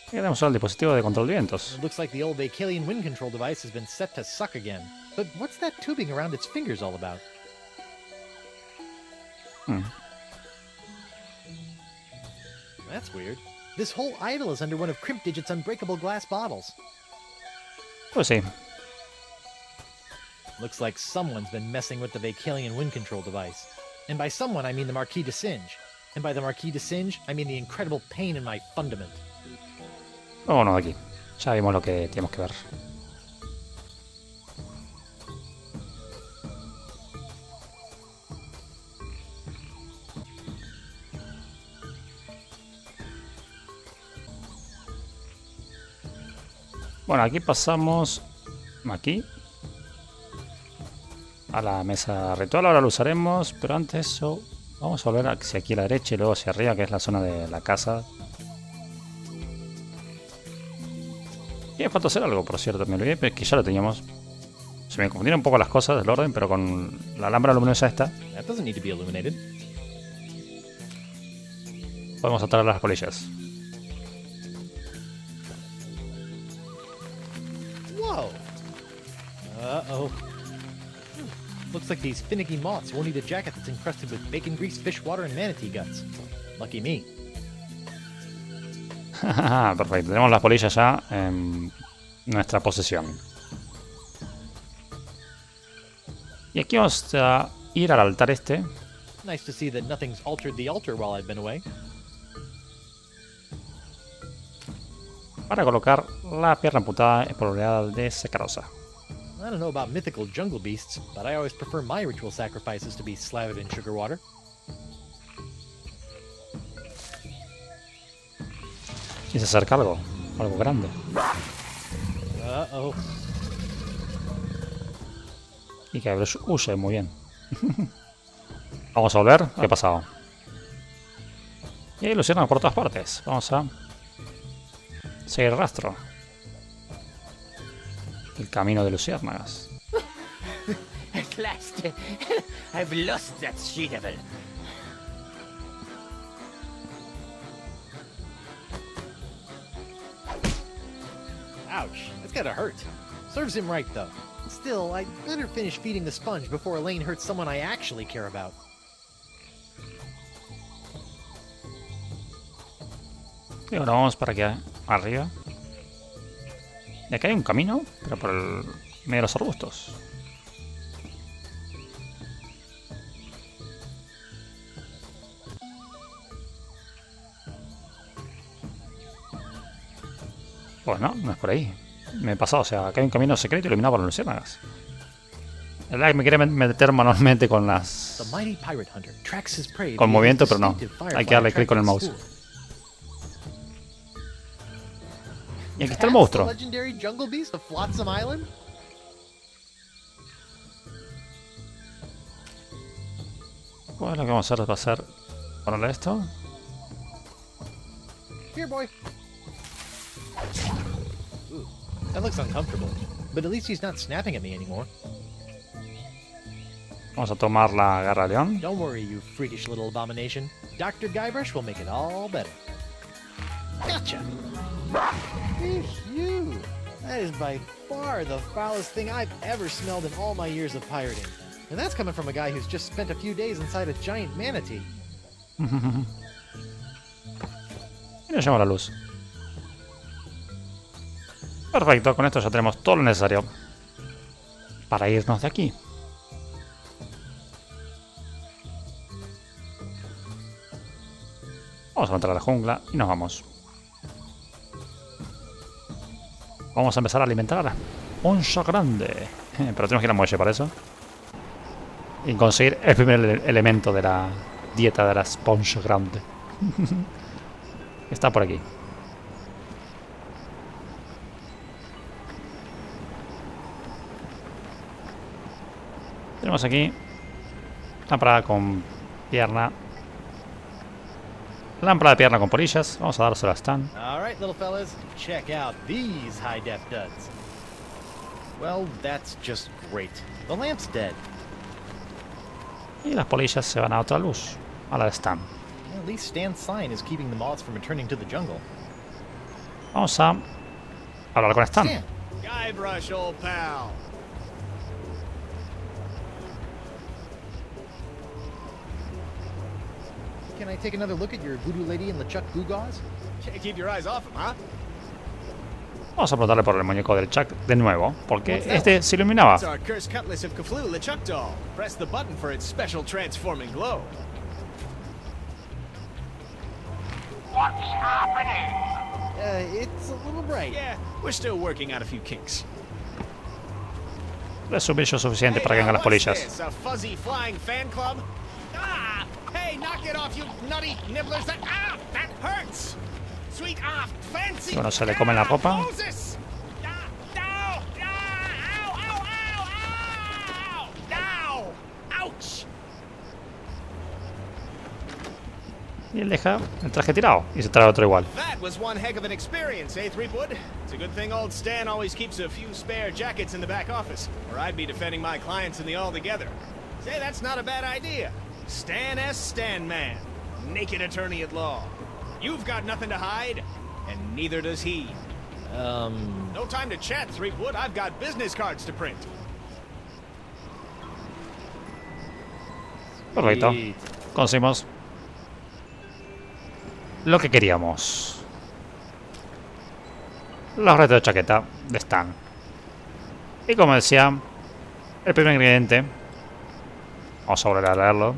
Y tenemos el dispositivo de control de vientos. It looks like the old Vacalian wind control device has been set to suck again. But what's that tubing around its fingers all about? That's weird. This whole idol is under one of Crimp Digit's unbreakable glass bottles. Pues sí. Looks like someone's been messing with the Vacalian wind control device. And by someone, I mean the Marquis de Singe. And by the Marquis de Singe, I mean the incredible pain in my fundament. Vámonos de aquí. Ya vimos lo que tenemos que ver. Bueno, aquí pasamos aquí a la mesa ritual. Ahora lo usaremos, pero antes eso vamos a volver hacia aquí a la derecha y luego hacia arriba, que es la zona de la casa. Y me falta hacer algo, por cierto, me olvidé, pero es que ya lo teníamos. Se me confundieron un poco las cosas del orden, pero con la lámpara luminosa esta That doesn't need to be illuminated. podemos atar las polillas. Whoa! Uh-oh. Looks like these finicky moths won't eat a jacket that's encrusted with bacon grease, fish water, and manatee guts. Lucky me. Perfecto, tenemos las polillas ya en nuestra posesión. Y aquí vamos a ir al altar este. Nice to see that nothing's altered the altar while I've been away. Para colocar la pierna amputada espolvoreada de Sacarosa. I don't know about mythical jungle beasts, but I always prefer my ritual sacrifices to be slathered in sugar water. Y se acerca algo grande. Uh-oh. Y que Guybrush huye muy bien. Vamos a volver. ¿Qué ha pasado? Y hay luciérnagas por todas partes. Vamos a seguir el rastro. El camino de luciérnagas. At last, I've lost that she-devil. Ouch, that's gotta hurt. Serves him right, though. Still, I'd better finish feeding the sponge before Elaine hurts someone I actually care about. Y ahora vamos para aquí arriba. Y acá hay un camino, pero por el medio de los arbustos. Pues no, no es por ahí. Me he pasado, o sea, acá hay un camino secreto iluminado por las luciérnagas. El like me quiere meter manualmente con las... The mighty pirate hunter tracks his prey con via movimiento, his pero no. distinctive Hay que darle firefly clic con el tracking mouse. spool. Y aquí está el That's the monstruo. legendary jungle beast of Flotsam Island? Pues lo que vamos a hacer va a ser ponerle esto. Here, boy. Ooh, that looks uncomfortable. But at least he's not snapping at me anymore. Vamos a tomar la garra de león. Don't worry, you freakish little abomination. Dr. Guybrush will make it all better. Gotcha! Phew! That is by far the foulest thing I've ever smelled in all my years of pirating. And that's coming from a guy who's just spent a few days inside a giant manatee. Y nos llama la luz. Perfecto, con esto ya tenemos todo lo necesario para irnos de aquí. Vamos a entrar a la jungla y nos vamos. Vamos a empezar a alimentar a la esponja grande. Pero tenemos que ir al muelle para eso. Y conseguir el primer elemento de la dieta de la esponja grande. Está por aquí. Tenemos aquí lámpara con pierna. Lámpara de pierna con polillas. Vamos a dársela a Stan. All right, little fellas, check out these high-def duds. Well, that's just great. The lamp's dead. Y las polillas se van a otra luz. A la de Stan. At least Stan's sign is keeping the moths from returning to the jungle. Vamos a hablar con Stan. Guybrush, old pal. Can I take another look at your voodoo lady and LeChuck Goo-Gaws? Can't keep your eyes off him, huh? Vamos a preguntarle por el muñeco del Chuck de nuevo, porque este se iluminaba. It's our cursed cutlass of Cthulhu, LeChuck doll. Press the button for its special transforming glow. What's happening? It's a little bright. Yeah, we're still working out a few kinks. Es un brillo suficiente para que vengan las polillas. This, a fuzzy flying fan club? Ah! Hey, knock it off, you nutty nibblers! That hurts! Sweet, fancy! Bueno, se le come la ropa. Moses! Ow! Ouch! Y él deja el traje tirado y se trae otro igual. That was one heck of an experience, eh, Threepwood? It's a good thing old Stan always keeps a few spare jackets in the back office, or I'd be defending my clients in the all-together. Say, that's not a bad idea. Stan S. Stan Man, naked attorney at law. You've got nothing to hide, and neither does he. No time to chat, Threepwood. I've got business cards to print. Perfecto. Conseguimos lo que queríamos. Los retos de chaqueta de Stan. Y como decía, el primer ingrediente. Vamos a volver a leerlo.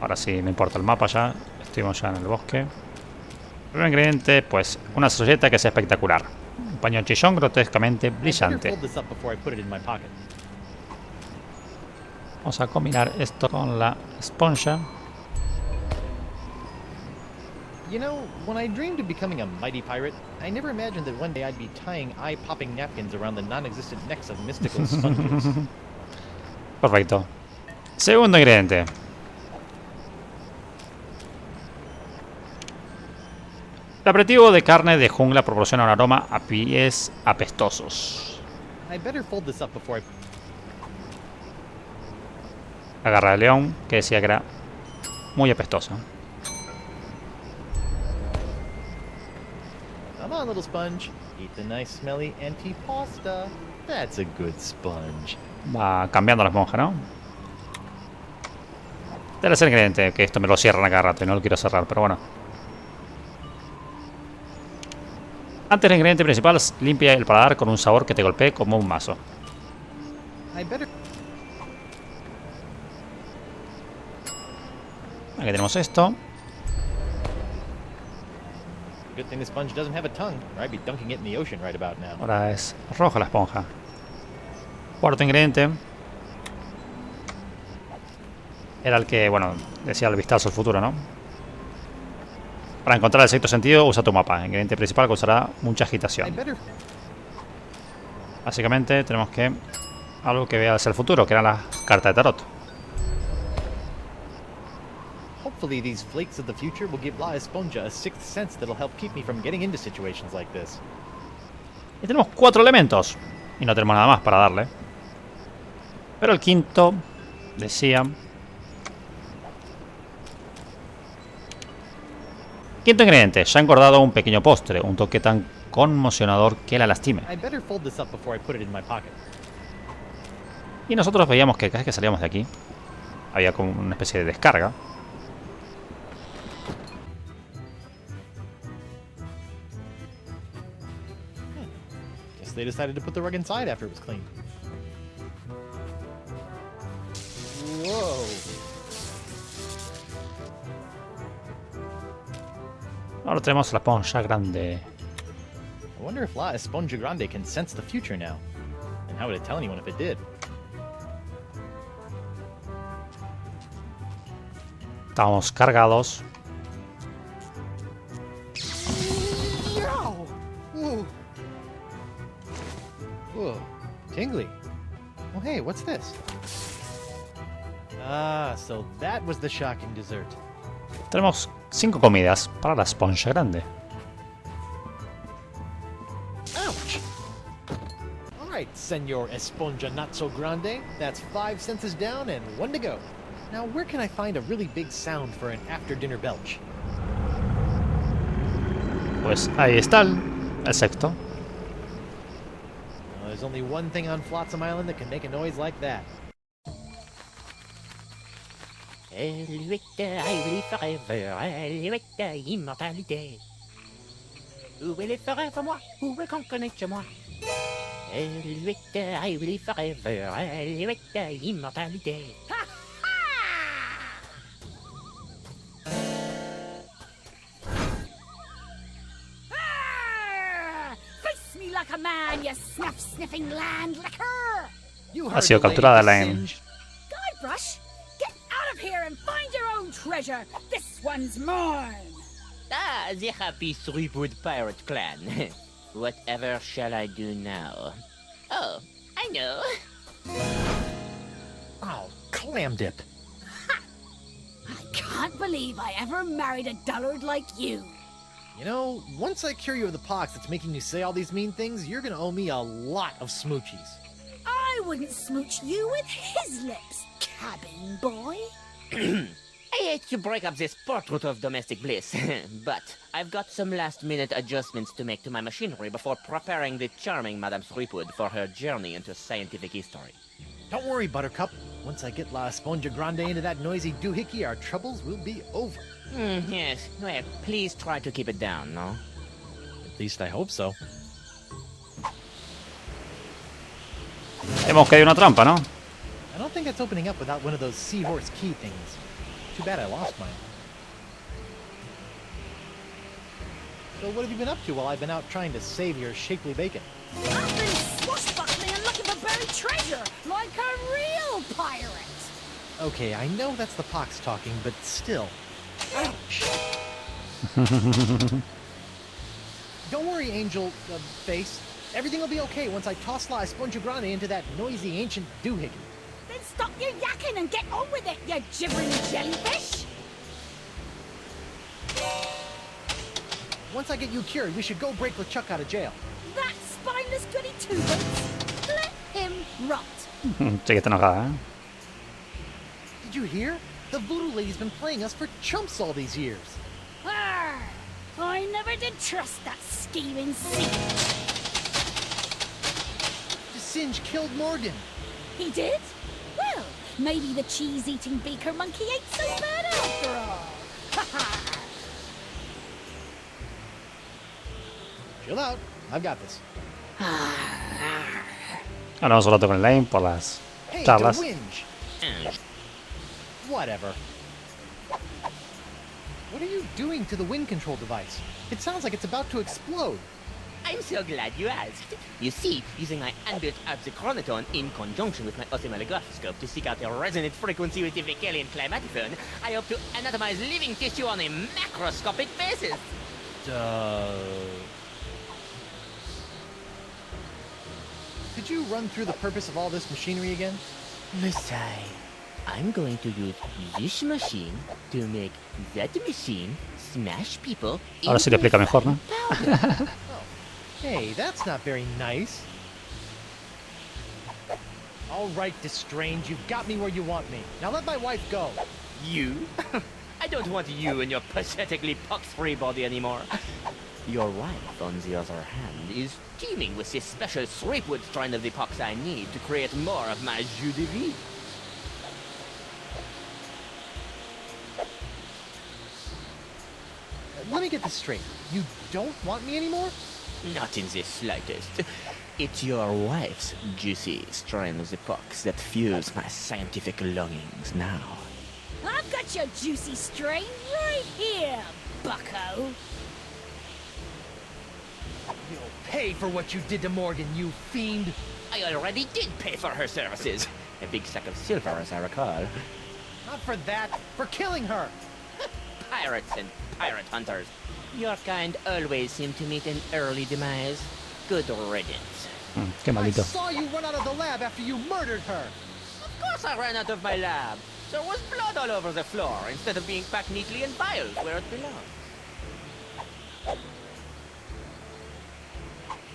Ahora sí, no importa el mapa ya. Estuvimos ya en el bosque. El primer ingrediente, pues, una servilleta que sea espectacular. Un paño chillón grotescamente brillante. Vamos a combinar esto con la esponja. You know, when I dreamed of becoming a mighty pirate, I never imagined that one day I'd be tying eye-popping napkins around the non-existent necks of mystical sponges. Perfecto. Segundo ingrediente. El aperitivo de carne de jungla proporciona un aroma a pies apestosos. I better fold this up before I... La garra de león, que decía que era muy apestosa. Come on, little sponge. Eat the nice smelly antipasta. That's a good sponge. Va cambiando la esponja, ¿no? Tercer ingrediente, que esto me lo cierran a cada rato y no lo quiero cerrar, pero bueno. Antes del ingrediente principal, limpia el paladar con un sabor que te golpee como un mazo. Aquí tenemos esto. Ahora es roja la esponja. Cuarto ingrediente. Era el que, bueno, decía el vistazo al futuro, ¿no? Para encontrar el sexto sentido, usa tu mapa. El ingrediente principal causará mucha agitación. Básicamente tenemos que algo que vea hacia el futuro, que eran las cartas de tarot. Hopefully these flakes of the future will give La Esponja a sixth sense that'll help keep me from getting into situations like this. Y tenemos 4 elementos. Y no tenemos nada más para darle. Pero el quinto, decía... Quinto ingrediente, ya ha engordado un pequeño postre, un toque tan conmocionador que la lastime. Y nosotros veíamos que cada vez que salíamos de aquí, había como una especie de descarga. Guess they decided to put the rug inside after it was cleaned. Whoa. Ahora tenemos la esponja grande. I wonder if La Esponja Grande can sense the future now. And how would it tell anyone if it did? Estamos cargados. Whoa. Tingly. Oh, hey, what's this? Ah, so that was the shocking dessert. Tenemos 5 comidas para la esponja grande. Ouch! Alright, Senor Esponja Not So Grande. That's 5 sentences down and 1 to go. Now, where can I find a really big sound for an after-dinner belch? Pues ahí está el sexto. Well, there's only one thing on Flotsam Island that can make a noise like that. Immortalité. Où est le forever moi? Où est qu'on connaît chez moi? I will forever. Immortalité. Face me like a man, you snuff-sniffing land licker! Ha sido capturada la Guybrush, get out of here and find your own treasure. This one's mine. Ah, the happy Threepwood pirate clan. Whatever shall I do now? Oh, I know. Oh, clam dip. I can't believe I ever married a dullard like you. You know, once I cure you of the pox that's making you say all these mean things, you're gonna owe me a lot of smoochies. I wouldn't smooch you with his lips, cabin boy. I hate to break up this portrait of domestic bliss, but I've got some last-minute adjustments to make to my machinery before preparing the charming Madame Threepwood for her journey into scientific history. Don't worry, Buttercup. Once I get La Esponja Grande into that noisy doohickey, our troubles will be over. Yes, well, please try to keep it down, no? At least I hope so. Hemos caído una trampa, ¿no? I don't think it's opening up without one of those seahorse key things. Too bad I lost mine. So what have you been up to while I've been out trying to save your shapely bacon? I've been swashbuckling and looking for buried treasure, like a real pirate. Okay, I know that's the pox talking, but still. Ouch! Don't worry, Angel Face. Everything will be okay once I toss La Esponja Grande into that noisy ancient doohickey. Then stop your yakking and get on with it, you gibbering jellyfish! Once I get you cured, we should go break LeChuck out of jail. That spineless goody two-boots! Let him rot! Sí que está enojada, ¿eh? Did you hear? The voodoo lady's been playing us for chumps all these years. Arr! I never did trust that scheming Singe. Singe killed Morgan. He did? Well, maybe the cheese-eating beaker monkey ain't so bad after all. Ha ha! Chill out. I've got this. Hablamos un rato con Elaine por las Hey, charlas. Winge. Whatever. What are you doing to the wind control device? It sounds like it's about to explode. I'm so glad you asked. You see, using my ambient absicronatone in conjunction with my oscillograph to seek out a resonant frequency with the Vicalian climatophone, I hope to anatomize living tissue on a macroscopic basis. Could you run through the purpose of all this machinery again? Messiah, I'm going to use this machine to make that machine smash people. Ahora sí le explica mejor, ¿no? Hey, that's not very nice. All right, Destrange, you've got me where you want me. Now let my wife go. You? I don't want you and your pathetically pox-free body anymore. Your wife, on the other hand, is teeming with this special Threepwood strain of the pox I need to create more of my jus de vie. Let me get this straight. You don't want me anymore? Not in the slightest. It's your wife's juicy strain of the pox that fuels my scientific longings now. I've got your juicy strain right here, bucko. You'll pay for what you did to Morgan, you fiend. I already did pay for her services. A big sack of silver, as I recall. Not for that, for killing her. Pirates and pirate hunters. Your kind always seem to meet an early demise. Good riddance. Qué I maldito. saw you run out of the lab after you murdered her. Of course I ran out of my lab. there was blood all over the floor instead of being packed neatly in vials where it belongs.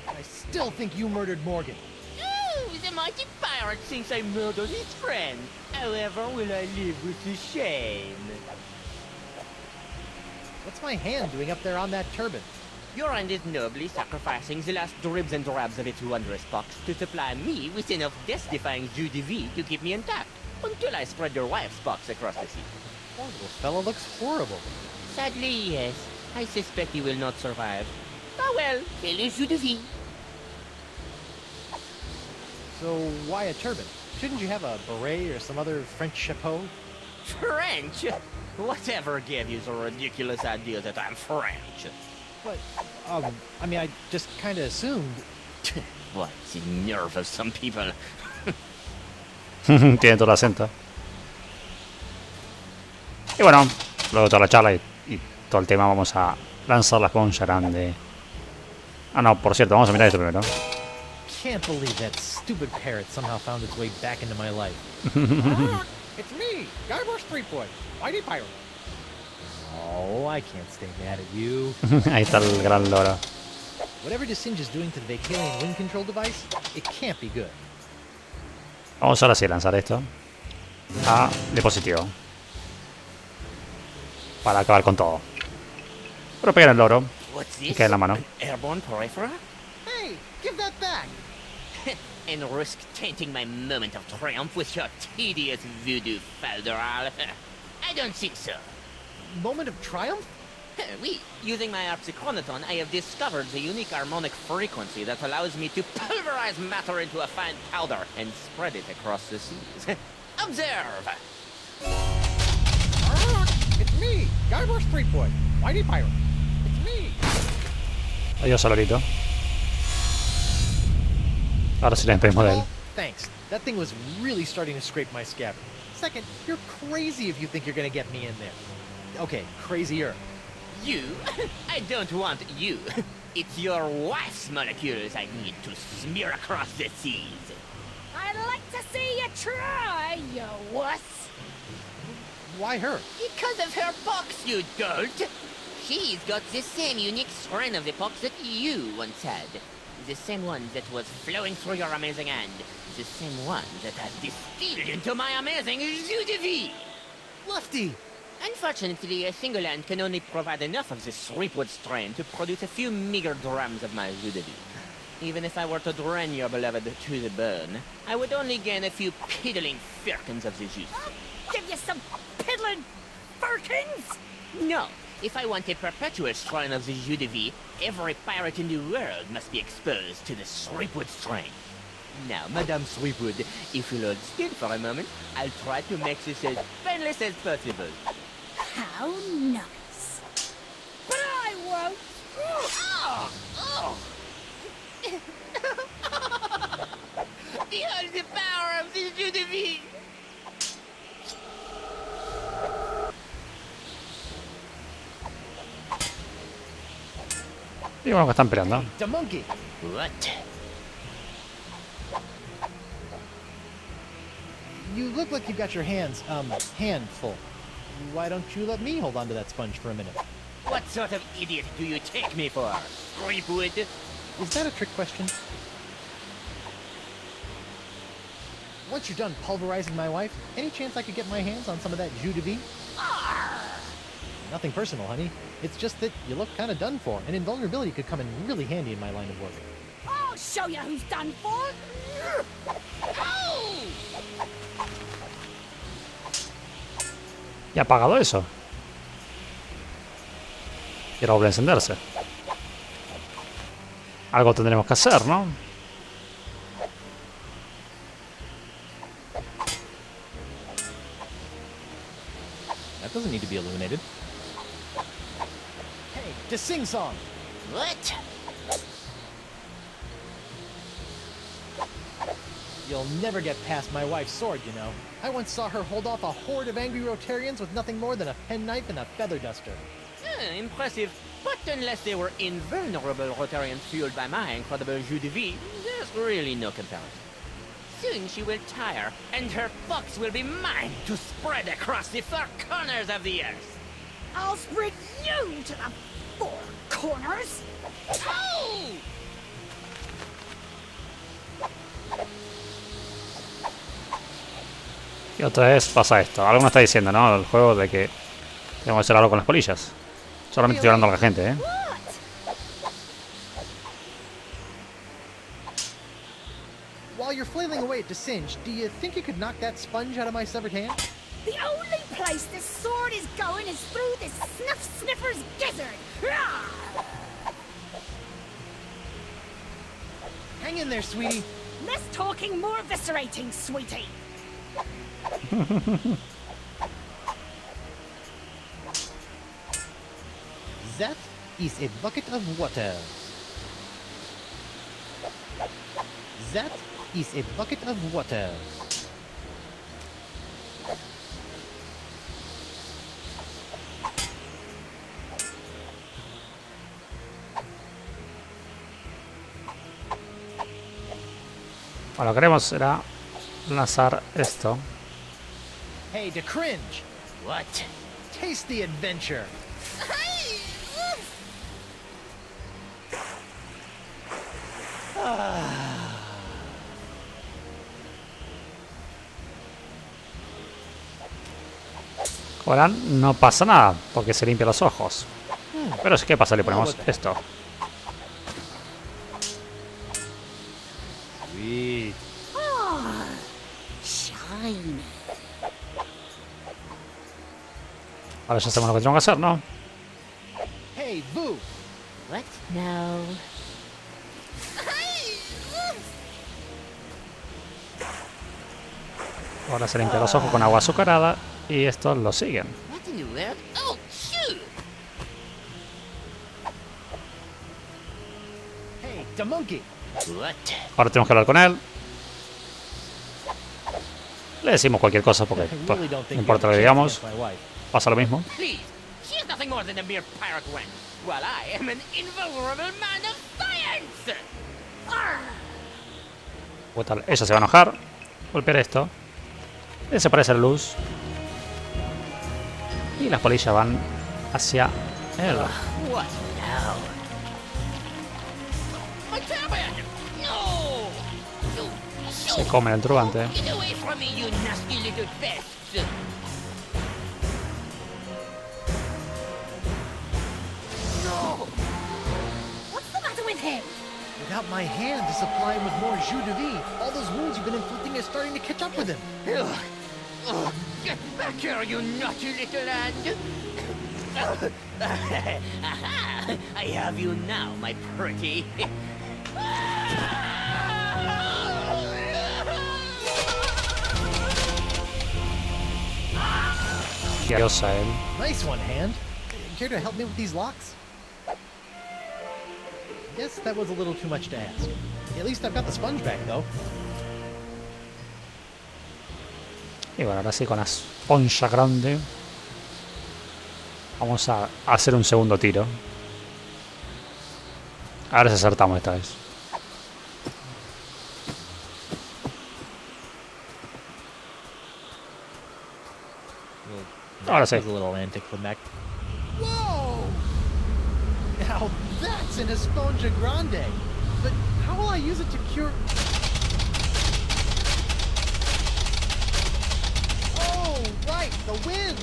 I still think you murdered Morgan. Ooh, the mighty pirate thinks I murdered his friend. However, will I live with the shame? What's my hand doing up there on that turban? Your hand is nobly sacrificing the last dribs and drabs of its wondrous box to supply me with enough death-defying jus de vie to keep me intact, until I spread your wife's box across the sea. That little fella looks horrible. Sadly, yes. I suspect he will not survive. Oh well, quel jus de vie. So why a turban? Shouldn't you have a beret or some other French chapeau? French? Whatever gave you the ridiculous idea that I'm French? But, I mean, I just kind of assumed... What, the nerve of some people. Tiene todo el acento. Y bueno, luego de toda la charla y todo el tema, vamos a lanzar la esponja grande. Ah, no, por cierto, vamos a mirar esto primero. Can't believe that stupid parrot somehow found its way back into my life. It's me, Guybrush Threepwood, mighty pirate. Oh, I can't stay mad at you. Ahí está el gran loro. Whatever Desinge is doing to the Vacalian wind control device, it can't be good. Vamos ahora sí a lanzar esto a dispositivo para acabar con todo. Pero pegar el loro y cae en la mano. Airborne peripheral? Hey, give that back! And risk tainting my moment of triumph with your tedious voodoo falderal? I don't think so. Moment of triumph? Oui, using my harpsichronoton, I have discovered the unique harmonic frequency that allows me to pulverize matter into a fine powder and spread it across the seas. Observe! It's me, Guybrush Threepwood, mighty pirate. It's me. Adiós, Alorito. Ahora sí la despedimos de él. Thanks. That thing was really starting to scrape my scabbard. Second, you're crazy if you think you're gonna get me in there. Okay, crazier. You? I don't want you. It's your wife's molecules I need to smear across the seas. I'd like to see you try, you wuss. Why her? Because of her pox, you dolt. She's got the same unique strain of the pox that you once had. The same one that was flowing through your amazing hand. The same one that has distilled into my amazing jus de vie. Lefty! Unfortunately, a single hand can only provide enough of this Threepwood strain to produce a few meager drams of my jus de vie. Even if I were to drain your beloved to the bone, I would only gain a few piddling firkins of the juice. I'll give you some piddling firkins! No. If I want a perpetual strain of the jus de vie, every pirate in the world must be exposed to the Threepwood strain. Now, Madame Threepwood, if you'll hold still for a moment, I'll try to make this as painless as possible. How nice. But I won't! Behold the power of this jus de vie! Y bueno, que están peleando. The monkey! What? You look like you got your hands, handful. Why don't you let me hold on to that sponge for a minute? What sort of idiot do you take me for? Threepwood? Is that a trick question? Once you're done pulverizing my wife, any chance I could get my hands on some of that jus de vie? Nothing personal, honey. It's just that you look kind of done for, and invulnerability could come in really handy in my line of work. I'll show you who's done for! Y ha apagado eso. Y ahora vuelve a encenderse. Algo tendremos que hacer, ¿no? That doesn't need to be illuminated. Hey, just sing song! What? You'll never get past my wife's sword, you know. I once saw her hold off a horde of angry Rotarians with nothing more than a penknife and a feather duster. Impressive. But unless they were invulnerable Rotarians fueled by my incredible jus de vie, there's really no comparison. Soon she will tire, and her box will be mine to spread across the four corners of the earth. I'll spread you to the four corners. Oh! Y otra vez pasa esto. Algo nos está diciendo, ¿no? El juego de que tenemos que hacer algo con las polillas. Solamente estoy hablando a la gente, ¿eh? While you're flailing away at Singe, do you think you could knock that sponge out of my severed hand? The only place this sword is going is through this snuff sniffer's gizzard. Rah! Hang in there, sweetie. Less talking, more eviscerating, sweetie. That is a bucket of water. That is a bucket of water. Bueno, lo que queremos era lanzar esto. Hey, to cringe. What? Taste the adventure. Ahora no pasa nada, porque se limpia los ojos. Pero ¿qué pasa? Le ponemos esto. Sweet. Ah, shiny. Ahora ya sabemos lo que tenemos que hacer, ¿no? Hey, Boo. What? No. Ahora se limpia los ojos con agua azucarada y estos lo siguen. What in the world? Oh, shoot! Hey, the monkey. What? Ahora tenemos que hablar con él. Le decimos cualquier cosa porque pues, no importa lo que digamos. Pasa lo mismo. Please, she's nothing more than a mere pirate wench, while I am an invulnerable man of science! Pues tal, ella se va a enojar. Golpear esto. Desaparece la luz. Y las polillas van hacia él. What now? My cabin! No! Se come el turbante. Get away from me, you nasty little pests! No! What's the matter with him? Without my hand to supply him with more jus de vie, all those wounds you've been inflicting are starting to catch up with him. Ugh. Oh, get back here, you naughty little hand! Aha! I have you now, my pretty. Dios a él. Nice one, hand. Care to help me with these locks? Guess that was a little too much to ask. At least I've got the sponge back, though. Y bueno, ahora sí con la esponja grande. Vamos a hacer un segundo tiro. A ver si acertamos esta vez. Ahora sí. A little antic from that. Whoa! Now that's an esponja grande. But how will I use it to cure? Oh, right, the wind.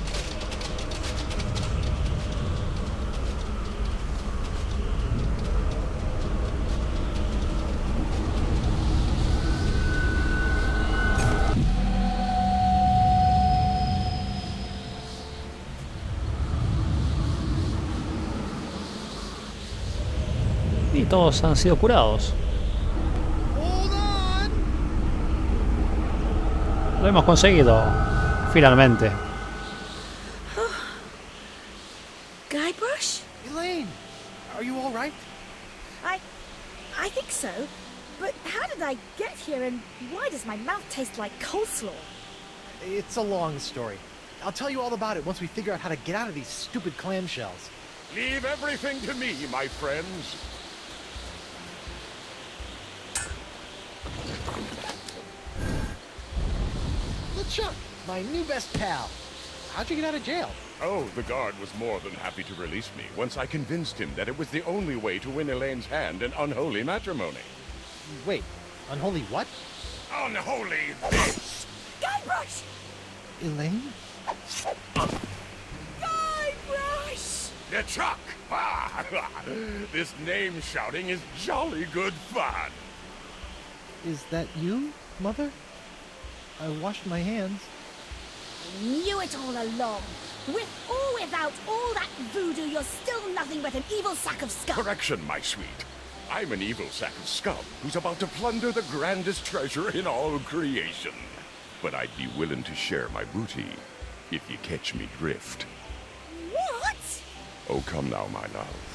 Y todos han sido curados. Lo hemos conseguido. Finalmente. Guybrush? Elaine, are you all right? I think so. But how did I get here and why does my mouth taste like coleslaw? It's a long story. I'll tell you all about it once we figure out how to get out of these stupid clamshells. Leave everything to me, my friends. Chuck, my new best pal. How'd you get out of jail? Oh, the guard was more than happy to release me once I convinced him that it was the only way to win Elaine's hand in unholy matrimony. Wait, unholy what? Unholy this! Guybrush! Elaine? Guybrush! Chuck! This name shouting is jolly good fun. Is that you, Mother? I washed my hands. Knew it all along. With or without all that voodoo, you're still nothing but an evil sack of scum. Correction, my sweet. I'm an evil sack of scum who's about to plunder the grandest treasure in all creation. But I'd be willing to share my booty if you catch me drift. What? Oh, come now, my love.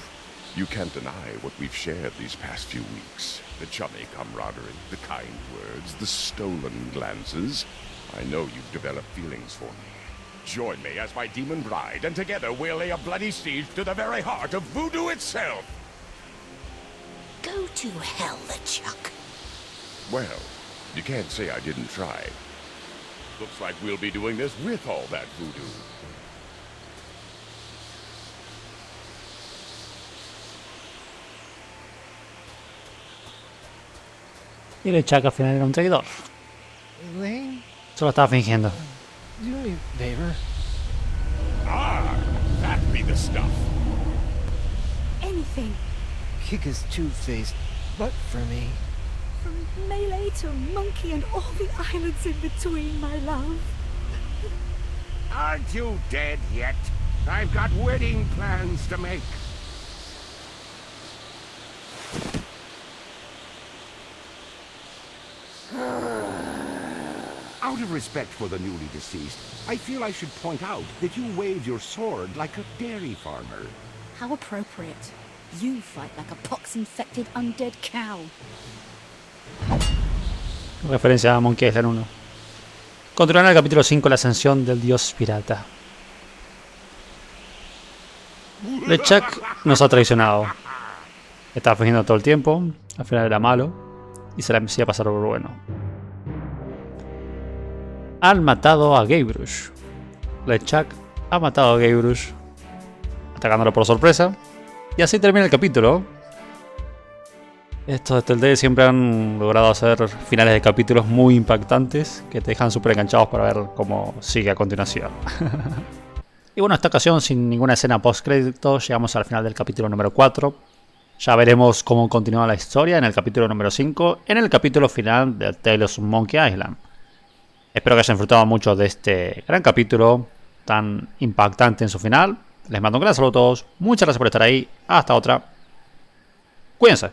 You can't deny what we've shared these past few weeks. The chummy camaraderie, the kind words, the stolen glances. I know you've developed feelings for me. Join me as my demon bride, and together we'll lay a bloody siege to the very heart of voodoo itself! Go to hell, LeChuck. Well, you can't say I didn't try. Looks like we'll be doing this with all that voodoo. Y LeChuck al final era un traidor. Elaine? Solo estaba fingiendo. Do me a favor. Ah, that be the stuff. Anything. Kick his two-faced butt for me. From Melee to Monkey and all the islands in between, my love. Aren't you dead yet? I've got wedding plans to make. Out of respect for the newly deceased, I feel I should point out that you wave your sword like a dairy farmer. How appropriate. You fight like a pox-infected undead cow. Referencia a Monkey Island 1. Continuando el capítulo 5, la ascensión del dios pirata. LeChuck nos ha traicionado. Estaba fingiendo todo el tiempo, al final era malo y se la hacía pasar por bueno. Han matado a Guybrush. LeChuck ha matado a Guybrush, atacándolo por sorpresa. Y así termina el capítulo. Estos de Telltale siempre han logrado hacer finales de capítulos muy impactantes que te dejan súper enganchados para ver cómo sigue a continuación. Y bueno, esta ocasión sin ninguna escena post crédito llegamos al final del capítulo número 4. Ya veremos cómo continúa la historia en el capítulo número 5, en el capítulo final de Tales of Monkey Island. Espero que hayan disfrutado mucho de este gran capítulo tan impactante en su final. Les mando un gran saludo a todos. Muchas gracias por estar ahí. Hasta otra. Cuídense.